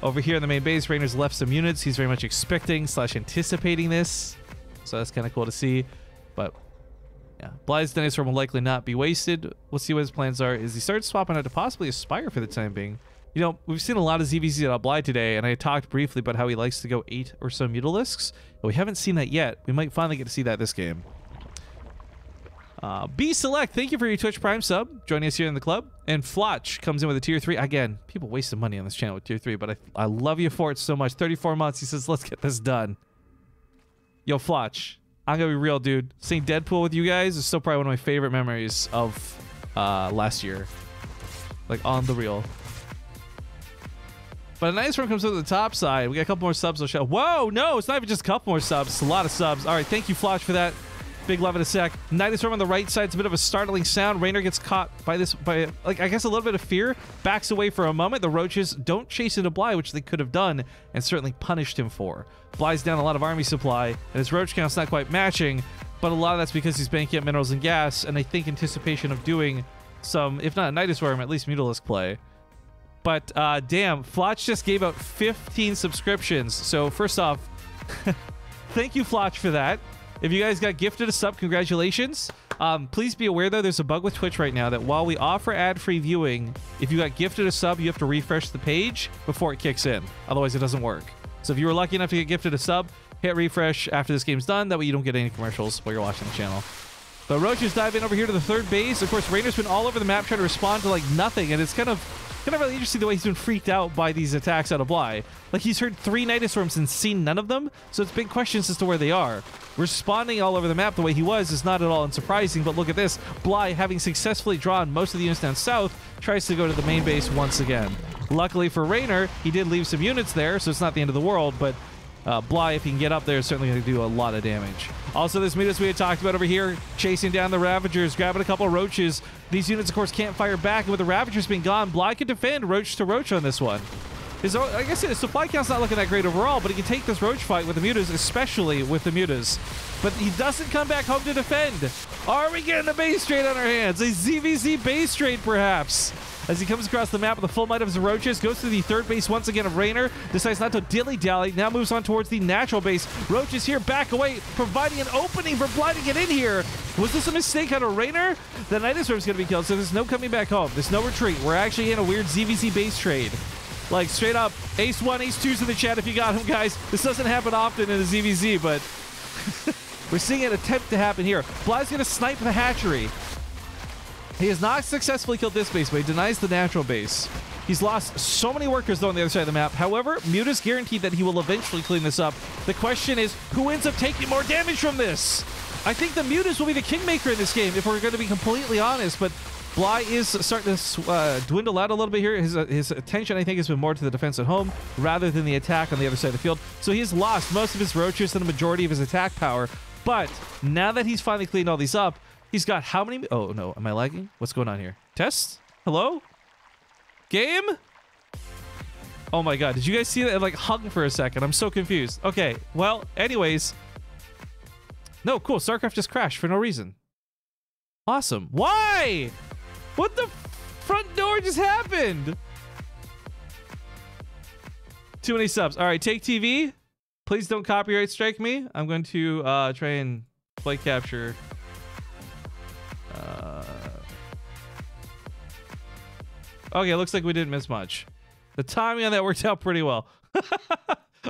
S1: over here in the main base, Raynor's left some units. He's very much expecting / anticipating this. So that's kind of cool to see. But yeah, Bly's Nidus Worm will likely not be wasted. We'll see what his plans are. Is he starts swapping out to possibly Aspire for the time being. You know, we've seen a lot of ZVZ at Bly today, and I talked briefly about how he likes to go 8 or so Mutalisks. But we haven't seen that yet. We might finally get to see that this game. B Select, thank you for your Twitch Prime sub, joining us here in the club. And Flotch comes in with a tier 3. Again, people wasting money on this channel with tier 3, but I love you for it so much. 34 months, he says, let's get this done. Yo, Flotch, I'm gonna be real, dude. Seeing Deadpool with you guys is still probably one of my favorite memories of last year. Like, on the real. But a nice one comes over the top side. We got a couple more subs. I'll show. Whoa, no, it's not even just a couple more subs. It's a lot of subs. All right, thank you, Flotch, for that. Big love in a sec. Nidus Worm on the right side. It's a bit of a startling sound. Raynor gets caught by this, like, I guess a little bit of fear. Backs away for a moment. The Roaches don't chase into Bly, which they could have done, and certainly punished him for. Bly's down a lot of army supply, and his Roach count's not quite matching, but a lot of that's because he's banking up minerals and gas, and I think anticipation of doing some, if not a Nidus Worm, at least Mutalisk play. But, damn, Flotch just gave out 15 subscriptions. So, first off, thank you, Flotch, for that. If you guys got gifted a sub, congratulations. Please be aware, though, there's a bug with Twitch right now that while we offer ad-free viewing, if you got gifted a sub, you have to refresh the page before it kicks in. Otherwise, it doesn't work. So if you were lucky enough to get gifted a sub, hit refresh after this game's done. That way you don't get any commercials while you're watching the channel. The Roaches dive in over here to the third base. Of course, Raynor's been all over the map trying to respond to, like, nothing, and it's kind of really interesting the way he's been freaked out by these attacks out of Bly. Like, he's heard 3 Nidus Worms and seen none of them, so it's big questions as to where they are. Responding all over the map the way he was is not at all unsurprising, but look at this. Bly, having successfully drawn most of the units down south, tries to go to the main base once again. Luckily for Raynor, he did leave some units there, so it's not the end of the world, but Bly, if he can get up there, is certainly going to do a lot of damage. Also, this Mutas we had talked about over here, chasing down the Ravagers, grabbing a couple of Roaches. These units, of course, can't fire back, and with the Ravagers being gone, Bly can defend Roach to Roach on this one. Like I said, his supply count's not looking that great overall, but he can take this Roach fight with the Mutas, especially with the Mutas. But he doesn't come back home to defend. Are we getting a base trade on our hands? A ZVZ base trade, perhaps? As he comes across the map with the full might of his Roaches, goes to the third base once again of Raynor, decides not to dilly-dally, now moves on towards the natural base. Roaches here, back away, providing an opening for Bly to get in here. Was this a mistake out of Raynor? The Nidus Worm's going to be killed, so there's no coming back home. There's no retreat. We're actually in a weird ZVZ base trade. Like, straight up, Ace 1, Ace 2's in the chat if you got him, guys. This doesn't happen often in the ZVZ, but we're seeing an attempt to happen here. Bly's going to snipe the hatchery. He has not successfully killed this base, but he denies the natural base. He's lost so many workers, though, on the other side of the map. However, Mutas guaranteed that he will eventually clean this up. The question is, who ends up taking more damage from this? I think the Mutas will be the kingmaker in this game, if we're going to be completely honest, but Bly is starting to dwindle out a little bit here. His attention, I think, has been more to the defense at home rather than the attack on the other side of the field. So he's lost most of his Roaches and the majority of his attack power. But now that he's finally cleaned all these up, he's got how many? Oh, no. Am I lagging? What's going on here? Test? Hello? Game? Oh, my God. Did you guys see that? It, like, hung for a second. I'm so confused. Okay. Well, anyways. No, cool. StarCraft just crashed for no reason. Awesome. Why? What the front door just happened? Too many subs. All right, Take TV. Please don't copyright strike me. I'm going to try and play capture. Okay, looks like we didn't miss much. The timing on that worked out pretty well.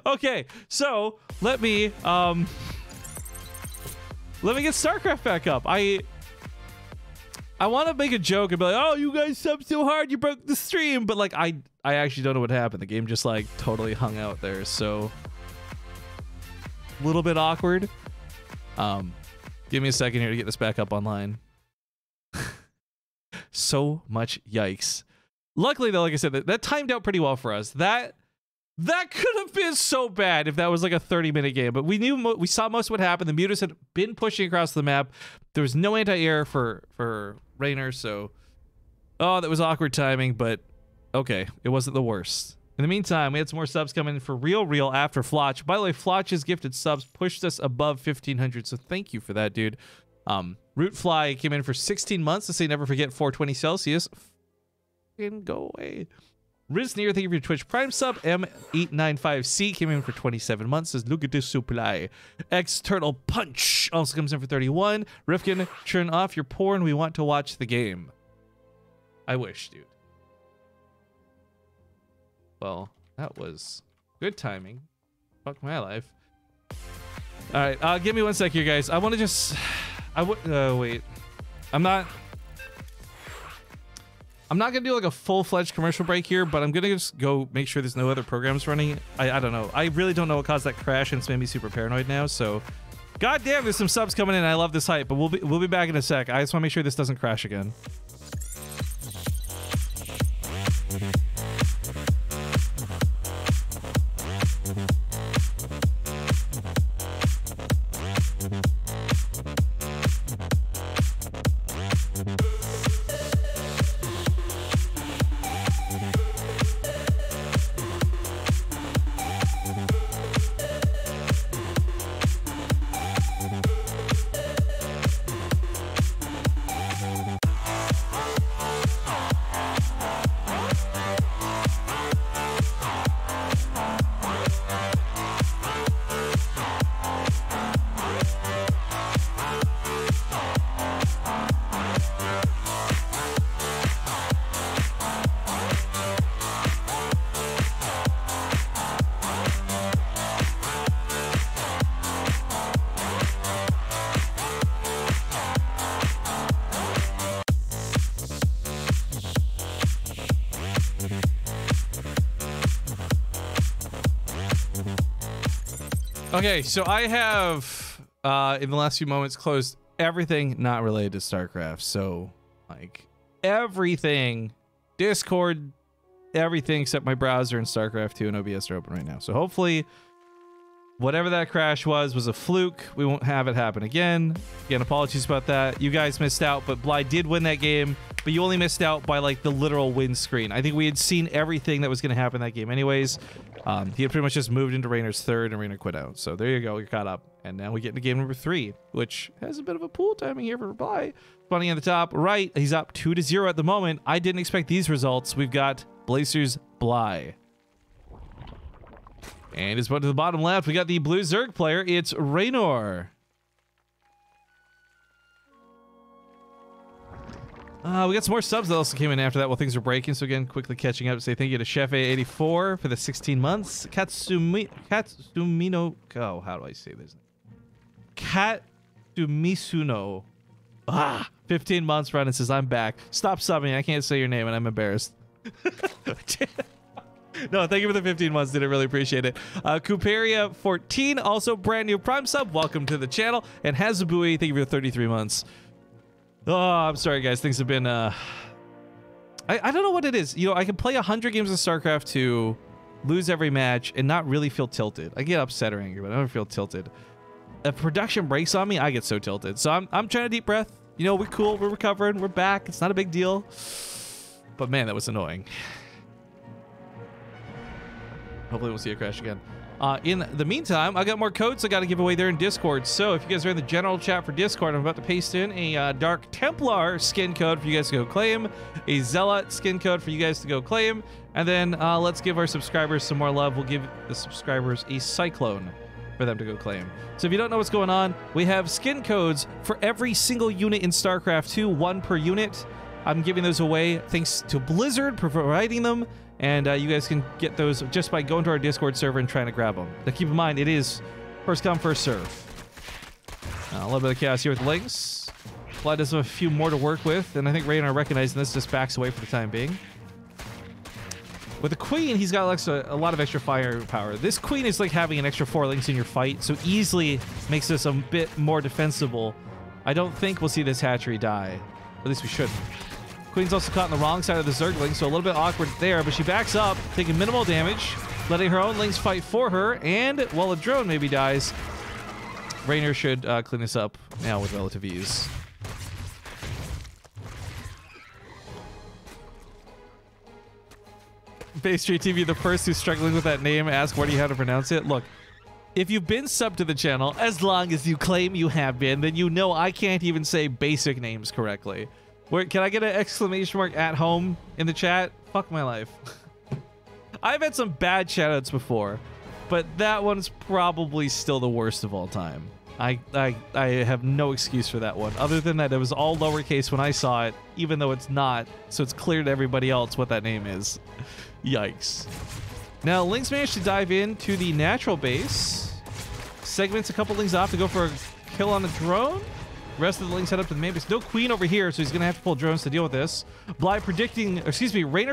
S1: Okay, so let me get StarCraft back up. I want to make a joke and be like, oh, you guys subbed so hard, you broke the stream. But like, I actually don't know what happened. The game just like totally hung out there. So a little bit awkward. Give me a second here to get this back up online. So much yikes. Luckily though, like I said, that timed out pretty well for us. That could have been so bad if that was like a 30-minute game, but we saw most of what happened. The mutas had been pushing across the map. There was no anti-air for Raynor, so that was awkward timing, but okay, it wasn't the worst. In the meantime, we had some more subs coming in for Real after Flotch. By the way, Flotch's gifted subs pushed us above 1,500, so thank you for that, dude. Rootfly came in for 16 months to say never forget 420 Celsius. Fucking go away. Riznir, thank you for your Twitch Prime sub. M895C came in for 27 months. Says, look at this supply. X-Turtle Punch also comes in for 31. Rifkin, turn off your porn. We want to watch the game. I wish, dude. Well, that was good timing. Fuck my life. All right, give me 1 sec here, guys. I want to just... wait. I'm not gonna do like a full-fledged commercial break here, but I'm gonna just go make sure there's no other programs running. I don't know. I really don't know what caused that crash, and it's made me super paranoid now. So, goddamn, there's some subs coming in. I love this hype, but we'll be back in a sec. I just want to make sure this doesn't crash again. Okay, so I have, in the last few moments, closed everything not related to StarCraft. So, like, everything, Discord, everything except my browser and StarCraft 2 and OBS are open right now. So hopefully, whatever that crash was a fluke. We won't have it happen again. Again, apologies about that. You guys missed out, but Bly did win that game, but you only missed out by, like, the literal win screen. I think we had seen everything that was going to happen in that game anyways. He had pretty much just moved into Raynor's third, and Raynor quit out. So there you go, you're caught up. And now we get into game number 3, which has a bit of a pool timing here for Bly. Funny at the top right, he's up 2-0 at the moment. I didn't expect these results. We've got Blazers Bly. And it's put to the bottom left, we got the blue Zerg player. It's Raynor. We got some more subs that also came in after that while things were breaking. So again, quickly catching up to say thank you to Chef A84 for the 16 months. Katsumino. Oh, how do I say this? Katsumisuno. 15 months run and says, I'm back. Stop subbing. I can't say your name and I'm embarrassed. No, thank you for the 15 months. Did I really appreciate it. Kuperia 14, also brand new Prime sub. Welcome to the channel. And Hazabui, thank you for the 33 months. Oh, I'm sorry, guys. Things have been, I don't know what it is. You know, I can play 100 games of StarCraft 2, lose every match, and not really feel tilted. I get upset or angry, but I don't feel tilted. If production breaks on me, I get so tilted. So I'm trying to deep breath. You know, we're cool. We're recovering. We're back. It's not a big deal. But man, that was annoying. Hopefully we'll see a crash again. In the meantime, I got more codes I got to give away there in Discord. So if you guys are in the general chat for Discord, I'm about to paste in a Dark Templar skin code for you guys to go claim, a Zealot skin code for you guys to go claim, and then let's give our subscribers some more love. We'll give the subscribers a Cyclone for them to go claim. So if you don't know what's going on, we have skin codes for every single unit in StarCraft 2, 1 per unit. I'm giving those away thanks to Blizzard for providing them. And you guys can get those just by going to our Discord server and trying to grab them. Now keep in mind, it is first come, first serve. A little bit of chaos here with the links. Bly does have a few more to work with, and I think Raynor recognizing this just backs away for the time being. With the Queen, he's got a lot of extra firepower. This Queen is like having an extra 4 links in your fight, so easily makes this a bit more defensible. I don't think we'll see this hatchery die. At least we shouldn't. Queen's also caught on the wrong side of the Zergling, so a little bit awkward there, but she backs up, taking minimal damage, letting her own links fight for her, and while a drone maybe dies, Raynor should clean this up now with relative ease. BaseTradeTV, the first who's struggling with that name, ask what do you have to pronounce it. Look, if you've been subbed to the channel, as long as you claim you have been, then you know I can't even say basic names correctly. Where, can I get an exclamation mark at home in the chat? Fuck my life. I've had some bad shoutouts before, but that one's probably still the worst of all time. I have no excuse for that one. Other than that, it was all lowercase when I saw it, even though it's not, so it's clear to everybody else what that name is. Yikes. Now, Lynx managed to dive into the natural base, segments a couple Lynx off to go for a kill on the drone. The rest of the Lynx head up to the main base. No Queen over here, so he's going to have to pull drones to deal with this. Raynor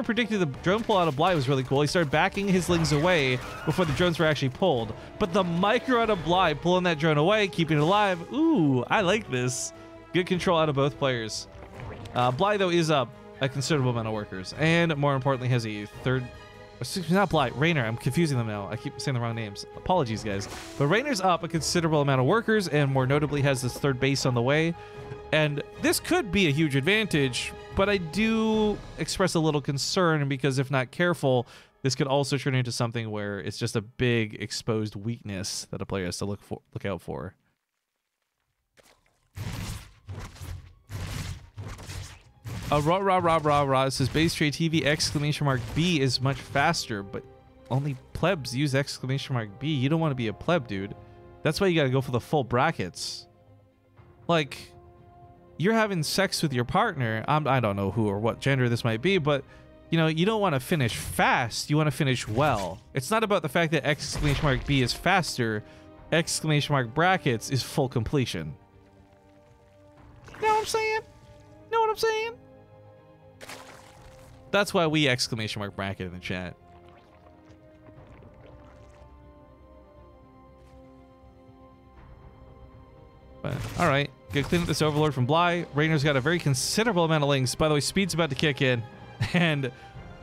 S1: predicted the drone pull out of Bly was really cool. He started backing his Lynx away before the drones were actually pulled. But the micro out of Bly pulling that drone away, keeping it alive. Ooh, I like this. Good control out of both players. Bly, though, is up a considerable amount of workers. And more importantly, has a third... Excuse me, not Bly, Raynor. I'm confusing them now. I keep saying the wrong names. Apologies, guys. But Raynor's up a considerable amount of workers, and more notably has this third base on the way. And this could be a huge advantage, but I do express a little concern because if not careful, this could also turn into something where it's just a big exposed weakness that a player has to look out for. Rah, says BaseTradeTV exclamation mark B is much faster, but only plebs use exclamation mark B. You don't want to be a pleb, dude. That's why you gotta go for the full brackets. Like, you're having sex with your partner. I don't know who or what gender this might be, but you know, you don't want to finish fast. You want to finish well. It's not about the fact that exclamation mark B is faster. Exclamation mark brackets is full completion. Know what I'm saying? Know what I'm saying? That's why we exclamation mark bracket in the chat. But, all right, good clean up this Overlord from Bly. Raynor's got a very considerable amount of links. By the way, speed's about to kick in, and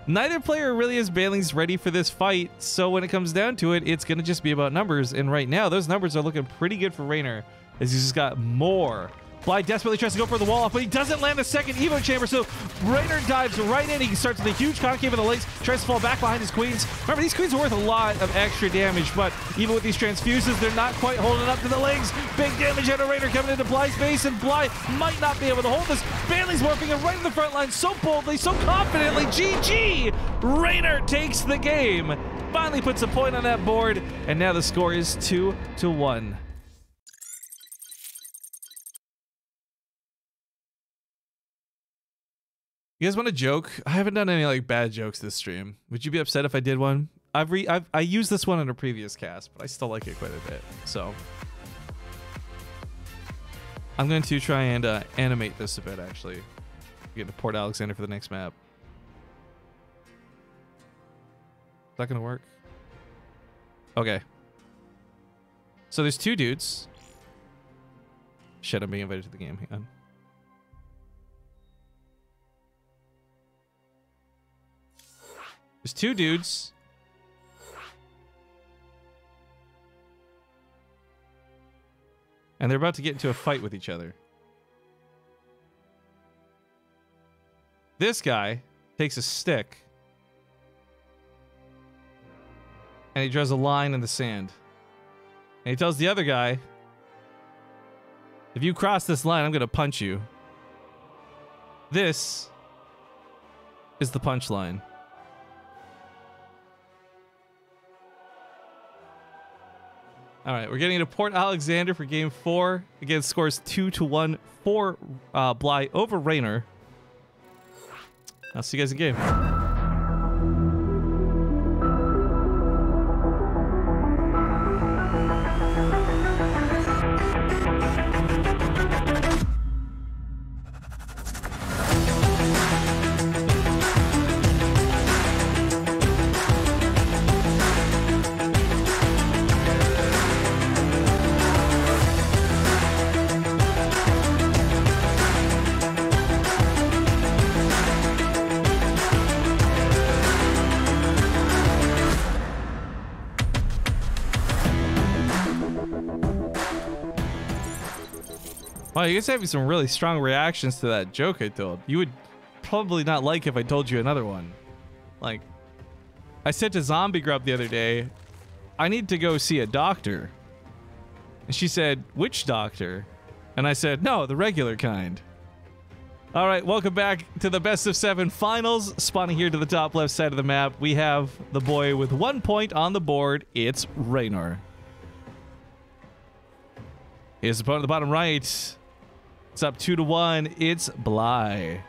S1: neither player really has banelings ready for this fight. So when it comes down to it, it's gonna just be about numbers. And right now, those numbers are looking pretty good for Raynor, as he's just got more. Bly desperately tries to go for the wall off, but he doesn't land the second Evo chamber, so Raynor dives right in. He starts with a huge concave of the links, tries to fall back behind his queens. Remember, these queens are worth a lot of extra damage, but even with these transfuses, they're not quite holding up to the links. Big damage out of Raynor coming into Bly's base, and Bly might not be able to hold this. Bailey's morphing in right in the front line so boldly, so confidently. GG! Raynor takes the game. Finally puts a point on that board, and now the score is 2-1. You guys want a joke? I haven't done any like bad jokes this stream. Would you be upset if I did one? I used this one in a previous cast, but I still like it quite a bit. So I'm going to try and animate this a bit. Actually, get to Port Alexander for the next map. Is that gonna work? Okay. So there's two dudes. Shit, I'm being invited to the game. Hang on. There's two dudes. And they're about to get into a fight with each other. This guy takes a stick And he draws a line in the sand. And he tells the other guy, if you cross this line, I'm going to punch you. This is the punchline. All right, we're getting to Port Alexander for game 4. Again, scores 2-1 for Bly over Raynor. I'll see you guys in game. Wow, you guys having some really strong reactions to that joke I told. You would probably not like if I told you another one. Like, I said to Zombie Grub the other day, I need to go see a doctor. And she said, which doctor? And I said, no, the regular kind. All right, welcome back to the best of 7 finals. Spawning here to the top left side of the map, we have the boy with 1 point on the board. It's Raynor. His opponent at the bottom right. It's up 2-1. It's Bly.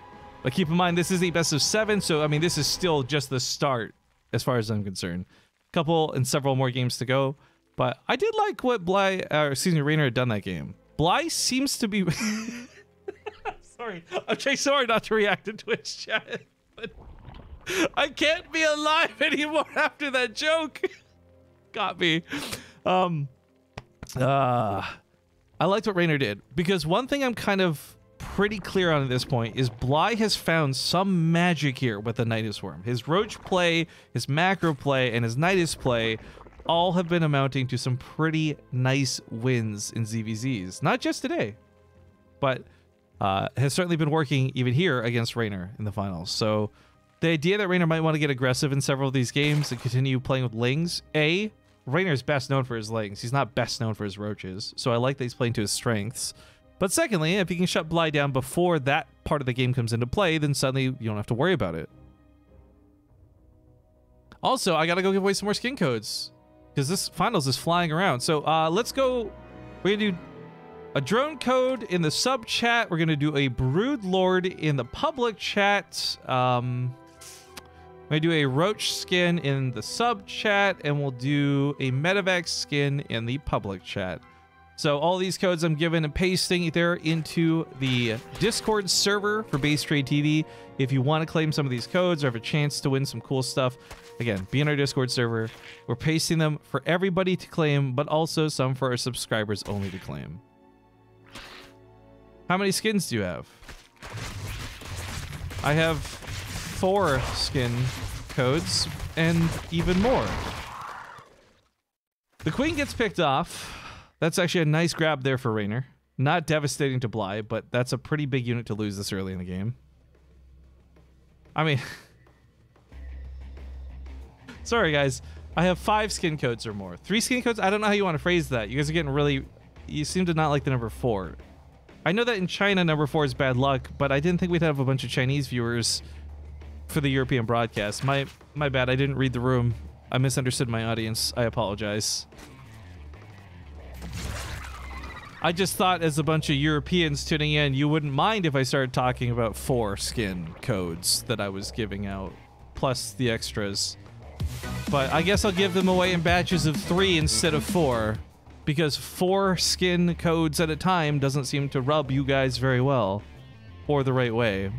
S1: But keep in mind, this is a best of 7, so I mean, this is still just the start as far as I'm concerned. Couple and several more games to go, but I did like what Raynor had done that game. Bly seems to be. Sorry, I'm trying so hard not to react to Twitch chat, but I can't be alive anymore after that joke. Got me. I liked what Raynor did, because one thing I'm kind of pretty clear on at this point is Bly has found some magic here with the Nidus Worm. His Roach play, his Macro play, and his Nidus play all have been amounting to some pretty nice wins in ZVZs. Not just today, but has certainly been working even here against Raynor in the finals. So the idea that Raynor might want to get aggressive in several of these games and continue playing with Lings, Raynor's best known for his Lings. He's not best known for his Roaches, so I like that he's playing to his strengths. But secondly, if he can shut Bly down before that part of the game comes into play, then suddenly you don't have to worry about it. Also, I gotta go give away some more skin codes, because this finals is flying around. So let's go. We're gonna do a drone code in the sub chat. We're gonna do a Brood Lord in the public chat. We're gonna do a Roach skin in the sub chat, and we'll do a Medivac skin in the public chat. So all these codes I'm giving and pasting there into the Discord server for BaseTradeTV. If you want to claim some of these codes or have a chance to win some cool stuff, again, be in our Discord server. We're pasting them for everybody to claim, but also some for our subscribers only to claim. How many skins do you have? I have 4 skin codes and even more. The Queen gets picked off. That's actually a nice grab there for Raynor. Not devastating to Bly, but that's a pretty big unit to lose this early in the game. I mean, sorry guys, I have 5 skin codes or more. 3 skin codes? I don't know how you want to phrase that. You guys are getting really, you seem to not like the number 4. I know that in China, number 4 is bad luck, but I didn't think we'd have a bunch of Chinese viewers for the European broadcast. My bad, I didn't read the room. I misunderstood my audience. I apologize. I just thought as a bunch of Europeans tuning in, you wouldn't mind if I started talking about 4 skin codes that I was giving out, plus the extras. But I guess I'll give them away in batches of 3 instead of 4, because 4 skin codes at a time doesn't seem to rub you guys very well, or the right way.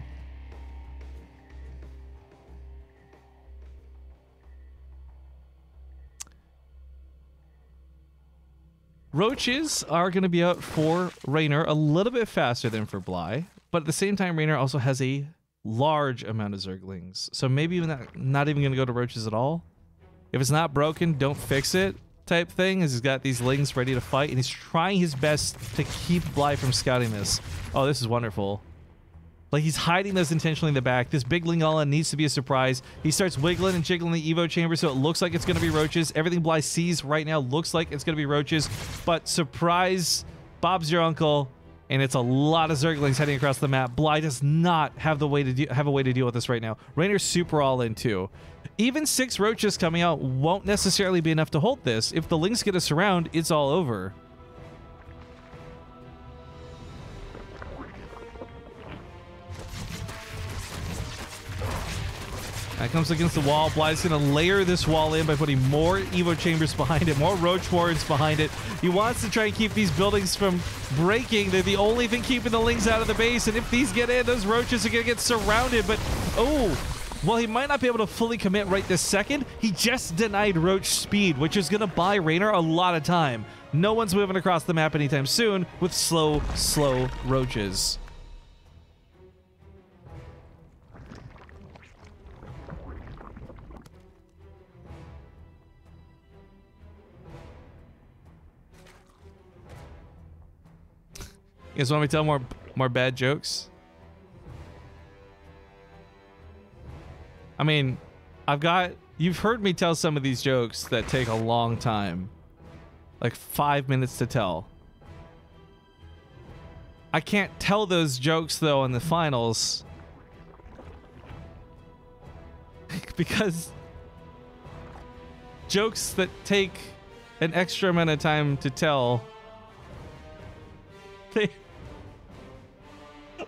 S1: Roaches are going to be out for Raynor a little bit faster than for Bly, but at the same time, Raynor also has a large amount of Zerglings, so maybe even not even going to go to Roaches at all. If it's not broken, don't fix it type thing, as he's got these Lings ready to fight, and he's trying his best to keep Bly from scouting this. Oh, this is wonderful. Like, he's hiding those intentionally in the back. This big Lingala needs to be a surprise. He starts wiggling and jiggling the Evo chamber, so it looks like it's going to be roaches. Everything Bly sees right now looks like it's going to be roaches. But surprise, Bob's your uncle, and it's a lot of Zerglings heading across the map. Bly does not have a way to deal with this right now. Raynor's super all in, too. Even 6 roaches coming out won't necessarily be enough to hold this. If the Lynx get us around, it's all over. That comes against the wall. Bly's going to layer this wall in by putting more Evo chambers behind it, more roach wards behind it. He wants to try and keep these buildings from breaking. They're the only thing keeping the Lynx out of the base, and if these get in, those roaches are going to get surrounded. But, oh, well, he might not be able to fully commit right this second. He just denied roach speed, which is going to buy Raynor a lot of time. No one's moving across the map anytime soon with slow roaches. You guys want me to tell more bad jokes? I mean, you've heard me tell some of these jokes that take a long time. Like 5 minutes to tell. I can't tell those jokes, though, in the finals. Because jokes that take an extra amount of time to tell,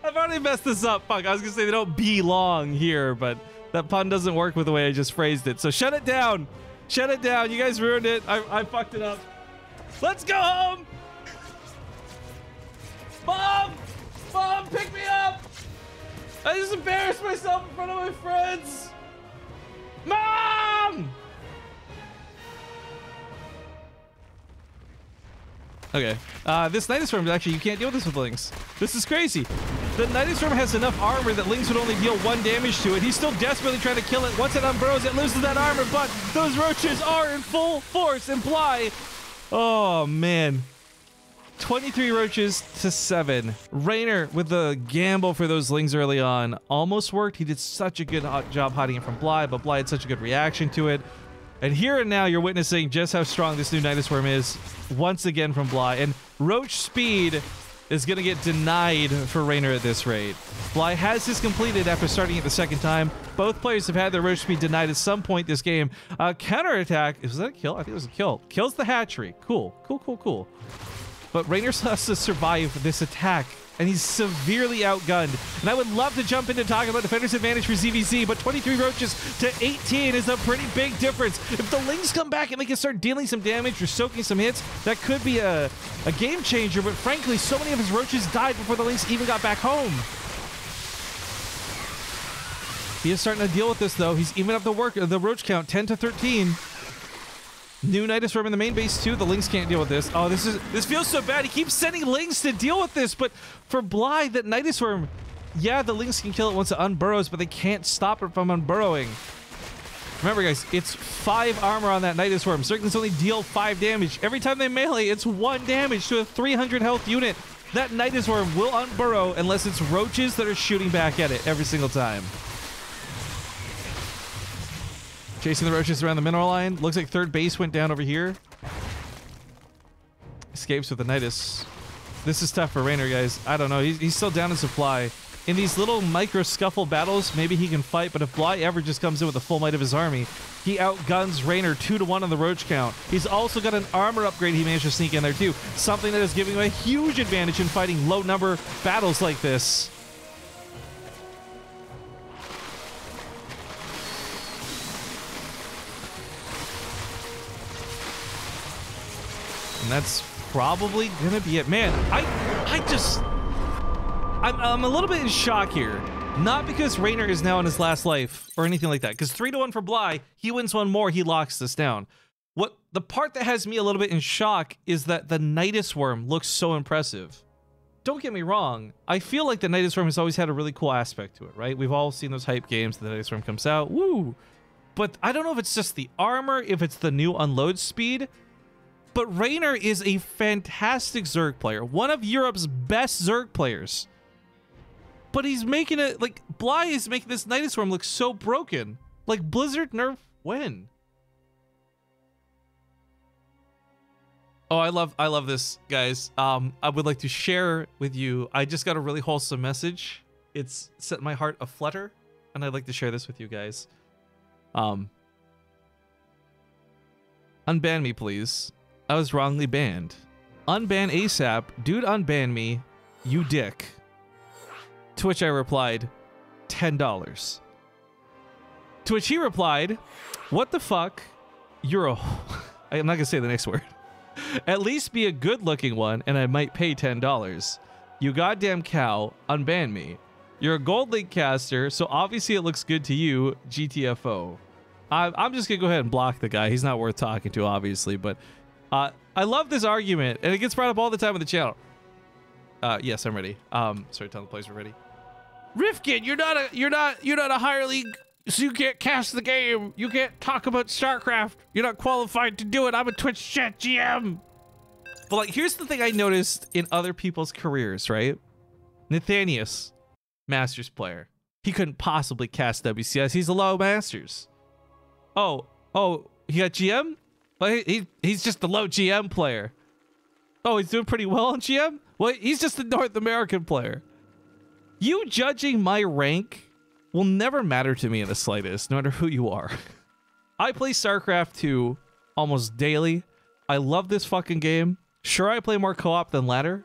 S1: I've already messed this up. Fuck, I was gonna say they don't belong here, but that pun doesn't work with the way I just phrased it. So shut it down. Shut it down. You guys ruined it. I fucked it up. Let's go home. Mom! Mom, pick me up! I just embarrassed myself in front of my friends. Mom! Okay. This Nidus Worm, actually, you can't deal with this with Lynx. This is crazy. The Nidus Worm has enough armor that Lynx would only deal 1 damage to it. He's still desperately trying to kill it. Once it unburrows, it loses that armor, but those roaches are in full force. And Bly, oh man. 23 roaches to 7. Raynor with the gamble for those Lings early on almost worked. He did such a good job hiding it from Bly, but Bly had such a good reaction to it. And here and now, you're witnessing just how strong this new Nidus Worm is once again from Bly. And roach speed is going to get denied for Raynor at this rate. Bly has this completed after starting it the second time. Both players have had their roach speed denied at some point this game. Counterattack, was that a kill? I think it was a kill. Kills the hatchery. Cool. Cool. But Raynor has to survive this attack, and he's severely outgunned. And I would love to jump into talking about defender's advantage for ZVZ, but 23 roaches to 18 is a pretty big difference. If the Lings come back and they can start dealing some damage or soaking some hits, that could be a game changer, but frankly, so many of his roaches died before the Lings even got back home. He is starting to deal with this, though. He's even up the roach count, 10 to 13. New Nidus Worm in the main base too. The Lynx can't deal with this. Oh, this feels so bad. He keeps sending Lynx to deal with this, but for Bly, that Nidus Worm, yeah, the Lynx can kill it once it unburrows, but they can't stop it from unburrowing. Remember, guys, it's 5 armor on that Nidus Worm. Zerglings only deal 5 damage. Every time they melee, it's 1 damage to a 300 health unit. That Nidus Worm will unburrow unless it's roaches that are shooting back at it every single time. Chasing the roaches around the mineral line. Looks like third base went down over here. Escapes with the Nidus. This is tough for Raynor, guys. I don't know. He's still down in supply. In these little micro scuffle battles, maybe he can fight, but if Bly ever just comes in with the full might of his army, he outguns Raynor 2-1 on the roach count. He's also got an armor upgrade he managed to sneak in there too. Something that is giving him a huge advantage in fighting low number battles like this. And that's probably gonna be it. Man, I'm a little bit in shock here. Not because Raynor is now in his last life or anything like that. Because 3-1 for Bly, he wins one more, he locks this down. The part that has me a little bit in shock is that the Nidus Worm looks so impressive. Don't get me wrong, I feel like the Nidus Worm has always had a really cool aspect to it, right? We've all seen those hype games, the Nidus Worm comes out, woo! But I don't know if it's just the armor, if it's the new unload speed. But Raynor is a fantastic Zerg player. One of Europe's best Zerg players. But he's making it, like, Bly is making this Nidus Worm look so broken. Like, Blizzard nerf when? Oh, I love this, guys. I would like to share with you, I just got a really wholesome message. It's set my heart aflutter, and I'd like to share this with you guys. Unban me, please. I was wrongly banned. Unban ASAP. Dude, unban me. You dick. To which I replied, $10. To which he replied, what the fuck? You're a... I'm not gonna say the next word. At least be a good-looking one, and I might pay $10. You goddamn cow, unban me. You're a Gold League caster, so obviously it looks good to you, GTFO. I'm just gonna go ahead and block the guy. He's not worth talking to, obviously, but I love this argument, and it gets brought up all the time on the channel. Yes, I'm ready. Sorry, tell the players we're ready. Rifkin, you're not a higher league, so you can't cast the game. You can't talk about StarCraft. You're not qualified to do it. I'm a Twitch chat GM. But like, here's the thing I noticed in other people's careers, right? Nathanius, Masters player. He couldn't possibly cast WCS. He's a low Masters. Oh, he got GM? Well, he's just a low GM player. Oh, he's doing pretty well on GM? Well, he's just a North American player. You judging my rank will never matter to me in the slightest, no matter who you are. I play StarCraft 2 almost daily. I love this fucking game. Sure, I play more co-op than ladder,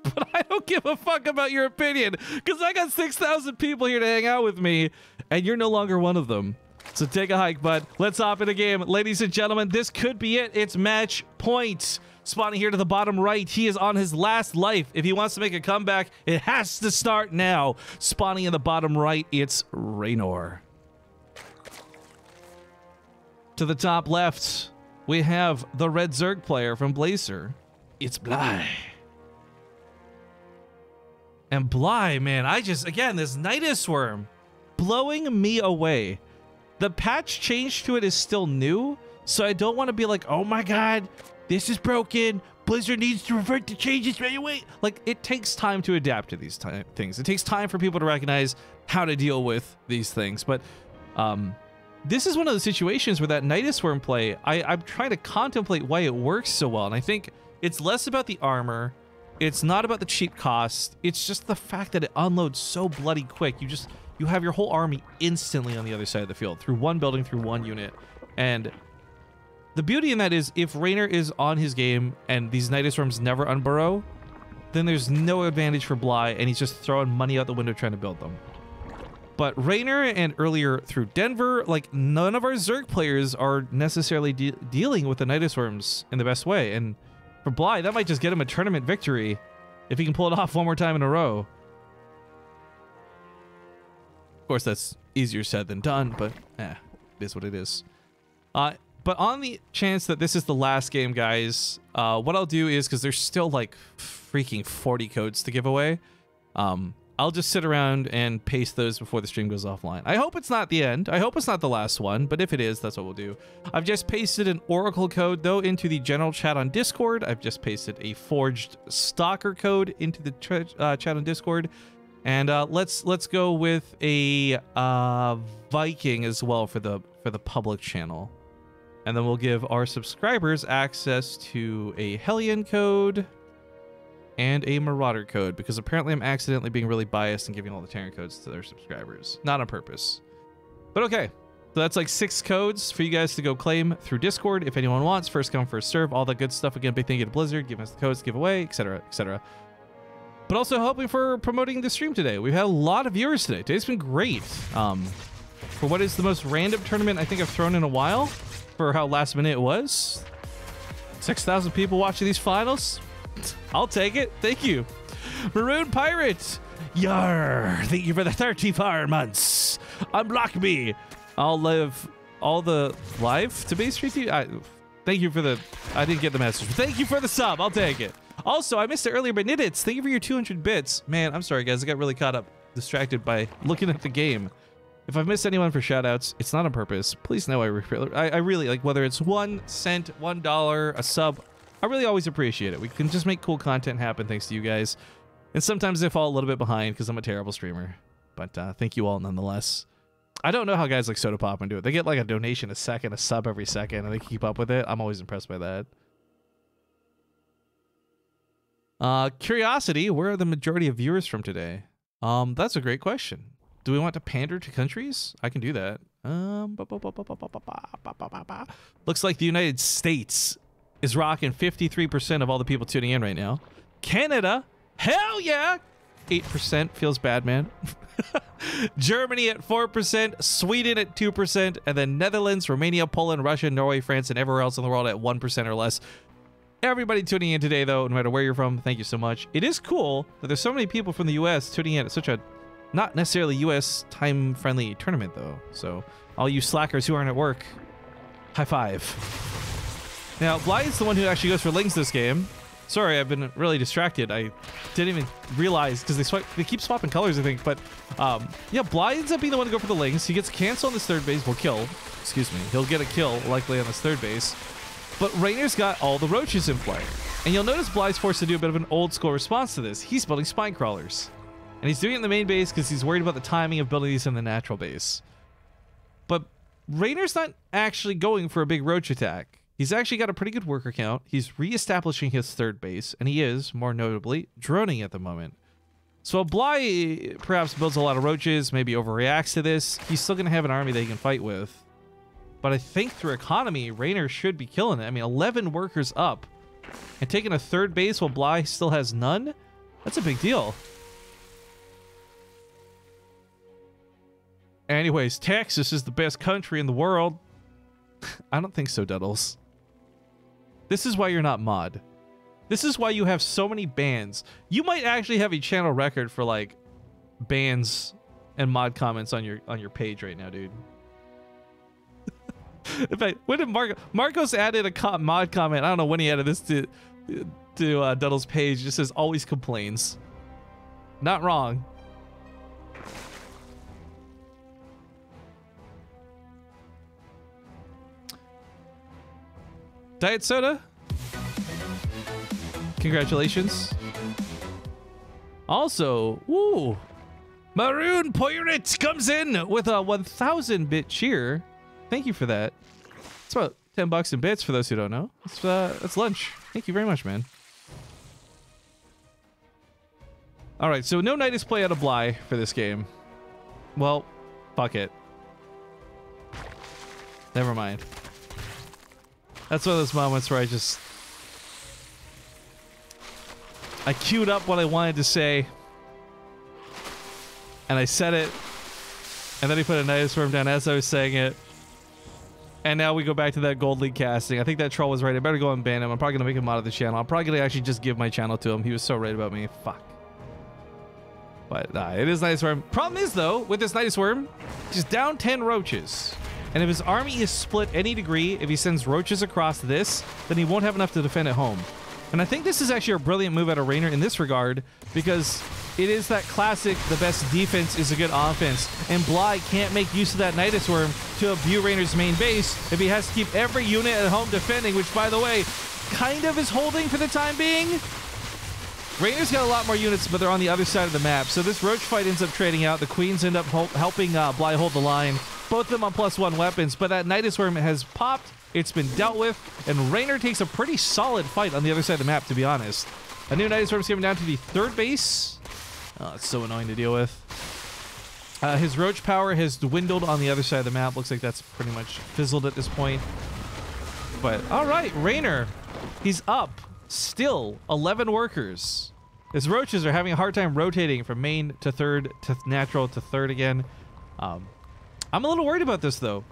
S1: but I don't give a fuck about your opinion, because I got 6,000 people here to hang out with me, and you're no longer one of them. So take a hike, bud. Let's hop in a game. Ladies and gentlemen, this could be it. It's match point. Spawning here to the bottom right. He is on his last life. If he wants to make a comeback, it has to start now. Spawning in the bottom right, it's Raynor. To the top left, we have the red Zerg player from Blazer. It's Bly. And Bly, man, again, this Nidus Worm blowing me away. The patch change to it is still new, so I don't want to be like, oh my god, this is broken. Blizzard needs to revert the changes right away. Like, it takes time to adapt to these things. It takes time for people to recognize how to deal with these things. But this is one of the situations where that Nidus Worm play, I'm trying to contemplate why it works so well. And I think it's less about the armor. It's not about the cheap cost. It's just the fact that it unloads so bloody quick. You have your whole army instantly on the other side of the field through one building, through one unit. And the beauty in that is if Raynor is on his game and these Nidus Worms never unburrow, then there's no advantage for Bly, and he's just throwing money out the window trying to build them. But Raynor and earlier through Denver, like, none of our Zerg players are necessarily dealing with the Nidus Worms in the best way. And for Bly, that might just get him a tournament victory if he can pull it off one more time in a row. Of course, that's easier said than done, but it is what it is. But on the chance that this is the last game, guys, what I'll do is, because there's still like freaking 40 codes to give away, I'll just sit around and paste those before the stream goes offline. I hope it's not the end. I hope it's not the last one, but if it is, that's what we'll do. I've just pasted an Oracle code, though, into the general chat on Discord. I've just pasted a forged Stalker code into the chat on Discord. And let's go with a Viking as well for the public channel. And then we'll give our subscribers access to a Hellion code and a Marauder code, because apparently I'm accidentally being really biased and giving all the Terran codes to their subscribers. Not on purpose. But okay. So that's like 6 codes for you guys to go claim through Discord if anyone wants. First come, first serve, all that good stuff. Again, big thank you to Blizzard, giving us the codes to give away, etc., etc. But also helping for promoting the stream today. We've had a lot of viewers today. Today's been great. For what is the most random tournament I think I've thrown in a while, for how last minute it was. 6,000 people watching these finals. I'll take it. Thank you. Maroon Pirate. Yar. Thank you for the 34 months. Unblock me. I'll live all the live to BaseTradeTV. Thank you for the... I didn't get the message. Thank you for the sub. I'll take it. Also, I missed it earlier, but Nidits, thank you for your 200 bits. Man, I'm sorry, guys. I got really caught up, distracted by looking at the game. If I've missed anyone for shoutouts, it's not on purpose. Please know I really, like, whether it's 1 cent, $1, a sub, I really always appreciate it. We can just make cool content happen thanks to you guys. And sometimes they fall a little bit behind because I'm a terrible streamer. But thank you all nonetheless. I don't know how guys like Soda Pop do it. They get like a donation a second, a sub every second, and they keep up with it. I'm always impressed by that. Curiosity, where are the majority of viewers from today? That's a great question. Do we want to pander to countries? I can do that. Looks like the United States is rocking 53% of all the people tuning in right now. Canada, hell yeah! 8% feels bad, man. Germany at 4%, Sweden at 2%, and then Netherlands, Romania, Poland, Russia, Norway, France, and everywhere else in the world at 1% or less. Everybody tuning in today, though, no matter where you're from, thank you so much. It is cool that there's so many people from the U.S. tuning in at such a not necessarily U.S. time-friendly tournament, though. So all you slackers who aren't at work, high five. Now, Bly is the one who actually goes for lings this game. Sorry, I've been really distracted. I didn't even realize because they keep swapping colors, I think. But yeah, Bly ends up being the one to go for the lings. He gets cancel on this third base. Well, kill. Excuse me. He'll get a kill likely on this third base. But Raynor's got all the roaches in play. And you'll notice Bly's forced to do a bit of an old school response to this. He's building spine crawlers. And he's doing it in the main base because he's worried about the timing of building these in the natural base. But Raynor's not actually going for a big roach attack. He's actually got a pretty good worker count. He's re-establishing his third base, and he is, more notably, droning at the moment. So Bly perhaps builds a lot of roaches, maybe overreacts to this. He's still going to have an army that he can fight with. But I think through economy, Raynor should be killing it. I mean, 11 workers up and taking a third base while Bly still has none? That's a big deal. Anyways, Texas is the best country in the world. I don't think so, Duddles. This is why you're not mod. This is why you have so many bans. You might actually have a channel record for like bans and mod comments on your page right now, dude. In fact, when did Marcos added a mod comment? I don't know when he added this to Duddle's page. It just says always complains. Not wrong. Diet soda? Congratulations. Also, woo! Maroon Pirate comes in with a 1,000-bit cheer. Thank you for that. It's about 10 bucks in bits for those who don't know. That's lunch. Thank you very much, man. All right, so no Nidus play out of Bly for this game. Well, fuck it. Never mind. That's one of those moments where I queued up what I wanted to say, and I said it, and then he put a Nidus worm down as I was saying it, and now we go back to that Gold League casting. I think that troll was right. I better go and ban him. I'm probably going to make him out of the channel. I'm probably going to actually just give my channel to him. He was so right about me. Fuck. But it is Nidus worm. Problem is, though, with this Nidus worm, he's down 10 roaches. And if his army is split any degree, if he sends roaches across this, then he won't have enough to defend at home. And I think this is actually a brilliant move out of Raynor in this regard, because it is that classic, the best defense is a good offense. And Bly can't make use of that Nidus worm to abuse Raynor's main base if he has to keep every unit at home defending, which, by the way, kind of is holding for the time being. Raynor's got a lot more units, but they're on the other side of the map. So this roach fight ends up trading out. The queens end up helping Bly hold the line. Both of them on +1 weapons, but that Nidus worm has popped. It's been dealt with, and Raynor takes a pretty solid fight on the other side of the map, to be honest. A new Nidus worm's coming down to the third base. Oh, it's so annoying to deal with. His roach power has dwindled on the other side of the map. Looks like that's pretty much fizzled at this point. But all right, Raynor, he's up. Still 11 workers. His roaches are having a hard time rotating from main to third to natural to third again. I'm a little worried about this, though.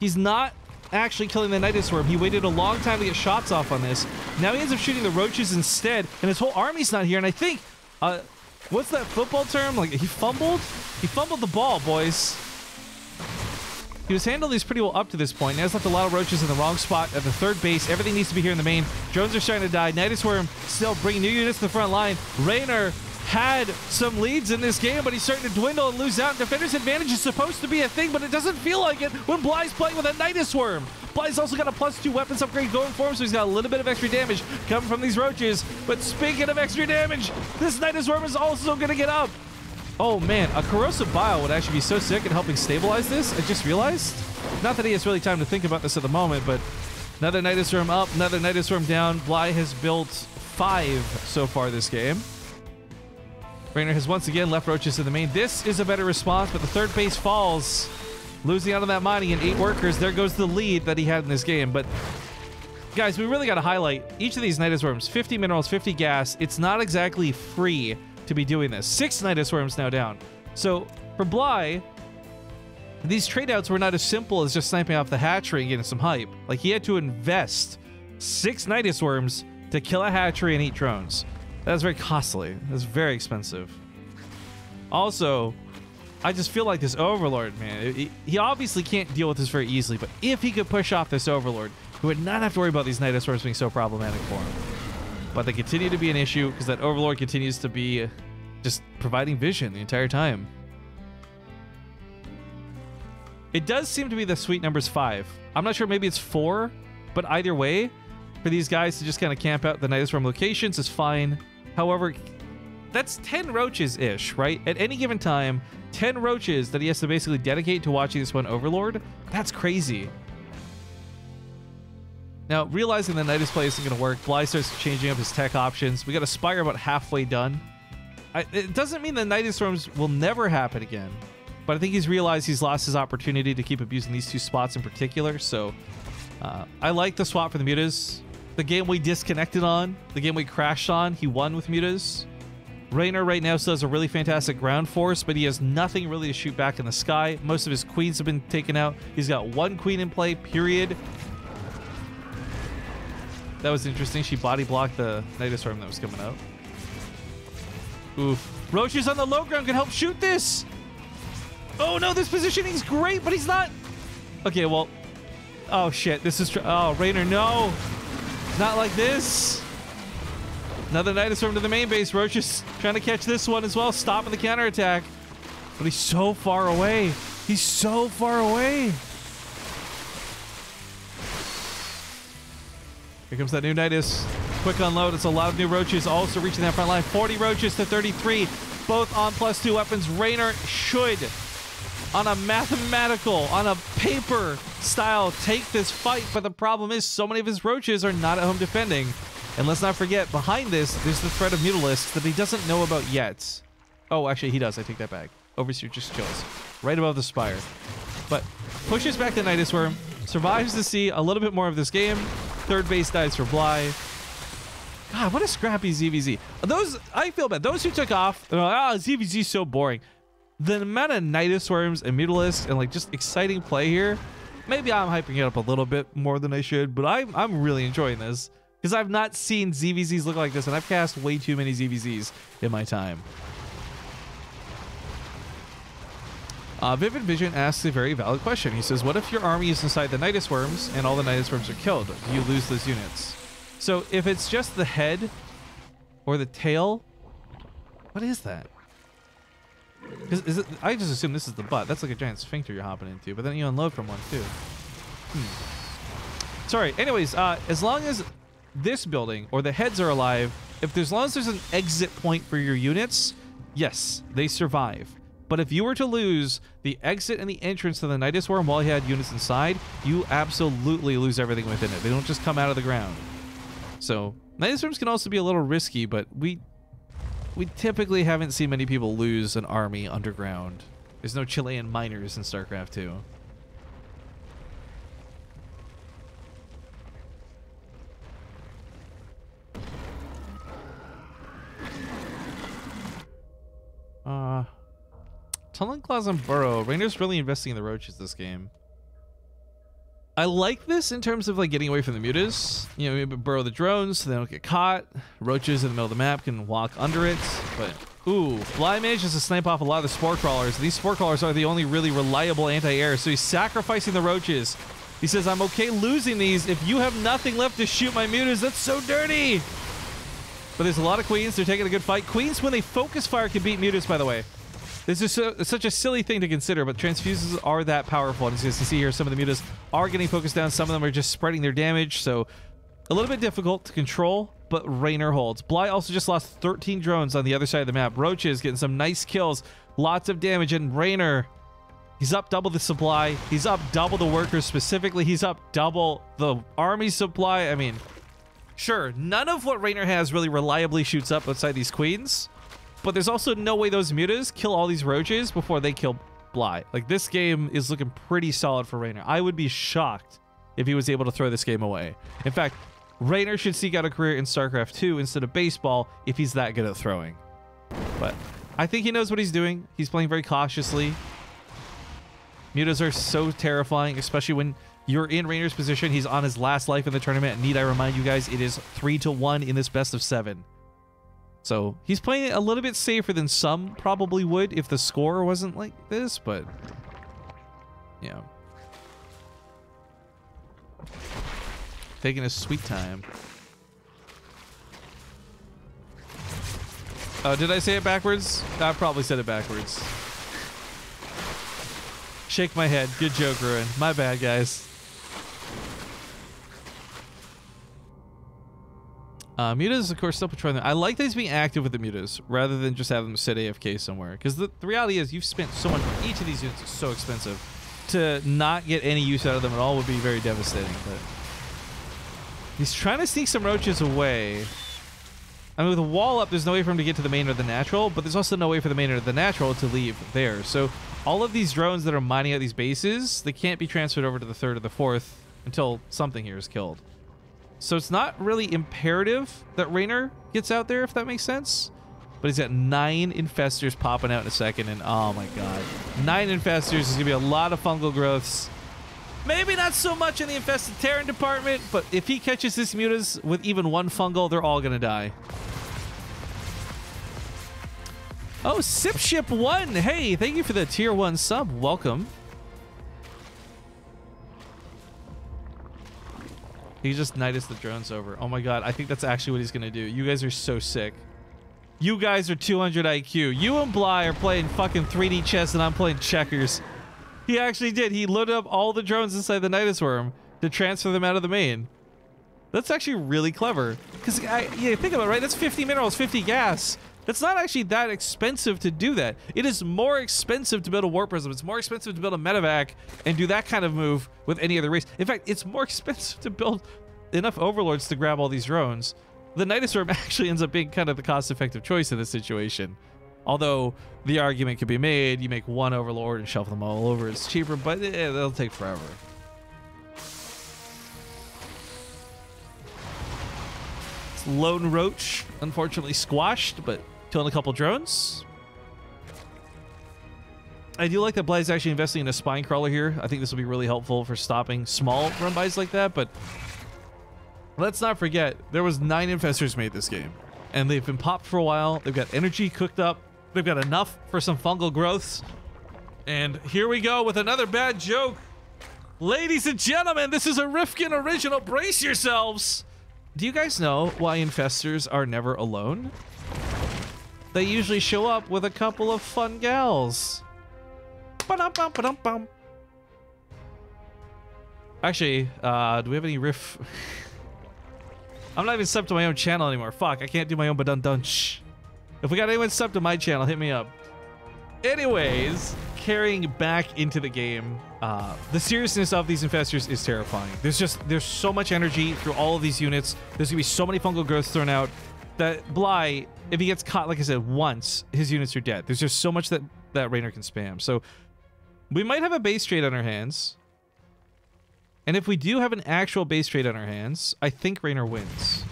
S1: He's not actually killing the Nidus worm. He waited a long time to get shots off on this. Now he ends up shooting the roaches instead, and his whole army's not here. And I think, what's that football term? Like, he fumbled? He fumbled the ball, boys. He was handling these pretty well up to this point. Now he's left a lot of roaches in the wrong spot at the third base. Everything needs to be here in the main. Drones are starting to die. Nidus worm still bringing new units to the front line. Raynor had some leads in this game, but he's starting to dwindle and lose out. Defender's advantage is supposed to be a thing, but it doesn't feel like it when Bly's playing with a Nidus Worm. Bly's also got a +2 weapons upgrade going for him, so he's got a little bit of extra damage coming from these roaches. But speaking of extra damage, this Nidus Worm is also going to get up. Oh man, a Corrosive Bile would actually be so sick at helping stabilize this. I just realized. Not that he has really time to think about this at the moment, but another Nidus Worm up, another Nidus Worm down. Bly has built 5 so far this game. Raynor has once again left roaches in the main. This is a better response, but the third base falls. Losing out on that mining and 8 workers. There goes the lead that he had in this game. But guys, we really got to highlight each of these Nidus Worms. 50 minerals, 50 gas. It's not exactly free to be doing this. 6 Nidus Worms now down. So for Bly, these trade outs were not as simple as just sniping off the hatchery and getting some hype. Like, he had to invest 6 Nidus Worms to kill a hatchery and 8 drones. That's very costly. That's very expensive. Also, I just feel like this Overlord, man, he obviously can't deal with this very easily, but if he could push off this Overlord, he would not have to worry about these Nidus Worms being so problematic for him. But they continue to be an issue because that Overlord continues to be just providing vision the entire time. It does seem to be the sweet numbers 5. I'm not sure, maybe it's 4, but either way, for these guys to just kind of camp out the Nidus Worm locations is fine. However, that's 10 roaches-ish, right? At any given time, 10 roaches that he has to basically dedicate to watching this one Overlord. That's crazy. Now, realizing the Nidus play isn't going to work, Bly starts changing up his tech options. We got a Spire about halfway done. It doesn't mean the Nidus Worms will never happen again, but I think he's realized he's lost his opportunity to keep abusing these 2 spots in particular, so I like the swap for the mutas. The game we disconnected on, the game we crashed on, he won with mutas. Raynor right now still has a really fantastic ground force, but he has nothing really to shoot back in the sky. Most of his queens have been taken out. He's got 1 queen in play, period. That was interesting. She body blocked the Nidus Worm that was coming out. Oof. Roaches on the low ground can help shoot this. Oh no, this positioning's great, but he's not. Okay, well. Oh shit, this is. Oh, Raynor, no. Not like this. Another Nidus Worm to the main base. Roaches trying to catch this one as well. Stopping the counterattack. But he's so far away. He's so far away. Here comes that new Nidus. Quick unload. It's a lot of new roaches also reaching that front line. 40 roaches to 33. Both on +2 weapons. Raynor should, on a mathematical, on a paper style, take this fight. But the problem is so many of his roaches are not at home defending. And let's not forget, behind this, there's the threat of Mutalisks that he doesn't know about yet. Oh, actually, he does. I take that back. Overseer just chills. Right above the Spire. But pushes back the Nidus Worm. Survives to see a little bit more of this game. Third base dies for Bly. God, what a scrappy ZVZ. Those, I feel bad. Those who took off, they're like, oh, ZVZ's so boring. The amount of Nidus Worms and Mutalisks and like just exciting play here, maybe I'm hyping it up a little bit more than I should, but I'm really enjoying this. Because I've not seen ZVZs look like this, and I've cast way too many ZVZs in my time. Vivid Vision asks a very valid question. He says, what if your army is inside the Nidus Worms and all the Nidus Worms are killed? Do you lose those units? So if it's just the head or the tail, what is that? Is it, I just assume this is the butt. That's like a giant sphincter you're hopping into, but then you unload from one too. Sorry. Anyways, as long as this building or the heads are alive, as long as there's an exit point for your units, yes, they survive. But if you were to lose the exit and the entrance to the Nidus Worm while you had units inside, you absolutely lose everything within it. They don't just come out of the ground. So Nidus Worms can also be a little risky, but we typically haven't seen many people lose an army underground. There's no Chilean miners in StarCraft 2. Tunneling Claws and Burrow. Raynor's really investing in the roaches this game. I like this in terms of like getting away from the mutas. You know, maybe burrow the drones so they don't get caught. Roaches in the middle of the map can walk under it. But, ooh, Bly manages to snipe off a lot of the Spore Crawlers. These Spore Crawlers are the only really reliable anti-air, so he's sacrificing the roaches. He says, I'm okay losing these if you have nothing left to shoot my mutas. That's so dirty. But there's a lot of queens. They're taking a good fight. Queens, when they focus fire, can beat mutas, by the way. This is such a silly thing to consider, but transfuses are that powerful. And as you can see here, some of the mutas are getting focused down. Some of them are just spreading their damage, so a little bit difficult to control, but Raynor holds. Bly also just lost 13 drones on the other side of the map. Roaches getting some nice kills, lots of damage, and Raynor, he's up double the supply. He's up double the workers specifically. He's up double the army supply. I mean, sure, none of what Raynor has really reliably shoots up outside these queens, but there's also no way those mutas kill all these roaches before they kill Bly. Like, this game is looking pretty solid for Raynor. I would be shocked if he was able to throw this game away. In fact, Raynor should seek out a career in StarCraft 2 instead of baseball if he's that good at throwing. But I think he knows what he's doing. He's playing very cautiously. Mutas are so terrifying, especially when you're in Raynor's position. He's on his last life in the tournament. And need I remind you guys, it is 3-1 in this best of 7. So he's playing it a little bit safer than some probably would if the score wasn't like this, but yeah. Taking his sweet time. Oh, did I say it backwards? I probably said it backwards. Shake my head. Good joke, Ruin. My bad, guys. Mutas, of course, still patrolling them. I like that he's being active with the mutas rather than just have them sit AFK somewhere. Because the reality is you've spent so much. Each of these units is so expensive. To not get any use out of them at all would be very devastating. But he's trying to sneak some roaches away. I mean, with a wall up, there's no way for him to get to the main or the natural, but there's also no way for the main or the natural to leave there. So all of these drones that are mining out these bases, they can't be transferred over to the 3rd or the 4th until something here is killed. So it's not really imperative that Raynor gets out there, if that makes sense. But he's got 9 infestors popping out in a second, and oh my god. 9 infestors is going to be a lot of fungal growths. Maybe not so much in the infested Terran department, but if he catches this mutas with even 1 fungal, they're all going to die. Oh, Sipship1. Hey, thank you for the tier 1 sub. Welcome. He just knighted the drones over. Oh my god, I think that's actually what he's going to do. You guys are so sick. You guys are 200 IQ. You and Bly are playing fucking 3D chess and I'm playing checkers. He actually did. He loaded up all the drones inside the Nidus Worm to transfer them out of the main. That's actually really clever. Because, yeah, think about it, right? That's 50 minerals, 50 gas. That's not actually that expensive to do that. It is more expensive to build a Warp Prism. It's more expensive to build a Medevac and do that kind of move with any other race. In fact, it's more expensive to build enough Overlords to grab all these drones. The Nidus Worm actually ends up being kind of the cost-effective choice in this situation. Although the argument could be made, you make 1 Overlord and shuffle them all over. It's cheaper, but they'll take forever. It's Lone Roach, unfortunately squashed, but killing a couple drones. I do like that Bly's actually investing in a spine crawler here. I think this will be really helpful for stopping small run-bys like that, but let's not forget, there was 9 infestors made this game, and they've been popped for a while. They've got energy cooked up. They've got enough for some fungal growths. And here we go with another bad joke. Ladies and gentlemen, this is a Rifkin original. Brace yourselves. Do you guys know why infestors are never alone? They usually show up with a couple of fun gals. Ba-dum-bum-ba-dum-bum. Actually, do we have any riff? I'm not even subbed to my own channel anymore. Fuck, I can't do my own badun-dunch. If we got anyone subbed to my channel, hit me up. Anyways, carrying back into the game, the seriousness of these infestors is terrifying. There's so much energy through all of these units. There's gonna be so many fungal growths thrown out that Bly, if he gets caught, like I said, once, his units are dead. There's just so much that Raynor can spam. So we might have a base trade on our hands. And if we do have an actual base trade on our hands, I think Raynor wins.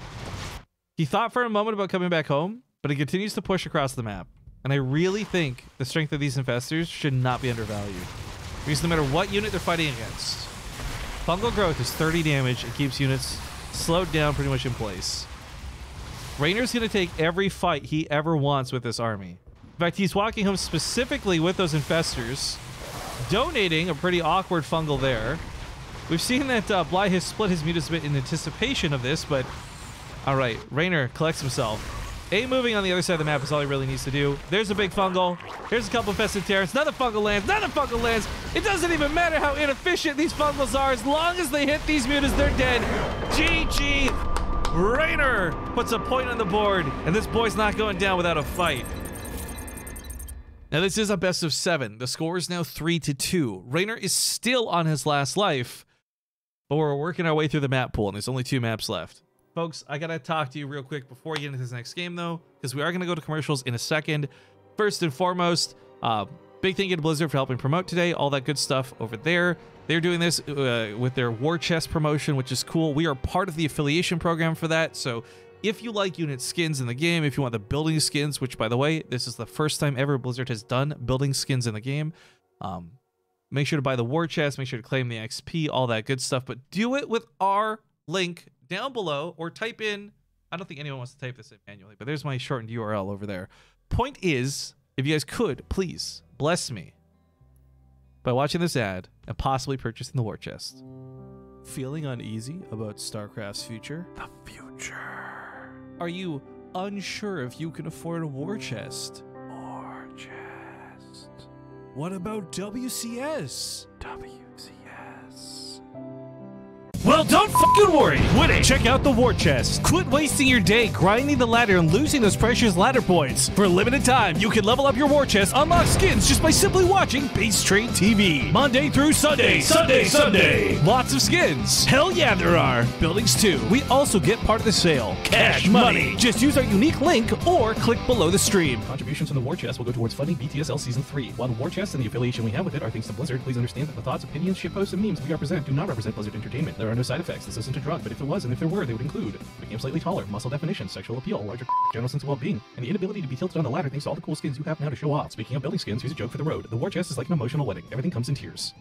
S1: He thought for a moment about coming back home, but he continues to push across the map. And I really think the strength of these infestors should not be undervalued. Because no matter what unit they're fighting against, fungal growth is 30 damage. It keeps units slowed down pretty much in place. Raynor's going to take every fight he ever wants with this army. In fact, he's walking home specifically with those infestors, donating a pretty awkward fungal there. We've seen that Bly has split his mutas a bit in anticipation of this, but All right, Raynor collects himself. A moving on the other side of the map is all he really needs to do. There's a big fungal. Here's a couple of festive terrors. Another fungal lands. Another fungal lands. It doesn't even matter how inefficient these fungals are. As long as they hit these mutas, they're dead. GG. Raynor puts a point on the board, and this boy's not going down without a fight. Now, this is a best of 7. The score is now 3-2. Raynor is still on his last life, but we're working our way through the map pool, and there's only 2 maps left. Folks, I gotta talk to you real quick before we get into this next game, though, because we are gonna go to commercials in a second. First and foremost, big thank you to Blizzard for helping promote today, all that good stuff over there. They're doing this with their War Chest promotion, which is cool. We are part of the affiliation program for that, so if you like unit skins in the game, if you want the building skins, which, by the way, this is the first time ever Blizzard has done building skins in the game, make sure to buy the War Chest, make sure to claim the XP, all that good stuff, but do it with our link down below, or type in, I don't think anyone wants to type this in manually, but there's my shortened URL over there. Point is, if you guys could, please bless me by watching this ad and possibly purchasing the War Chest. Feeling uneasy about StarCraft's future?
S2: The future.
S1: Are you unsure if you can afford a War Chest?
S2: War chest.
S3: What about WCS?
S2: WCS.
S3: Well, don't fucking worry. Win it. Check out the War Chest. Quit wasting your day grinding the ladder and losing those precious ladder points. For a limited time, you can level up your War Chest, unlock skins just by simply watching BaseTradeTV. Monday through Sunday. Sunday. Lots of skins. Hell yeah, there are. Buildings too. We also get part of the sale. Cash money. Just use our unique link or click below the stream. Contributions from the War Chest will go towards funding BTSL Season 3. While the War Chest and the affiliation we have with it are thanks to Blizzard, please understand that the thoughts, opinions, shitposts, and memes we represent do not represent Blizzard Entertainment. There are no side effects. This isn't a drug, but if it was, and if there were, they would include became slightly taller, muscle definition, sexual appeal, larger general sense of well-being, and the inability to be tilted on the ladder thanks to all the cool skins you have now to show off. Speaking of building skins, here's a joke for the road. The War Chest is like an emotional wedding. Everything comes in tears.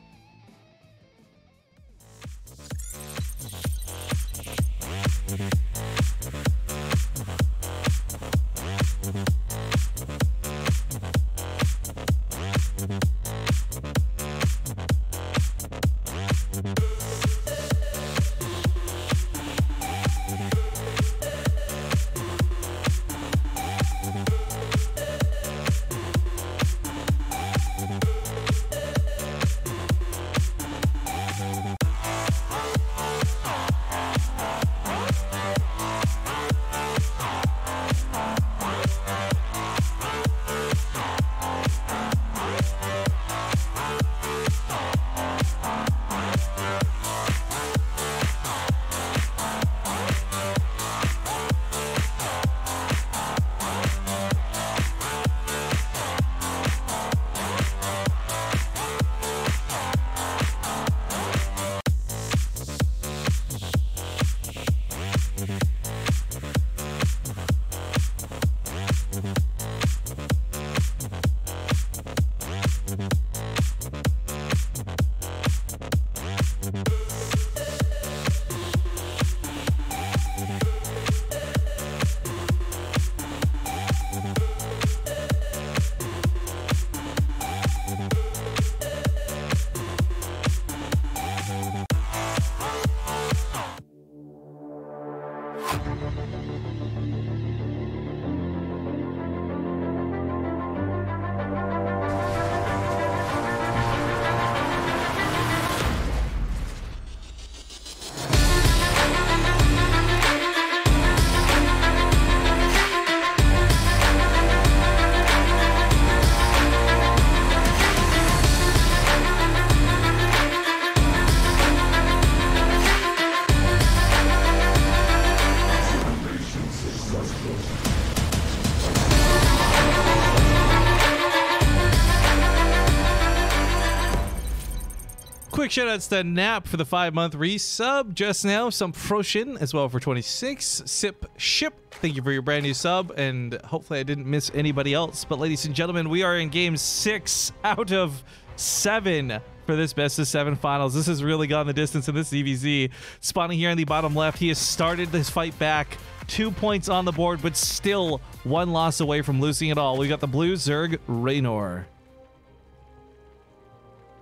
S3: Quick shoutouts to Nap for the 5-month resub just now. Some Froshin as well for 26. Sip Ship, thank you for your brand new sub, and hopefully I didn't miss anybody else. But ladies and gentlemen, we are in game 6 out of 7 for this best of 7 finals. This has really gone the distance in this DBZ. Spawning here in the bottom left, he has started this fight back. 2 points on the board, but still 1 loss away from losing it all. We got the blue Zerg, Raynor.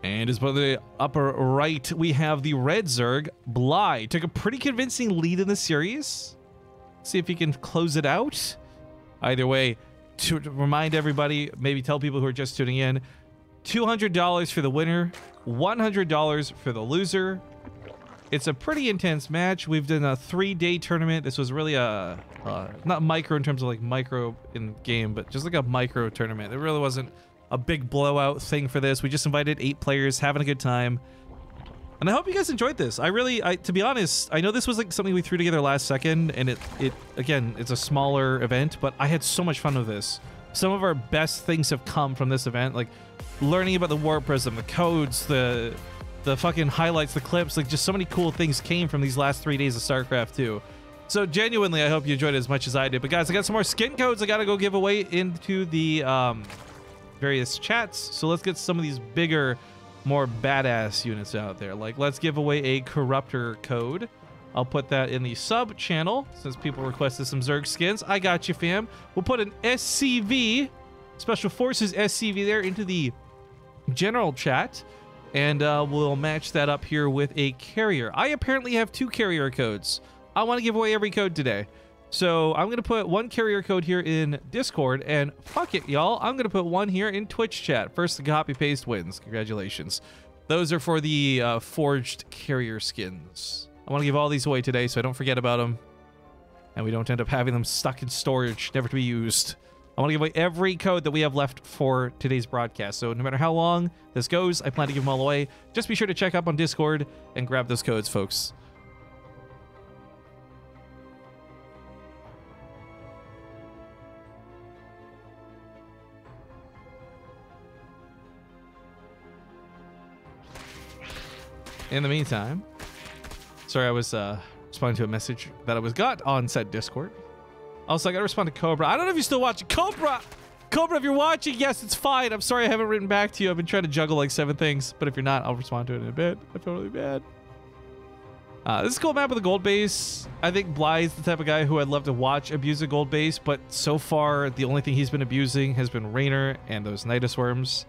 S3: And as for the upper right, we have the red Zerg, Bly. Took a pretty convincing lead in the series.
S1: See if he can close it out. Either way, to remind everybody, maybe tell people who are just tuning in, $200 for the winner, $100 for the loser. It's a pretty intense match. We've done a 3-day tournament. This was really a, not micro in terms of like micro in game, but just like a micro tournament. It really wasn't a big blowout thing for this. We just invited 8 players, having a good time. And I hope you guys enjoyed this. To be honest, I know this was like something we threw together last second, and again, it's a smaller event, but I had so much fun with this. Some of our best things have come from this event, like learning about the Warp Prism, the codes, the fucking highlights, the clips, like just so many cool things came from these last 3 days of StarCraft 2. So genuinely, I hope you enjoyed it as much as I did. But guys, I got some more skin codes I gotta go give away into the various chats. So let's get some of these bigger, more badass units out there. Like, let's give away a Corruptor code. I'll put that in the sub channel since people requested some Zerg skins. I got you, fam. We'll put an SCV, Special Forces SCV there into the general chat. And we'll match that up here with a carrier. I apparently have 2 carrier codes. I want to give away every code today. So I'm going to put 1 carrier code here in Discord, and fuck it, y'all. I'm going to put 1 here in Twitch chat. First, the copy-paste wins. Congratulations. Those are for the forged carrier skins. I want to give all these away today, so I don't forget about them. And we don't end up having them stuck in storage, never to be used. I want to give away every code that we have left for today's broadcast. So no matter how long this goes, I plan to give them all away. Just be sure to check up on Discord and grab those codes, folks. In the meantime, sorry, I was responding to a message that I got on said Discord. Also, I gotta respond to Cobra. I don't know if you're still watching. Cobra, if you're watching, yes, it's fine. I'm sorry I haven't written back to you. I've been trying to juggle like 7 things, but if you're not, I'll respond to it in a bit. I feel really bad. This is a cool map with a gold base. I think Bly is the type of guy who I'd love to watch abuse a gold base, but so far, the only thing he's been abusing has been Raynor and those Nidus worms.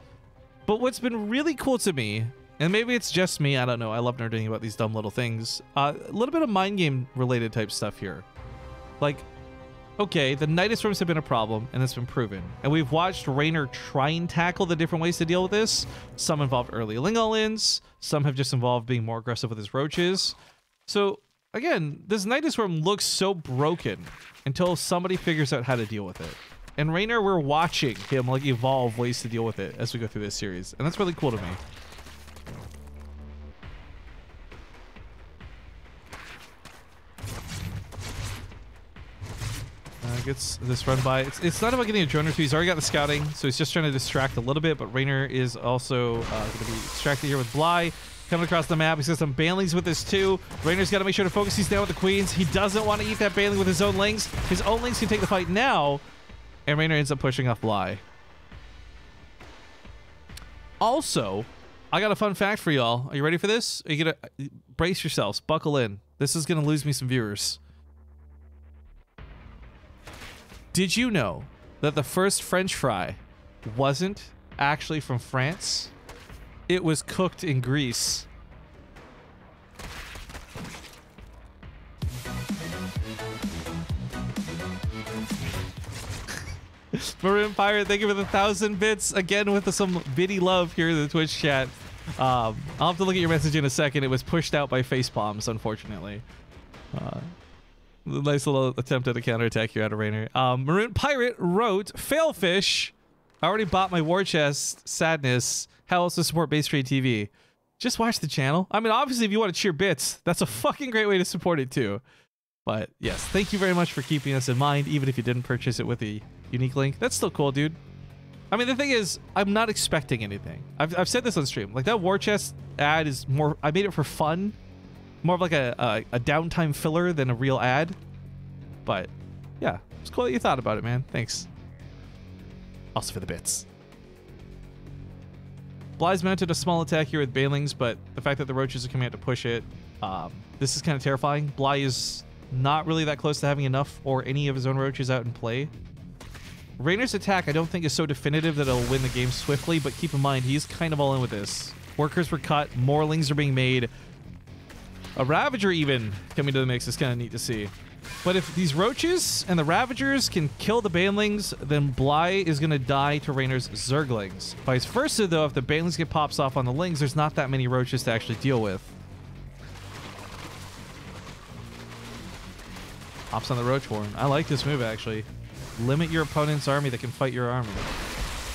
S1: But what's been really cool to me, and maybe it's just me, I don't know, I love nerding about these dumb little things, a little bit of mind game related type stuff here. Like, okay, the Nidus worms have been a problem, and it's been proven. And we've watched Raynor try and tackle the different ways to deal with this. Some involved early Ling-All-Ins, some have just involved being more aggressive with his roaches. So, again, this Nidus worm looks so broken until somebody figures out how to deal with it. And Raynor, we're watching him like evolve ways to deal with it as we go through this series. And that's really cool to me. Gets this run by. It's not about getting a drone or 2. He's already got the scouting, so he's just trying to distract a little bit, but Raynor is also going to be distracted here with Bly. Coming across the map, he's got some banelings with this too. Raynor's got to make sure to focus. He's down with the queens. He doesn't want to eat that baneling with his own lings. His own lings can take the fight now, and Raynor ends up pushing off Bly. Also, I got a fun fact for y'all. Are you ready for this? Are you gonna brace yourselves? Buckle in. This is gonna lose me some viewers. Did you know that the first French fry wasn't actually from France? It was cooked in Greece. Maroon Pirate, thank you for the 1,000 bits. Again, with some bitty love here in the Twitch chat. I'll have to look at your message in a second. It was pushed out by facepalms, unfortunately. Nice little attempt at a counterattack here out of Raynor. Maroon Pirate wrote, Failfish, I already bought my war chest. Sadness. How else to support BaseTradeTV? Just watch the channel. I mean, obviously, if you want to cheer bits, that's a fucking great way to support it too. But yes, thank you very much for keeping us in mind, even if you didn't purchase it with a unique link. That's still cool, dude. I mean, the thing is, I'm not expecting anything. I've said this on stream. Like, that war chest ad is more... I made it for fun. More of like a downtime filler than a real ad. But yeah, it's cool that you thought about it, man. Thanks. Also for the bits. Bly's mounted a small attack here with banelings, but the fact that the roaches are coming out to push it, this is kind of terrifying. Bly is not really that close to having enough or any of his own roaches out in play. Raynor's attack, I don't think, is so definitive that it'll win the game swiftly, but keep in mind, he's kind of all in with this. Workers were cut, more lings are being made. A Ravager even coming to the mix is kind of neat to see. But if these roaches and the ravagers can kill the banelings, then Bly is going to die to Raynor's zerglings. Vice versa, though, if the banelings get pops off on the lings, there's not that many roaches to actually deal with. Hops on the roach warren. I like this move, actually. Limit your opponent's army that can fight your army.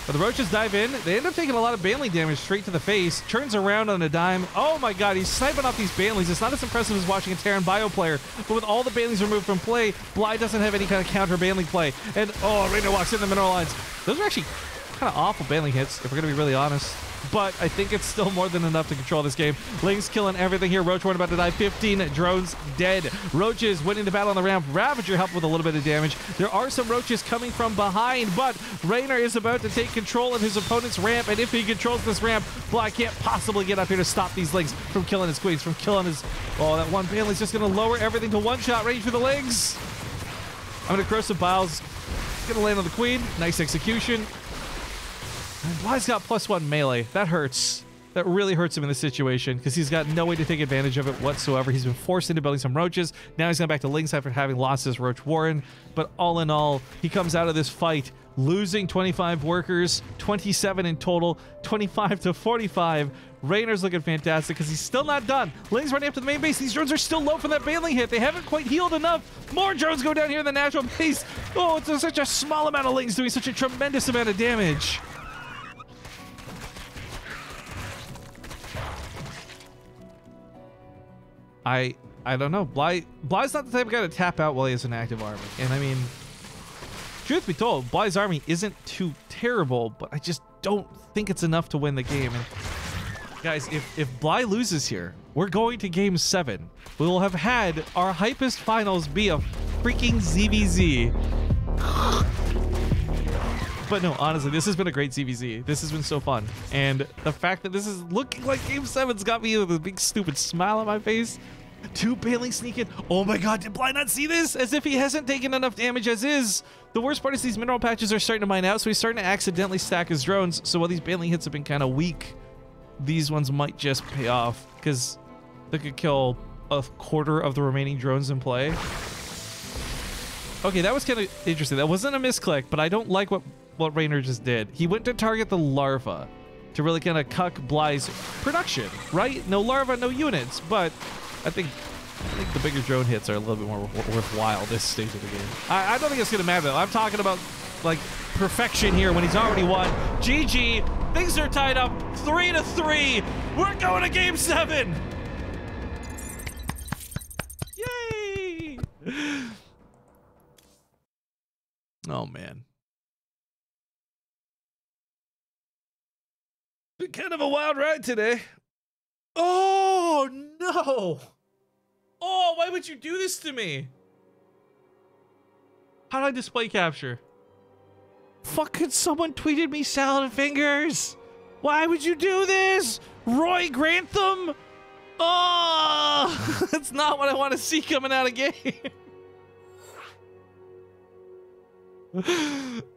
S1: But the roaches dive in. They end up taking a lot of baneling damage straight to the face. Turns around on a dime. Oh my god, he's sniping off these banelings. It's not as impressive as watching a Terran bio player. But with all the banelings removed from play, Bly doesn't have any kind of counter baneling play. And oh, Raynor walks in the mineral lines. Those are actually kind of awful baneling hits, if we're going to be really honest. But I think it's still more than enough to control this game. Lings killing everything here. Roach Warren about to die. 15 drones dead. Roaches winning the battle on the ramp. Ravager helped with a little bit of damage. There are some roaches coming from behind, but Raynor is about to take control of his opponent's ramp, and if he controls this ramp, Bly can't possibly get up here to stop these lings from killing his queens, from killing his... Oh, that one Baneling's just going to lower everything to one-shot range for the lings. I'm going to Corrosive Biles. Going to land on the queen. Nice execution. And Bly's got +1 melee. That hurts. That really hurts him in this situation because he's got no way to take advantage of it whatsoever. He's been forced into building some roaches. Now he's going back to lings after having lost his roach warren. But all in all, he comes out of this fight losing 25 workers, 27 in total, 25 to 45. Raynor's looking fantastic because he's still not done. Lings running up to the main base. These drones are still low from that baneling hit. They haven't quite healed enough. More drones go down here in the natural base. Oh, it's such a small amount of lings doing such a tremendous amount of damage. I don't know. Bly's not the type of guy to tap out while he has an active army. And I mean, truth be told, Bly's army isn't too terrible, but I just don't think it's enough to win the game. And guys, if Bly loses here, we're going to game 7. We will have had our hypest finals be a freaking ZVZ. But no, honestly, this has been a great ZVZ. This has been so fun. And the fact that this is looking like game 7's got me with a big stupid smile on my face. 2 Baneling sneaking. Oh my god, did Bly not see this? As if he hasn't taken enough damage as is. The worst part is these mineral patches are starting to mine out, so he's starting to accidentally stack his drones. So while these Baneling hits have been kind of weak, these ones might just pay off because they could kill a quarter of the remaining drones in play. Okay, that was kind of interesting. That wasn't a misclick, but I don't like what Raynor just did. He went to target the larva to really kind of cuck Bly's production, right? No larva, no units, but I think the bigger drone hits are a little bit more worthwhile this stage of the game. I don't think it's going to matter, though. I'm talking about, like, perfection here when he's already won. GG. Things are tied up 3-3. We're going to game 7. Yay! Oh, man. Been kind of a wild ride today. Oh, no. Oh, why would you do this to me? How do I display capture? Fucking someone tweeted me salad fingers. Why would you do this? Roy Grantham? Oh, that's not what I want to see coming out of game.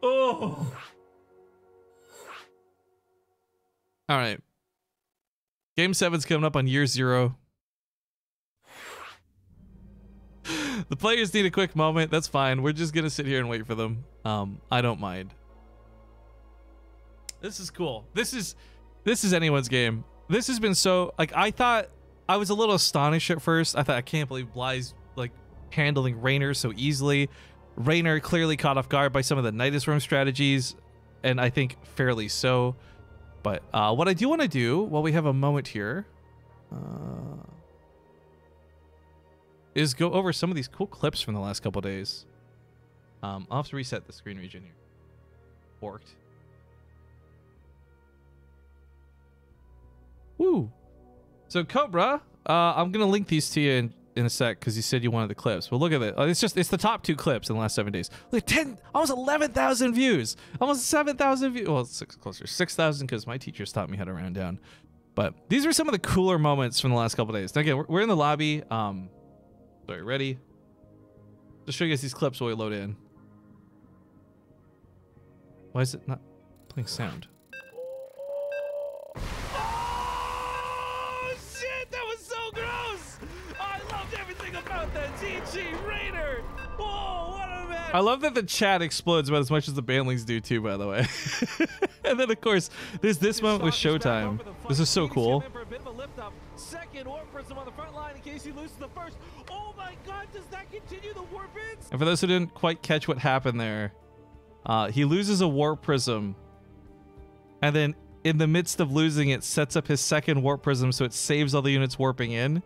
S1: Oh. All right. Game 7's coming up on year 0. The players need a quick moment. That's fine. We're just going to sit here and wait for them. I don't mind. This is cool. This is anyone's game. This has been so, like, I was a little astonished at first. I thought, I can't believe Bly's, like, handling Raynor so easily. Raynor clearly caught off guard by some of the Nidus Room strategies, and I think fairly so. But what I do want to do while we have a moment here is go over some of these cool clips from the last couple days. I'll have to reset the screen region here. Forked. Woo. So Cobra, I'm gonna link these to you in a sec because you said you wanted the clips. Well, look at it. It's the top 2 clips in the last 7 days. Like almost 11,000 views, almost 7,000 views. Well, closer 6,000 because my teachers taught me how to round down. But these are some of the cooler moments from the last couple days. Now again, we're in the lobby. Sorry, ready? Just show you guys these clips while we load in. Why is it not playing sound? Oh shit, that was so gross! I loved everything about
S3: about that. GG, Raynor. Oh, what a match.
S1: I love that the chat explodes about as much as the banlings do too, by the way. And then, of course, there's this moment with Showtime. This is so cool.
S3: Second warp prism on the front line in case he loses the first. Oh my god, does that continue the warp ins?
S1: And for those who didn't quite catch what happened there, he loses a warp prism. And then in the midst of losing it, sets up his second warp prism so it saves all the units warping in.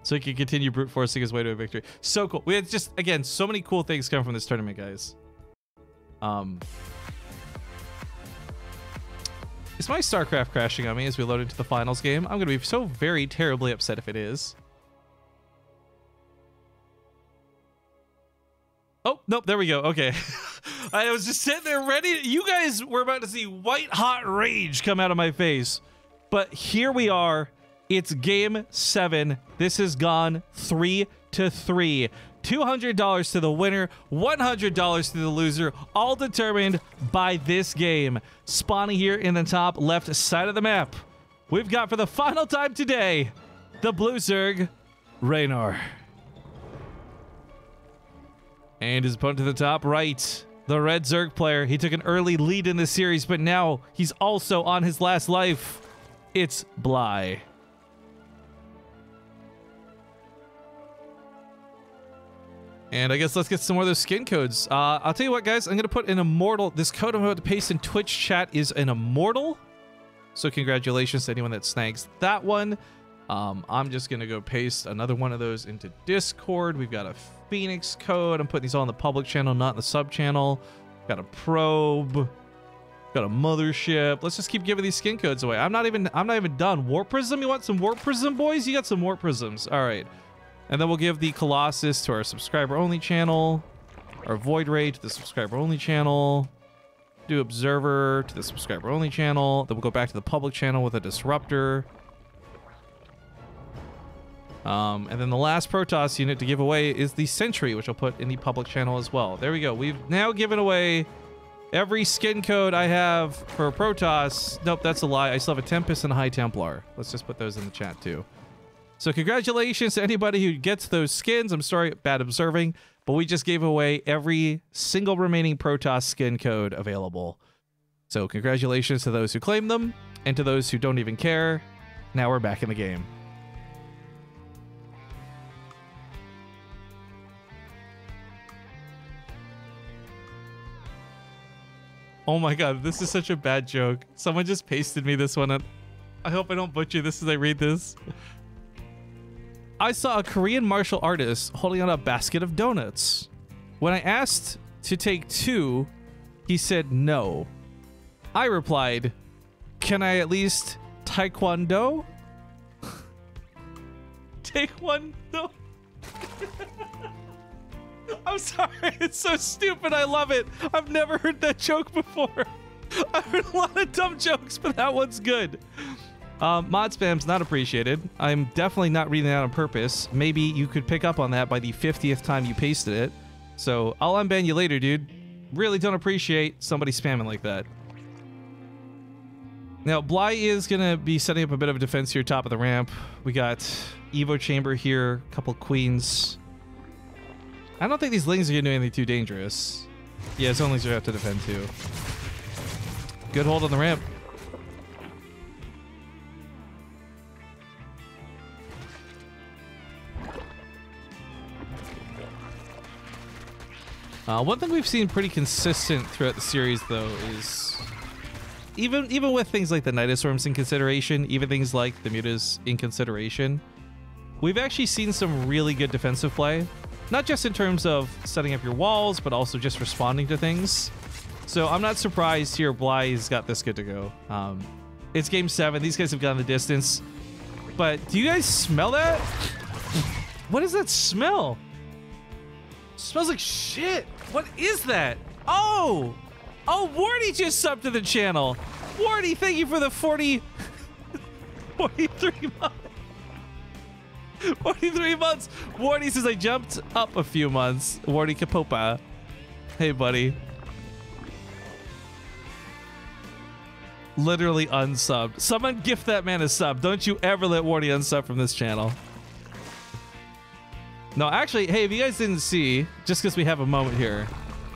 S1: So he can continue brute forcing his way to a victory. So cool. We had just, again, so many cool things come from this tournament, guys. Is my StarCraft crashing on me as we load into the finals game? I'm going to be so very terribly upset if it is. Oh, nope, there we go. Okay. I was just sitting there ready. You guys were about to see white hot rage come out of my face. But here we are. It's game 7. This has gone 3-3. $200 to the winner, $100 to the loser, all determined by this game. Spawning here in the top left side of the map, we've got for the final time today, the blue Zerg, Raynor. And his opponent to the top right, the red Zerg player. He took an early lead in the series, but now he's also on his last life. It's Bly. And I guess let's get some more of those skin codes. I'll tell you what, guys. I'm going to put an immortal. This code I'm about to paste in Twitch chat is an immortal. So congratulations to anyone that snags that one. I'm just going to go paste another one of those into Discord. We've got a Phoenix code. I'm putting these all in the public channel, not in the sub channel. Got a probe. Got a mothership. Let's just keep giving these skin codes away. I'm not even done. Warp Prism? You want some Warp Prism, boys? You got some Warp Prisms. All right. And then we'll give the Colossus to our subscriber-only channel, our Void Ray to the subscriber-only channel, do Observer to the subscriber-only channel, then we'll go back to the public channel with a Disruptor. And then the last Protoss unit to give away is the Sentry, which I'll put in the public channel as well. There we go. We've now given away every skin code I have for Protoss. Nope, that's a lie. I still have a Tempest and a High Templar. Let's just put those in the chat too. So congratulations to anybody who gets those skins. I'm sorry, bad observing, but we just gave away every single remaining Protoss skin code available. So congratulations to those who claim them and to those who don't even care. Now we're back in the game. Oh my god, this is such a bad joke. Someone just pasted me this one. I hope I don't butcher this as I read this. I saw a Korean martial artist holding out a basket of donuts. When I asked to take 2, he said no. I replied, "Can I at least taekwondo?" Taekwondo? I'm sorry, it's so stupid. I love it. I've never heard that joke before. I've heard a lot of dumb jokes, but that one's good. Mod spam's not appreciated. I'm definitely not reading that on purpose. Maybe you could pick up on that by the 50th time you pasted it. So I'll unban you later, dude. Really don't appreciate somebody spamming like that. Now, Bly is going to be setting up a bit of a defense here, top of the ramp. We got Evo Chamber here, a couple Queens. I don't think these Lings are going to do anything too dangerous. Yeah, Zonelings are going to have to defend too. Good hold on the ramp. One thing we've seen pretty consistent throughout the series, though, is even with things like the Nidoswarms in consideration, even things like the Mutas in consideration, we've actually seen some really good defensive play. Not just in terms of setting up your walls, but also just responding to things. So I'm not surprised here Bly's got this good to go. It's game 7. These guys have gone the distance. But do you guys smell that? What is that smell? It smells like shit. What is that? Oh! Oh, Wardy just subbed to the channel. Wardy, thank you for the 43 months. 43 months. Wardy says I jumped up a few months. Wardy Kapopa. Hey, buddy. Literally unsubbed. Someone gift that man a sub. Don't you ever let Wardy unsub from this channel. No, actually, hey, if you guys didn't see, just because we have a moment here,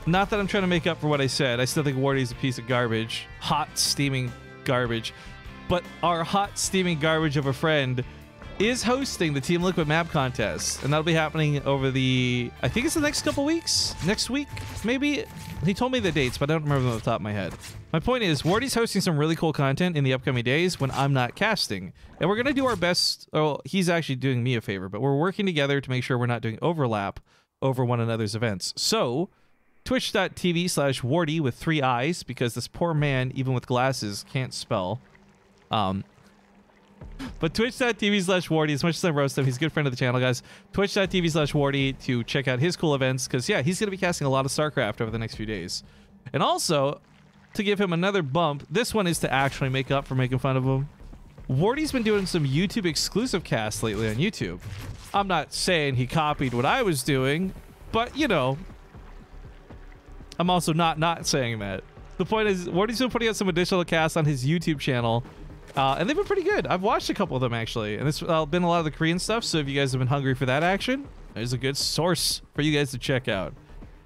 S1: not that I'm trying to make up for what I said. I still think Wardy's a piece of garbage. Hot, steaming garbage. But our hot, steaming garbage of a friend is hosting the Team Liquid map contest. And that'll be happening over the, I think it's the next couple weeks? Next week, maybe? He told me the dates, but I don't remember them off the top of my head. My point is, Wardy's hosting some really cool content in the upcoming days when I'm not casting. And we're going to do our best. Oh, he's actually doing me a favor, but we're working together to make sure we're not doing overlap over one another's events. So, twitch.tv/Wardy with 3 eyes, because this poor man, even with glasses, can't spell. But twitch.tv/Wardy, as much as I roast him, he's a good friend of the channel, guys. Twitch.tv/Wardy to check out his cool events, because, yeah, he's going to be casting a lot of StarCraft over the next few days. And also, to give him another bump, this one is to actually make up for making fun of him. Wardy's been doing some YouTube exclusive casts lately on YouTube. I'm not saying he copied what I was doing, but, you know, I'm also not saying that. The point is, Wardy's been putting out some additional casts on his YouTube channel, and they've been pretty good. I've watched a couple of them, actually, and it's been a lot of the Korean stuff, so if you guys have been hungry for that action, there's a good source for you guys to check out.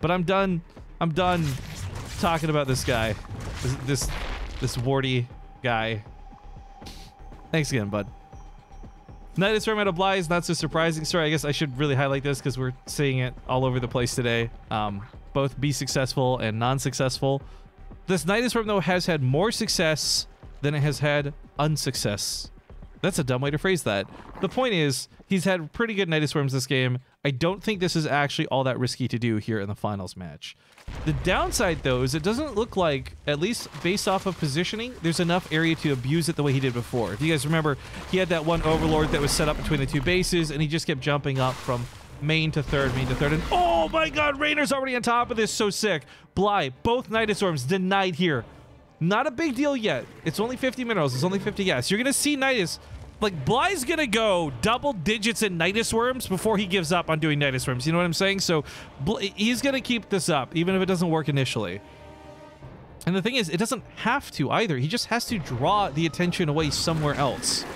S1: But I'm done talking about this guy. This Wardy guy. Thanks again, bud. Nidus Raynor Bly is not so surprising. Sorry, I guess I should really highlight this because we're seeing it all over the place today. Both be successful and non-successful. This Nidus Raynor has had more success than it has had unsuccess. That's a dumb way to phrase that. The point is, he's had pretty good Nidus Worms this game. I don't think this is actually all that risky to do here in the finals match. The downside, though, is it doesn't look like, at least based off of positioning, there's enough area to abuse it the way he did before. If you guys remember, he had that one Overlord that was set up between the 2 bases, and he just kept jumping up from main to third, and oh my god, Raynor's already on top of this, so sick. Bly, both Nidus Worms denied here. Not a big deal yet. It's only 50 minerals, it's only 50 gas. You're gonna see Nidus, like, Bly's gonna go double digits in Nidus Worms before he gives up on doing Nidus Worms. You know what I'm saying? So he's gonna keep this up, even if it doesn't work initially. And the thing is, it doesn't have to either. He just has to draw the attention away somewhere else.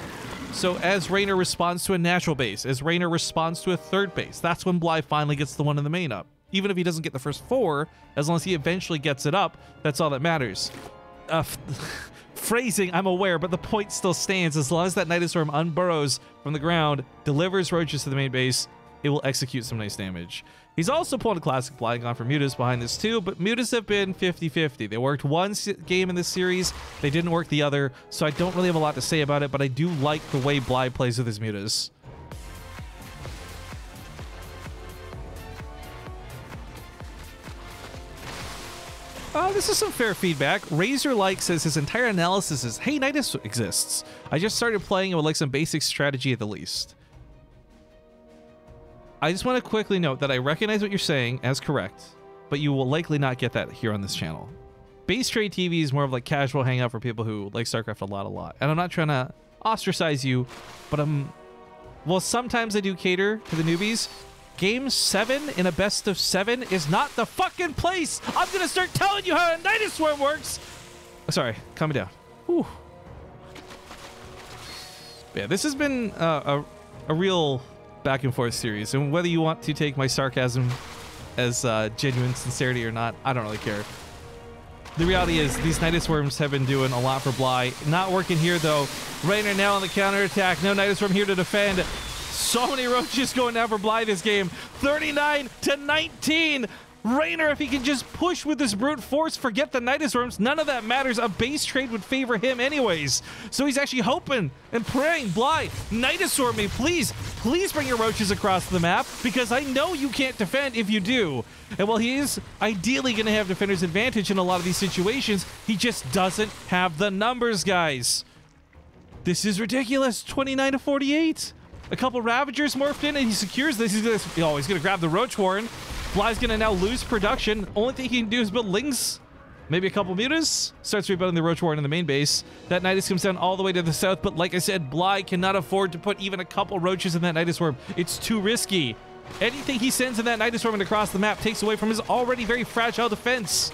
S1: So as Raynor responds to a natural base, as Raynor responds to a third base, that's when Bly finally gets the one in the main up. Even if he doesn't get the first 4, as long as he eventually gets it up, that's all that matters. Phrasing, I'm aware, but the point still stands. As long as that Nidus Worm unburrows from the ground, delivers roaches to the main base, it will execute some nice damage. He's also pulled a classic Bly on for Mutas behind this too, but Mutas have been 50-50. They worked one game in this series, they didn't work the other, so I don't really have a lot to say about it, but I do like the way Bly plays with his Mutas. This is some fair feedback. Razor says his entire analysis is, hey, Nidus exists. I just started playing and would like some basic strategy at the least. I just want to quickly note that I recognize what you're saying as correct, but you will likely not get that here on this channel. BaseTradeTV is more of like casual hangout for people who like StarCraft a lot. And I'm not trying to ostracize you, but well, sometimes I do cater to the newbies. Game 7 in a best of 7 is not the fucking place. I'm gonna start telling you how a Nidus Worm works. Sorry, calm me down. Whew. Yeah, this has been a real back and forth series, and whether you want to take my sarcasm as genuine sincerity or not, I don't really care. The reality is these Nidus Worms have been doing a lot for Bly. Not working here though. Raynor now on the counterattack. No Nidus Worm here to defend. So many roaches going down for Bly this game. 39-19. Raynor, if he can just push with this brute force, forget the Nidus Worms, none of that matters. A base trade would favor him anyways. So he's actually hoping and praying, Bly, Nidus Worm me, please bring your roaches across the map, because I know you can't defend if you do. And while he is ideally going to have defender's advantage in a lot of these situations, he just doesn't have the numbers, guys. This is ridiculous. 29-48. A couple Ravagers morphed in, and he secures this. He's gonna grab the Roach Warren. Bly's gonna now lose production. Only thing he can do is build Lings. Maybe a couple Mutas. Starts rebuilding the Roach Warren in the main base. That Nidus comes down all the way to the south, but like I said, Bly cannot afford to put even a couple Roaches in that Nidus Worm. It's too risky. Anything he sends in that Nidus Worm across the map takes away from his already very fragile defense.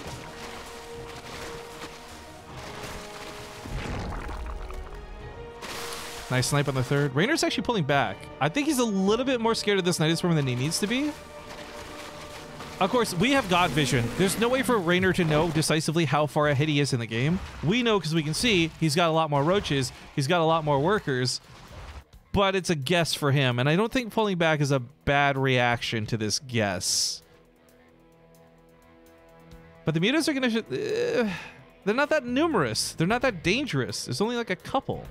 S1: Nice snipe on the third. Raynor's actually pulling back. I think he's a little bit more scared of this Nidus Worm than he needs to be. Of course, we have God vision. There's no way for Raynor to know decisively how far ahead he is in the game. We know because we can see he's got a lot more roaches. He's got a lot more workers. But it's a guess for him. And I don't think pulling back is a bad reaction to this guess. But the mutas are going to... they're not that numerous. They're not that dangerous. There's only like a couple.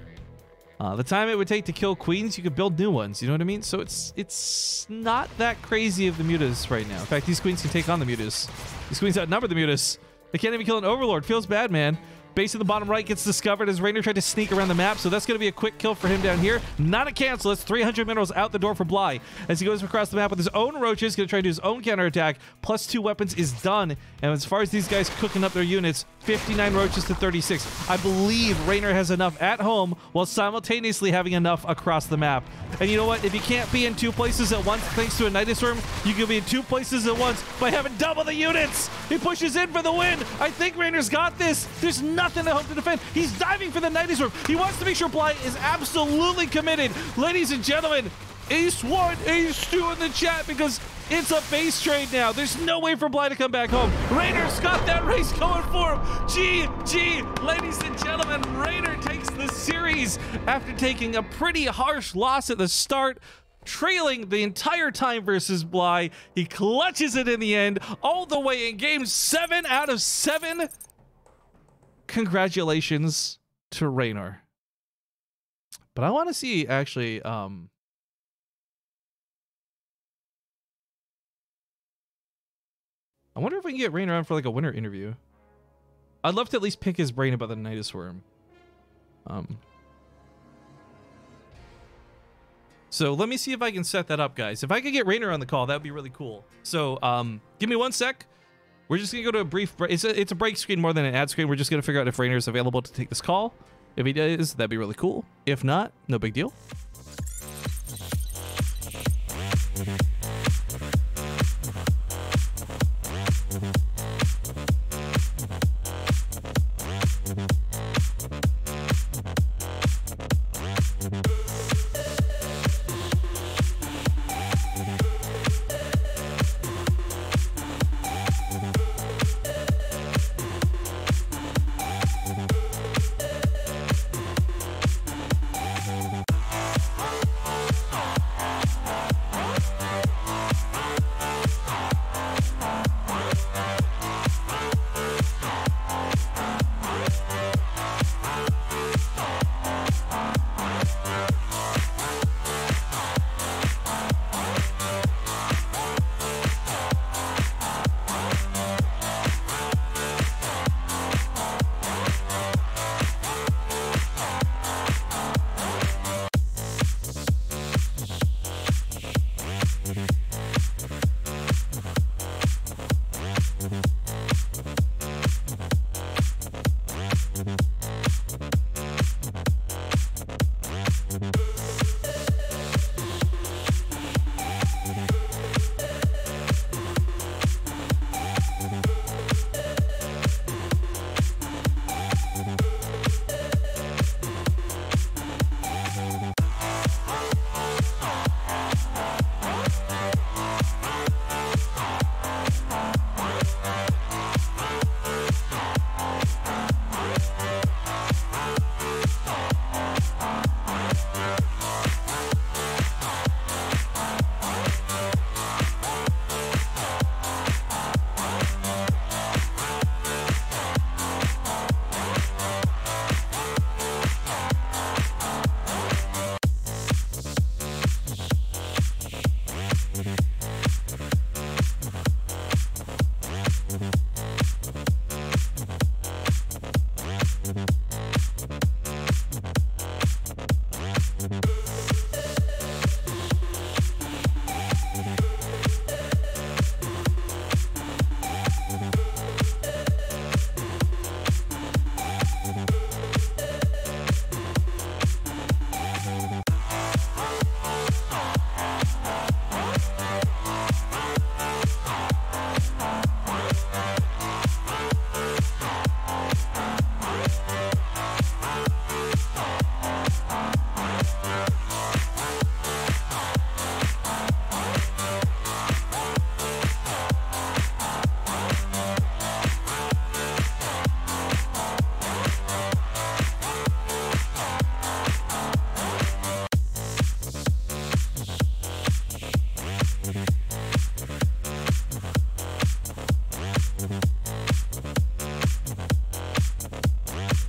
S1: The time it would take to kill queens, you could build new ones. You know what I mean? So it's not that crazy of the mutas right now. In fact, these queens can take on the mutas. These queens outnumber the mutas. They can't even kill an overlord. Feels bad, man. Base in the bottom right gets discovered as Raynor tried to sneak around the map, so that's going to be a quick kill for him down here. Not a cancel. It's 300 minerals out the door for Bly. As he goes across the map with his own roaches, going to try to do his own counterattack. +2 weapons is done. And as far as these guys cooking up their units, 59 roaches to 36. I believe Raynor has enough at home while simultaneously having enough across the map. And you know what? If you can't be in 2 places at once thanks to a Nidus Worm, you can be in 2 places at once by having double the units. He pushes in for the win. I think Raynor's got this. There's nothing to hope to defend. He's diving for the Nidus Worm. He wants to make sure Bly is absolutely committed. Ladies and gentlemen, Ace 1, Ace 2 in the chat because it's a base trade now. There's no way for Bly to come back home. Raynor's got that race going for him. GG, ladies and gentlemen, Raynor takes the series after taking a pretty harsh loss at the start, trailing the entire time versus Bly. He clutches it in the end, all the way in game 7 out of 7. Congratulations to Raynor. But I want to see actually I wonder if we can get Raynor on for like a winter interview. I'd love to at least pick his brain about the Nidus Worm. So let me see if I can set that up, guys. If I could get Raynor on the call, that would be really cool. So give me 1 sec. We're just gonna go to a brief break. It's a break screen more than an ad screen. We're just gonna figure out if Raynor is available to take this call. If he is, that'd be really cool. If not, no big deal.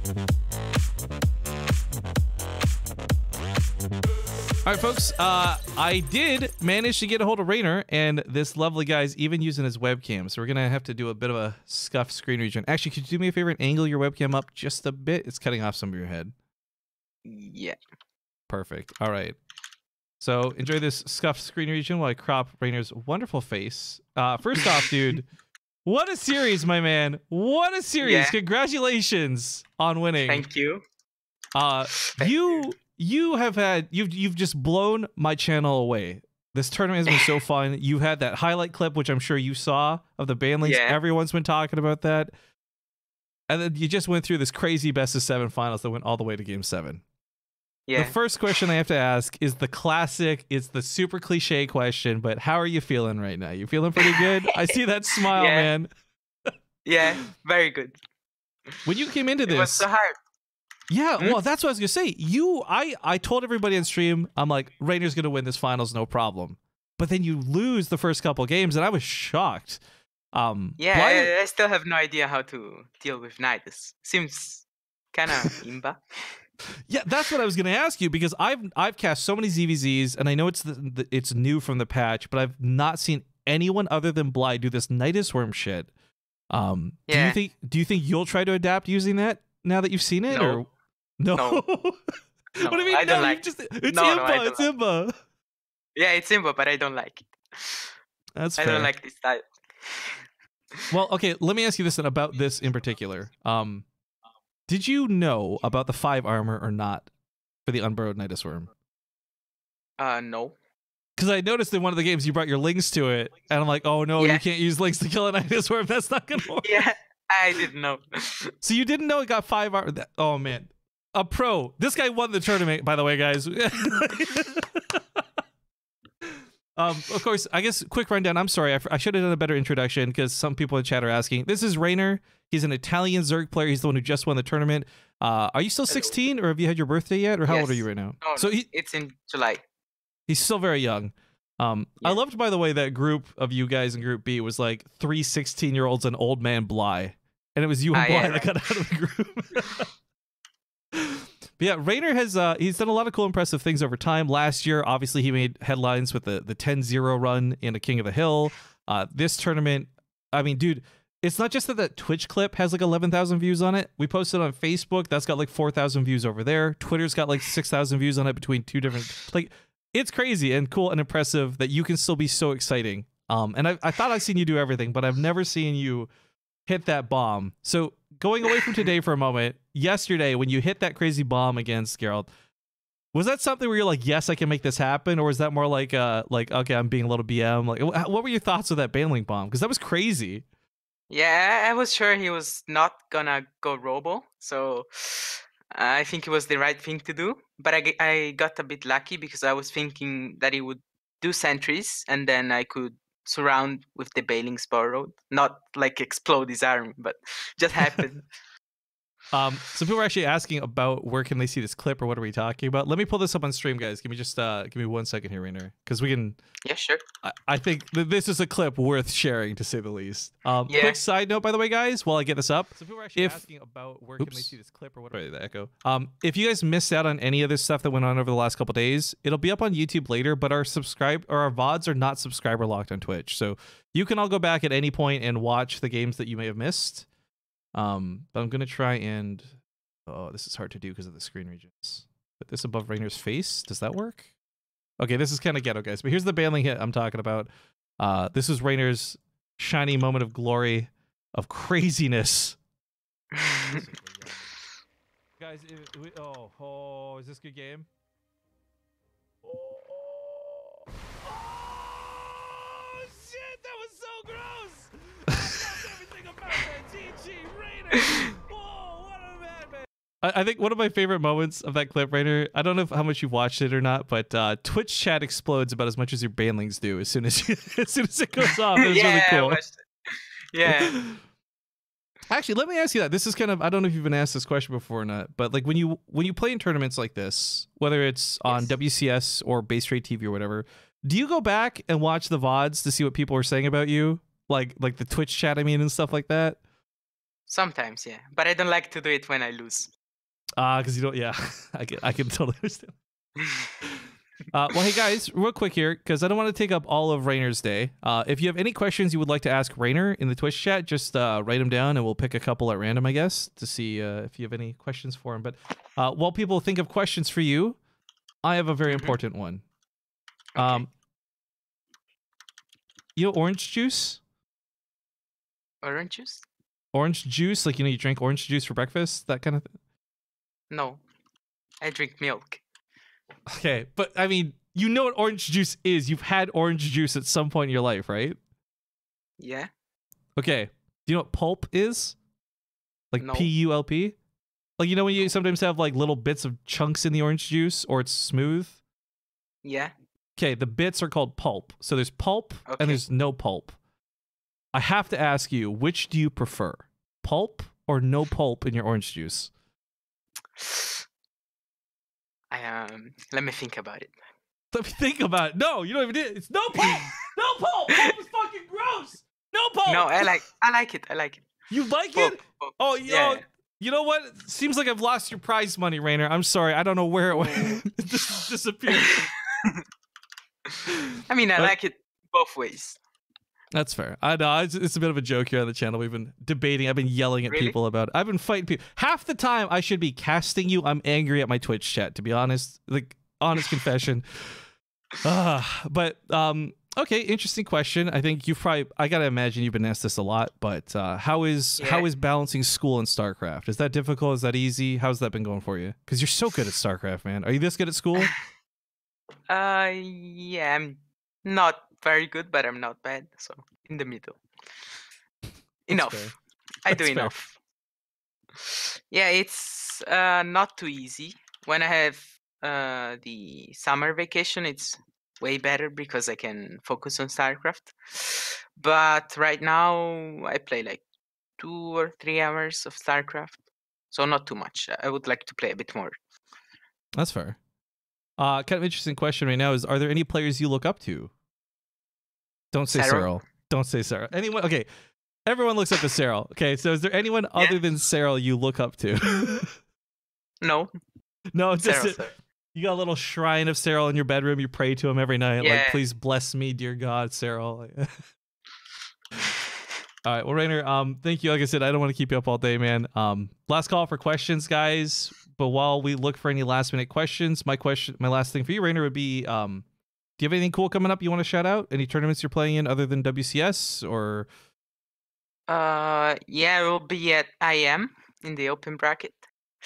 S1: All right, folks, I did manage to get a hold of Raynor, and this lovely guy's even using his webcam, so we're going to have to do a bit of a scuffed screen region. Actually, could you do me a favor and angle your webcam up just a bit? It's cutting off some of your head.
S7: Yeah.
S1: Perfect. All right. So enjoy this scuffed screen region while I crop Raynor's wonderful face. First off, dude, what a series, my man. What a series.
S7: Yeah.
S1: Congratulations on winning.
S7: Thank you.
S1: You've just blown my channel away. This tournament has been so fun. You had that highlight clip, which I'm sure you saw, of the ban links.
S7: Yeah.
S1: Everyone's been talking about that. And then you just went through this crazy best of 7 finals that went all the way to game 7.
S7: Yeah.
S1: The first question I have to ask is the classic, it's the super cliche question, but how are you feeling right now? You feeling pretty good? I see that smile,
S7: Yeah.
S1: man.
S7: Yeah, very good.
S1: When you came into this,
S7: It was so hard.
S1: yeah, well, that's what I was gonna say. I told everybody on stream, I'm like, Raynor's gonna win this finals, no problem. But then you lose the first couple games, and I was shocked.
S7: Yeah,
S1: Bly-
S7: I still have no idea how to deal with Nidus. Seems kind of imba.
S1: yeah, that's what I was gonna ask you, because I've cast so many ZVZs, and I know it's new from the patch, but I've not seen anyone other than Bly do this Nidus Worm shit.
S7: Yeah.
S1: Do you think you'll try to adapt using that now that you've seen it?
S7: No.
S1: Or no?
S7: No.
S1: What do you mean?
S7: I don't
S1: no,
S7: like
S1: it's
S7: it.
S1: Imba.
S7: No, I don't
S1: It's Imba.
S7: Yeah, it's imba, but I don't like it.
S1: That's
S7: I
S1: fair.
S7: don't like this style.
S1: Well, okay, let me ask you this then about this in particular. Did you know about the 5 armor or not for the Unburrowed Nidus Worm?
S7: No.
S1: Because I noticed in one of the games you brought your links to it, and I'm like, oh no,
S7: Yeah.
S1: you can't use links to kill a Nidus Worm. That's not gonna work.
S7: Yeah, I didn't know.
S1: So you didn't know it got 5 armor? Oh man, a pro. This guy won the tournament, by the way, guys. Of course, I guess quick rundown. I'm sorry, I should have done a better introduction because some people in chat are asking. This is Raynor. He's an Italian Zerg player. He's the one who just won the tournament. Are you still 16, or have you had your birthday yet, or how old are
S7: Yes.
S1: you right now?
S7: No,
S1: So
S7: it's in July.
S1: he's still very young. I
S7: Yeah.
S1: loved, by the way, that group of you guys in Group B was like 3 16-year-olds and old man Bly, and it was you and
S7: Ah,
S1: Bly
S7: yeah,
S1: that got out of the group. But yeah, Raynor has he's done a lot of cool, impressive things over time. Last year, obviously, he made headlines with the 10-0 run in a King of the Hill. This tournament, I mean, dude, it's not just that Twitch clip has like 11,000 views on it. We posted on Facebook. That's got like 4,000 views over there. Twitter's got like 6,000 views on it between 2 different... Like, it's crazy and cool and impressive that you can still be so exciting. And I thought I'd seen you do everything, but I've never seen you hit that bomb. So going away from today for a moment, yesterday when you hit that crazy bomb against Geralt, was that something where you're like, yes, I can make this happen? Or was that more like okay, I'm being a little BM? Like, what were your thoughts of that Baneling bomb? Because that was crazy.
S7: Yeah, I was sure he was not gonna go robo, so I think it was the right thing to do. But I got a bit lucky because I was thinking that he would do sentries and then I could surround with the Baling Spore Road. Not like explode his arm, but just happened.
S1: So people are actually asking about where can they see this clip or what are we talking about? Let me pull this up on stream, guys. Give me 1 second here, Raynor, because we can.
S7: Yeah, sure.
S1: I think this is a clip worth sharing, to say the least.
S7: Yeah.
S1: Quick side note, by the way, guys, while I get this up. So people are actually
S3: If-
S1: asking about where can they see this clip or what are the echo. If you guys missed out on any of this stuff that went on over the last couple days, it'll be up on YouTube later, but our VODs are not subscriber locked on Twitch. So you can all go back at any point and watch the games that you may have missed. But I'm gonna try and this is hard to do because of the screen regions. Put this above Raynor's face. Does that work? Okay, this is kind of ghetto, guys. But here's the Baneling hit I'm talking about. This is Raynor's shiny moment of glory, of craziness. Guys, is this a good game? Oh, shit, that was so gross! That's everything about that GG Raynor! Whoa, what a madman! I think one of my favorite moments of that clip, Raynor, I don't know how much you've watched it or not, but Twitch chat explodes about as much as your banelings do as soon as it goes off. It was
S7: yeah,
S1: really
S7: I
S1: cool.
S7: watched it. Yeah.
S1: Actually, let me ask you that. This is kind of, I don't know if you've been asked this question before or not, but like when you play in tournaments like this, whether it's on
S7: Yes.
S1: WCS or BaseTradeTV or whatever, do you go back and watch the VODs to see what people are saying about you? Like the Twitch chat, I mean, and stuff like that?
S7: Sometimes, yeah. But I don't like to do it when I lose.
S1: Because you don't. Yeah, I can totally understand. Well, hey guys, real quick here, because I don't want to take up all of Raynor's day. If you have any questions you would like to ask Raynor in the Twitch chat, just write them down, and we'll pick a couple at random, I guess, to see if you have any questions for him. But while people think of questions for you, I have a very important one.
S7: Okay.
S1: You know orange juice?
S7: Orange juice?
S1: Orange juice, like you drink orange juice for breakfast, that kind of thing.
S7: No, I drink milk.
S1: Okay, but I mean, you know what orange juice is. You've had orange juice at some point in your life, right?
S7: Yeah.
S1: Okay. Do you know what pulp is? Like
S7: No.
S1: P-U-L-P? Like, you know when you sometimes have like little bits of chunks in the orange juice, or it's smooth?
S7: Yeah.
S1: Okay, the bits are called pulp. So there's pulp
S7: Okay.
S1: and there's no pulp. I have to ask you, which do you prefer? Pulp or no pulp in your orange juice?
S7: Let me think about it.
S1: Let me think about it. No, you don't even do it. It's no pulp. No pulp. Pulp is fucking gross. No pulp.
S7: No, I like it. I like it.
S1: You like
S7: Pulp,
S1: it?
S7: pulp.
S1: Oh,
S7: Yeah.
S1: you know what? Seems like I've lost your prize money, Raynor. I'm sorry. I don't know where it went. It just disappeared.
S7: I mean, I like it both ways.
S1: That's fair. I know. It's a bit of a joke here on the channel. We've been debating. I've been yelling at
S7: Really?
S1: people about it. I've been fighting people. Half the time I should be casting you. I'm angry at my Twitch chat, to be honest. Like, honest confession. But, okay, interesting question. I think I gotta imagine you've been asked this a lot, but how is balancing school and StarCraft? Is that difficult? Is that easy? How's that been going for you? Because you're so good at StarCraft, man. Are you this good at school?
S7: Yeah, I'm not very good, but I'm not bad. So in the middle. Enough.
S1: fair.
S7: I
S1: That's
S7: do
S1: fair.
S7: enough. Yeah, it's not too easy. When I have the summer vacation, it's way better because I can focus on StarCraft. But right now, I play like 2 or 3 hours of StarCraft, so not too much. I would like to play a bit more.
S1: That's fair. Kind of interesting question right now is, are there any players you look up to? Don't say
S7: Cyril.
S1: Cyril. Don't say Cyril. Anyone? Okay. Everyone looks up to Cyril. Okay, so is there anyone other than Cyril you look up to?
S7: No,
S1: No, just
S7: Cyril.
S1: you got a little shrine of Cyril in your bedroom. You pray to him every night. Like,
S7: Yeah.
S1: please bless me, dear God, Cyril. All right, well, Raynor, thank you. Like I said, I don't want to keep you up all day, man. Last call for questions, guys. But while we look for any last-minute questions, my last thing for you, Raynor, would be, do you have anything cool coming up you want to shout out? Any tournaments you're playing in other than WCS or?
S7: Yeah, we'll be at IM in the open bracket.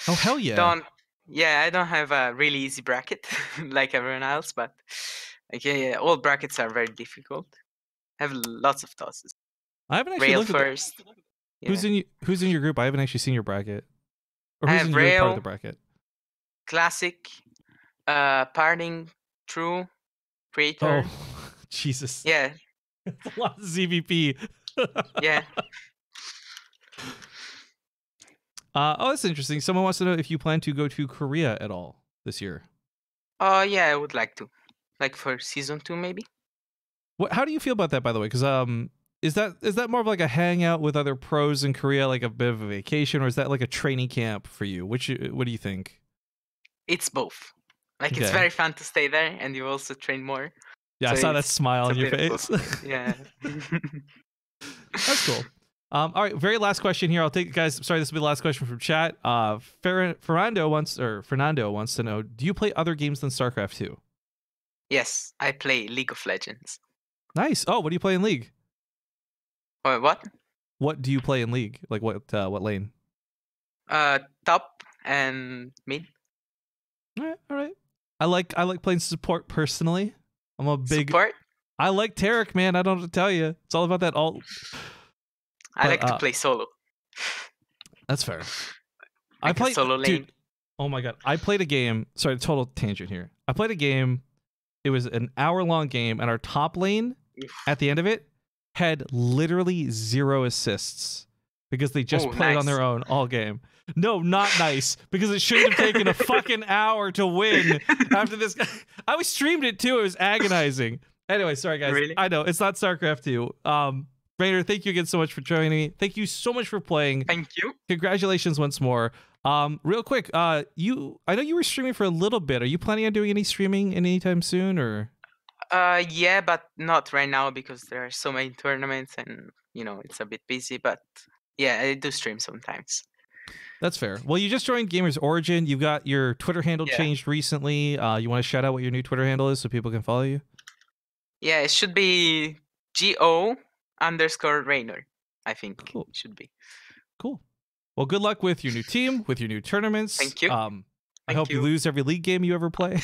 S1: Oh, hell yeah!
S7: I don't have a really easy bracket like everyone else, but okay, all brackets are very difficult. I have lots of tosses.
S1: I haven't actually
S7: Rail
S1: looked at
S7: first. Yeah.
S1: who's in your group. I haven't actually seen your bracket. Or
S7: I
S1: who's
S7: have
S1: in your part of
S7: Rail.
S1: the bracket?
S7: Classic, Parting, True, Creator.
S1: Oh, Jesus!
S7: Yeah,
S1: That's a lot of ZVP.
S7: yeah.
S1: That's interesting. Someone wants to know if you plan to go to Korea at all this year.
S7: Oh, yeah, I would like to. Like for season 2, maybe.
S1: How do you feel about that, by the way? Because is that more of like a hangout with other pros in Korea, like a bit of a vacation, or is that like a training camp for you? What do you think?
S7: It's both. Like it's
S1: Okay.
S7: very fun to stay there, and you also train more.
S1: Yeah, I
S7: So
S1: saw that
S7: it's-
S1: smile on
S7: it's a
S1: your
S7: bit of
S1: face.
S7: both. Yeah.
S1: That's cool. All right, very last question here. I'll take, guys. Sorry, this will be the last question from chat. Fernando wants to know: do you play other games than StarCraft 2?
S7: Yes, I play League of Legends.
S1: Nice. Oh, what do you play in League?
S7: What?
S1: What do you play in League? Like what lane?
S7: Top and mid.
S1: All right. I like playing support personally. I'm a big.
S7: Support.
S1: I like Tarek, man. I don't know what to tell you. It's all about that alt.
S7: I
S1: But,
S7: like to play solo.
S1: That's fair.
S7: Like a solo lane.
S1: Dude, oh my god. I played a game. Sorry, total tangent here. I played a game. It was an hour-long game, and our top lane at the end of it had literally 0 assists because they just played on
S7: nice.
S1: their own all game. No, not nice, because it shouldn't have taken a fucking hour to win after this guy. I was streamed it too. It was agonizing. Anyway, sorry guys.
S7: Really?
S1: I know it's not StarCraft 2. Raynor, thank you again so much for joining me. Thank you so much for playing.
S7: Thank you.
S1: Congratulations once more. Real quick, I know you were streaming for a little bit. Are you planning on doing any streaming anytime soon, or?
S7: Yeah, but not right now because there are so many tournaments and it's a bit busy. But yeah, I do stream sometimes.
S1: That's fair. Well, you just joined Gamers Origin. You've got your Twitter handle changed recently. You want to shout out what your new Twitter handle is so people can follow you?
S7: Yeah, it should be GO_Raynor. I think
S1: Cool.
S7: it should be.
S1: Cool. Well, good luck with your new team, with your new tournaments.
S7: Thank you.
S1: I hope you lose every league game you ever play.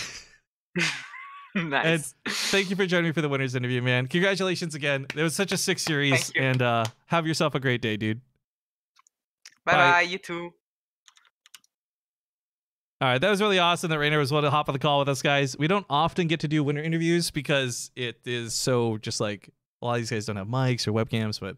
S7: Nice.
S1: And thank you for joining me for the winners interview, man. Congratulations again. It was such a sick series, and have yourself a great day, dude.
S7: Bye. You too.
S1: All right, that was really awesome that Raynor was willing to hop on the call with us, guys. We don't often get to do winner interviews because it is so just like a lot of these guys don't have mics or webcams, but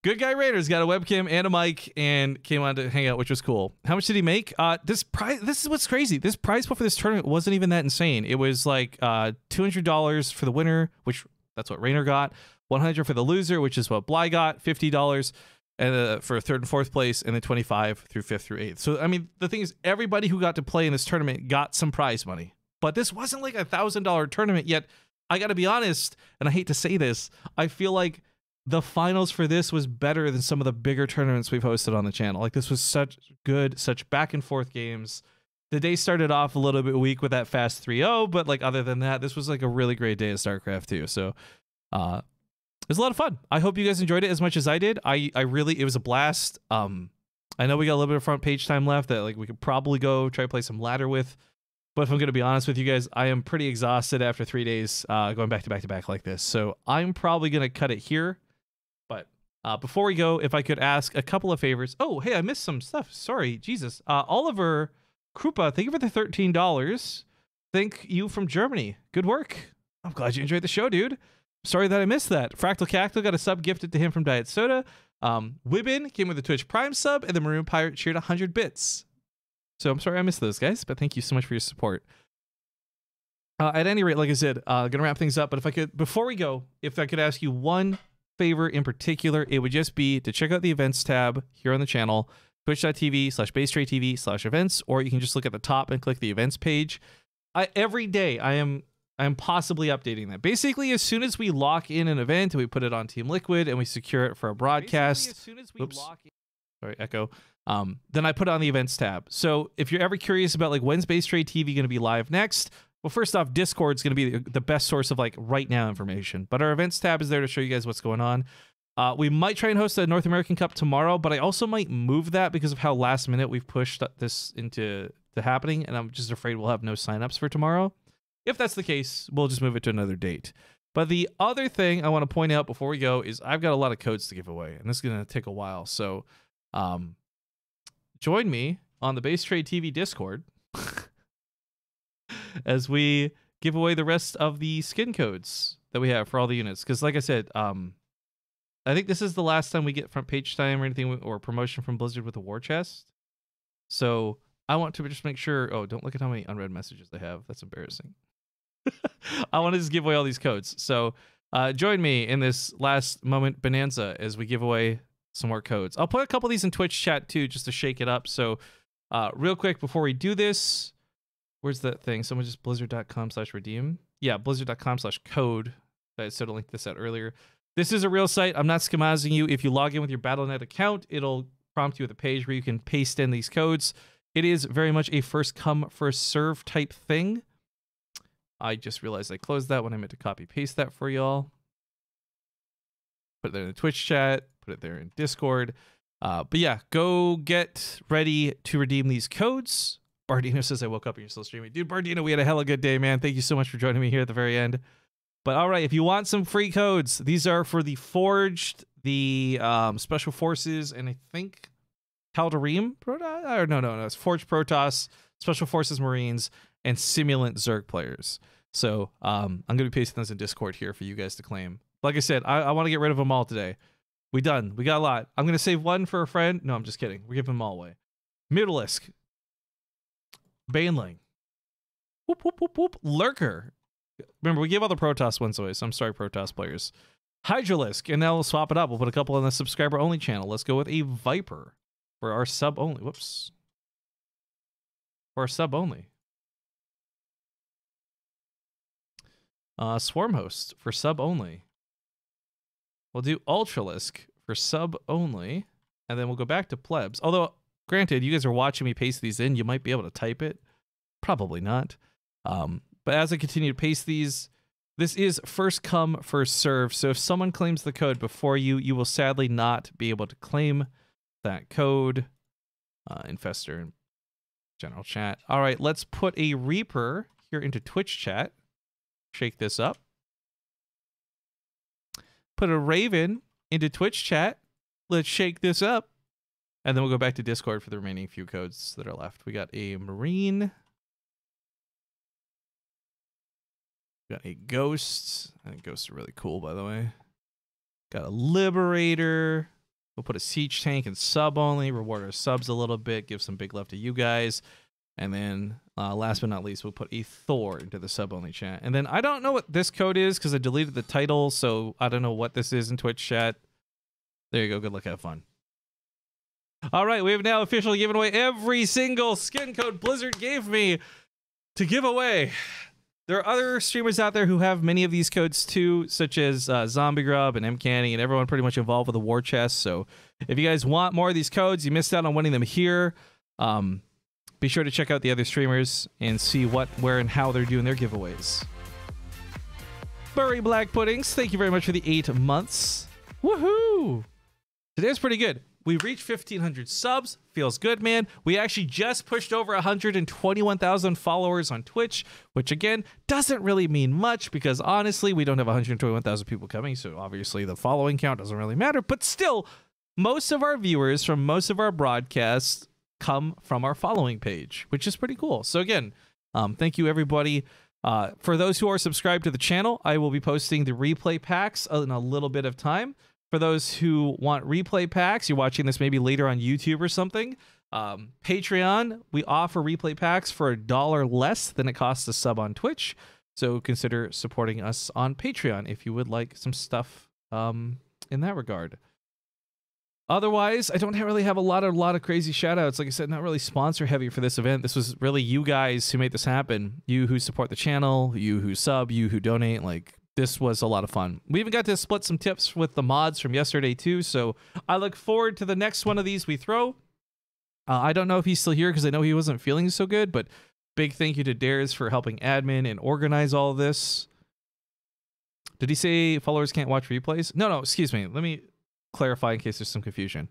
S1: good guy Raynor's got a webcam and a mic and came on to hang out, which was cool. How much did he make? This is what's crazy. This prize pool for this tournament wasn't even that insane. It was like $200 for the winner, which that's what Raynor got. $100 for the loser, which is what Bly got. $50 and for third and fourth place, and then 25 through 5th through 8th. So I mean, the thing is, everybody who got to play in this tournament got some prize money. But this wasn't like $1,000 tournament yet. I got to be honest, and I hate to say this, I feel like the finals for this was better than some of the bigger tournaments we've hosted on the channel. Like, this was such back and forth games. The day started off a little bit weak with that fast 3-0, but like other than that, this was like a really great day of StarCraft 2. So it was a lot of fun. I hope you guys enjoyed it as much as I did. It was a blast. I know we got a little bit of front page time left that like we could probably go try to play some ladder with. But if I'm going to be honest with you guys, I am pretty exhausted after 3 days going back to back to back like this. So I'm probably going to cut it here. But before we go, if I could ask a couple of favors. Oh, hey, I missed some stuff. Sorry, Jesus. Oliver Krupa, thank you for the $13. Thank you from Germany. Good work. I'm glad you enjoyed the show, dude. Sorry that I missed that. Fractal Cactus got a sub gifted to him from Diet Soda. Wibin came with a Twitch Prime sub, and the Maroon Pirate cheered 100 bits. So I'm sorry I missed those, guys, but thank you so much for your support. At any rate, like I said, gonna wrap things up. But if I could, before we go, if I could ask you one favor in particular, it would just be to check out the events tab here on the channel, twitch.tv/BaseTradeTV/events, or you can just look at the top and click the events page. Every day I am possibly updating that. Basically, as soon as we lock in an event and we put it on Team Liquid and we secure it for a broadcast, sorry, echo. Then I put it on the events tab. So if you're ever curious about like when's BaseTradeTV going to be live next, well, first off, Discord's going to be the best source of like right now information. But our events tab is there to show you guys what's going on. We might try and host a North American Cup tomorrow, but I also might move that because of how last minute we've pushed this into happening, and I'm just afraid we'll have no signups for tomorrow. If that's the case, we'll just move it to another date. But the other thing I want to point out before we go is I've got a lot of codes to give away, and this is going to take a while. So join me on the BaseTradeTV Discord as we give away the rest of the skin codes that we have for all the units. Because like I said, I think this is the last time we get front page time or anything or promotion from Blizzard with a war chest. So I want to just make sure... Oh, don't look at how many unread messages they have. That's embarrassing. I want to just give away all these codes. So join me in this last moment bonanza as we give away some more codes. I'll put a couple of these in Twitch chat too, just to shake it up. So real quick before we do this, where's that thing? Someone just blizzard.com/redeem. Yeah, blizzard.com/code. I sort of linked this out earlier. This is a real site. I'm not schemazing you. If you log in with your Battle.net account, it'll prompt you with a page where you can paste in these codes. It is very much a first come, first serve type thing. I just realized I closed that when I meant to copy paste that for y'all. Put it there in the Twitch chat, put it there in Discord. But yeah, go get ready to redeem these codes. Bardino says I woke up and you're still streaming. Dude, Bardino, we had a hella good day, man. Thank you so much for joining me here at the very end. But all right, if you want some free codes, these are for the Forged, the Special Forces, and I think Calderim? No. It's Forged Protoss, Special Forces Marines, and Simulant Zerg players. So I'm going to be pasting those in Discord here for you guys to claim. Like I said, I want to get rid of them all today. We got a lot. I'm going to save one for a friend. No, I'm just kidding. We're giving them all away. Mutalisk. Baneling. Whoop, whoop, whoop, whoop. Lurker. Remember, we gave all the Protoss ones away, so I'm sorry, Protoss players. Hydralisk, and now we'll swap it up. We'll put a couple on the subscriber only channel. Let's go with a Viper for our sub only. Whoops. For our sub only. Swarm Host for sub only. We'll do Ultralisk for sub only, and then we'll go back to plebs. Although, granted, you guys are watching me paste these in, you might be able to type it. Probably not. But as I continue to paste these, this is first come, first serve. So if someone claims the code before you, you will sadly not be able to claim that code. Infester and general chat. All right, let's put a Reaper here into Twitch chat. Shake this up. Put a Raven into Twitch chat. Let's shake this up. And then we'll go back to Discord for the remaining few codes that are left. We got a Marine. We got a Ghost. I think Ghosts are really cool, by the way. Got a Liberator. We'll put a Siege Tank and sub only. Reward our subs a little bit. Give some big love to you guys. And then last but not least, we'll put a Thor into the sub only chat. And then I don't know what this code is because I deleted the title. So I don't know what this is in Twitch chat. There you go. Good luck. Have fun. All right. We have now officially given away every single skin code Blizzard gave me to give away. There are other streamers out there who have many of these codes too, such as Zombie Grub and MCanny and everyone pretty much involved with the war chest. So if you guys want more of these codes, you missed out on winning them here. Be sure to check out the other streamers and see what, where, and how they're doing their giveaways. Burry Black Puddings, thank you very much for the 8 months. Woohoo! Today's pretty good. We reached 1,500 subs. Feels good, man. We actually just pushed over 121,000 followers on Twitch, which again, doesn't really mean much because honestly, we don't have 121,000 people coming. So obviously the following count doesn't really matter, but still most of our viewers from most of our broadcasts come from our following page, which is pretty cool. So again, thank you everybody. For those who are subscribed to the channel, I will be posting the replay packs in a little bit of time. For those who want replay packs, you're watching this maybe later on YouTube or something, Patreon, we offer replay packs for $1 less than it costs to sub on Twitch. So consider supporting us on Patreon if you would like some stuff in that regard. Otherwise, I don't really have a lot of crazy shout-outs. Like I said, not really sponsor heavy for this event. This was really you guys who made this happen. You who support the channel, you who sub, you who donate. Like, this was a lot of fun. We even got to split some tips with the mods from yesterday too. So I look forward to the next one of these we throw. I don't know if he's still here because I know he wasn't feeling so good, but big thank you to Dares for helping admin and organize all of this. Did he say followers can't watch replays? No, excuse me. Let me clarify in case there's some confusion.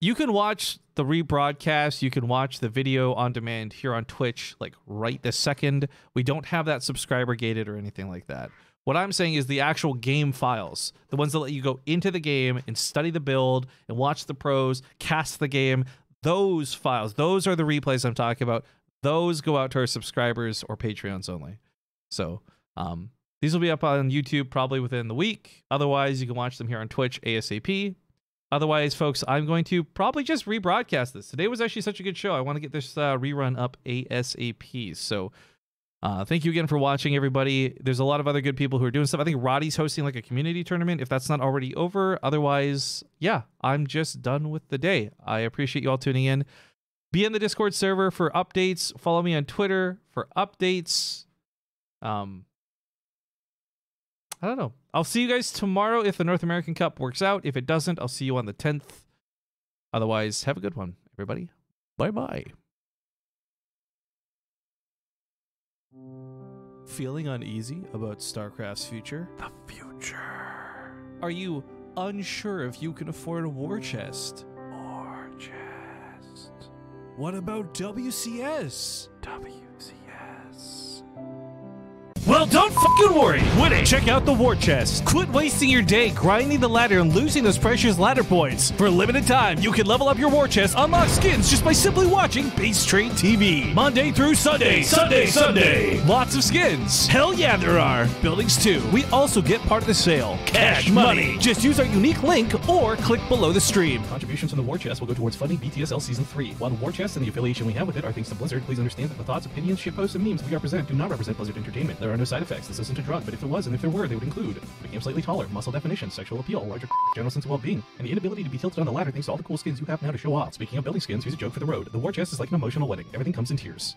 S1: You can watch the rebroadcast. You can watch the video on demand here on Twitch, like right this second. We don't have that subscriber gated or anything like that. What I'm saying is the actual game files, the ones that let you go into the game and study the build and watch the pros, cast the game, those files, those are the replays I'm talking about. Those go out to our subscribers or Patreons only. So these will be up on YouTube probably within the week. Otherwise, you can watch them here on Twitch ASAP. Otherwise, folks, I'm going to probably just rebroadcast this. Today was actually such a good show. I want to get this rerun up ASAP. So thank you again for watching, everybody. There's a lot of other good people who are doing stuff. I think Roddy's hosting like a community tournament, if that's not already over. Otherwise, yeah, I'm just done with the day. I appreciate you all tuning in. Be in the Discord server for updates. Follow me on Twitter for updates. I don't know. I'll see you guys tomorrow if the North American Cup works out. If it doesn't, I'll see you on the 10th. Otherwise, have a good one, everybody. Bye-bye. Feeling uneasy about StarCraft's future?
S2: The future.
S1: Are you unsure if you can afford a war chest?
S2: War chest.
S3: What about WCS?
S2: WCS.
S3: Well, don't fucking worry. Win it. Check out the war chest. Quit wasting your day grinding the ladder and losing those precious ladder points. For a limited time, you can level up your war chest, unlock skins just by simply watching BaseTradeTV. Monday through Sunday. Sunday. Lots of skins. Hell yeah, there are. Buildings too. We also get part of the sale. Cash money. Just use our unique link or click below the stream. Contributions from the war chest will go towards funding BTSL Season 3. While the war chest and the affiliation we have with it are thanks to Blizzard, please understand that the thoughts, opinions, shitposts, and memes we represent do not represent Blizzard Entertainment. There There are no side effects. This isn't a drug, but if it was, and if there were, they would include making him slightly taller, muscle definition, sexual appeal, larger general sense of well-being, and the inability to be tilted on the ladder thanks to all the cool skins you have now to show off. Speaking of building skins, here's a joke for the road. The war chest is like an emotional wedding. Everything comes in tears.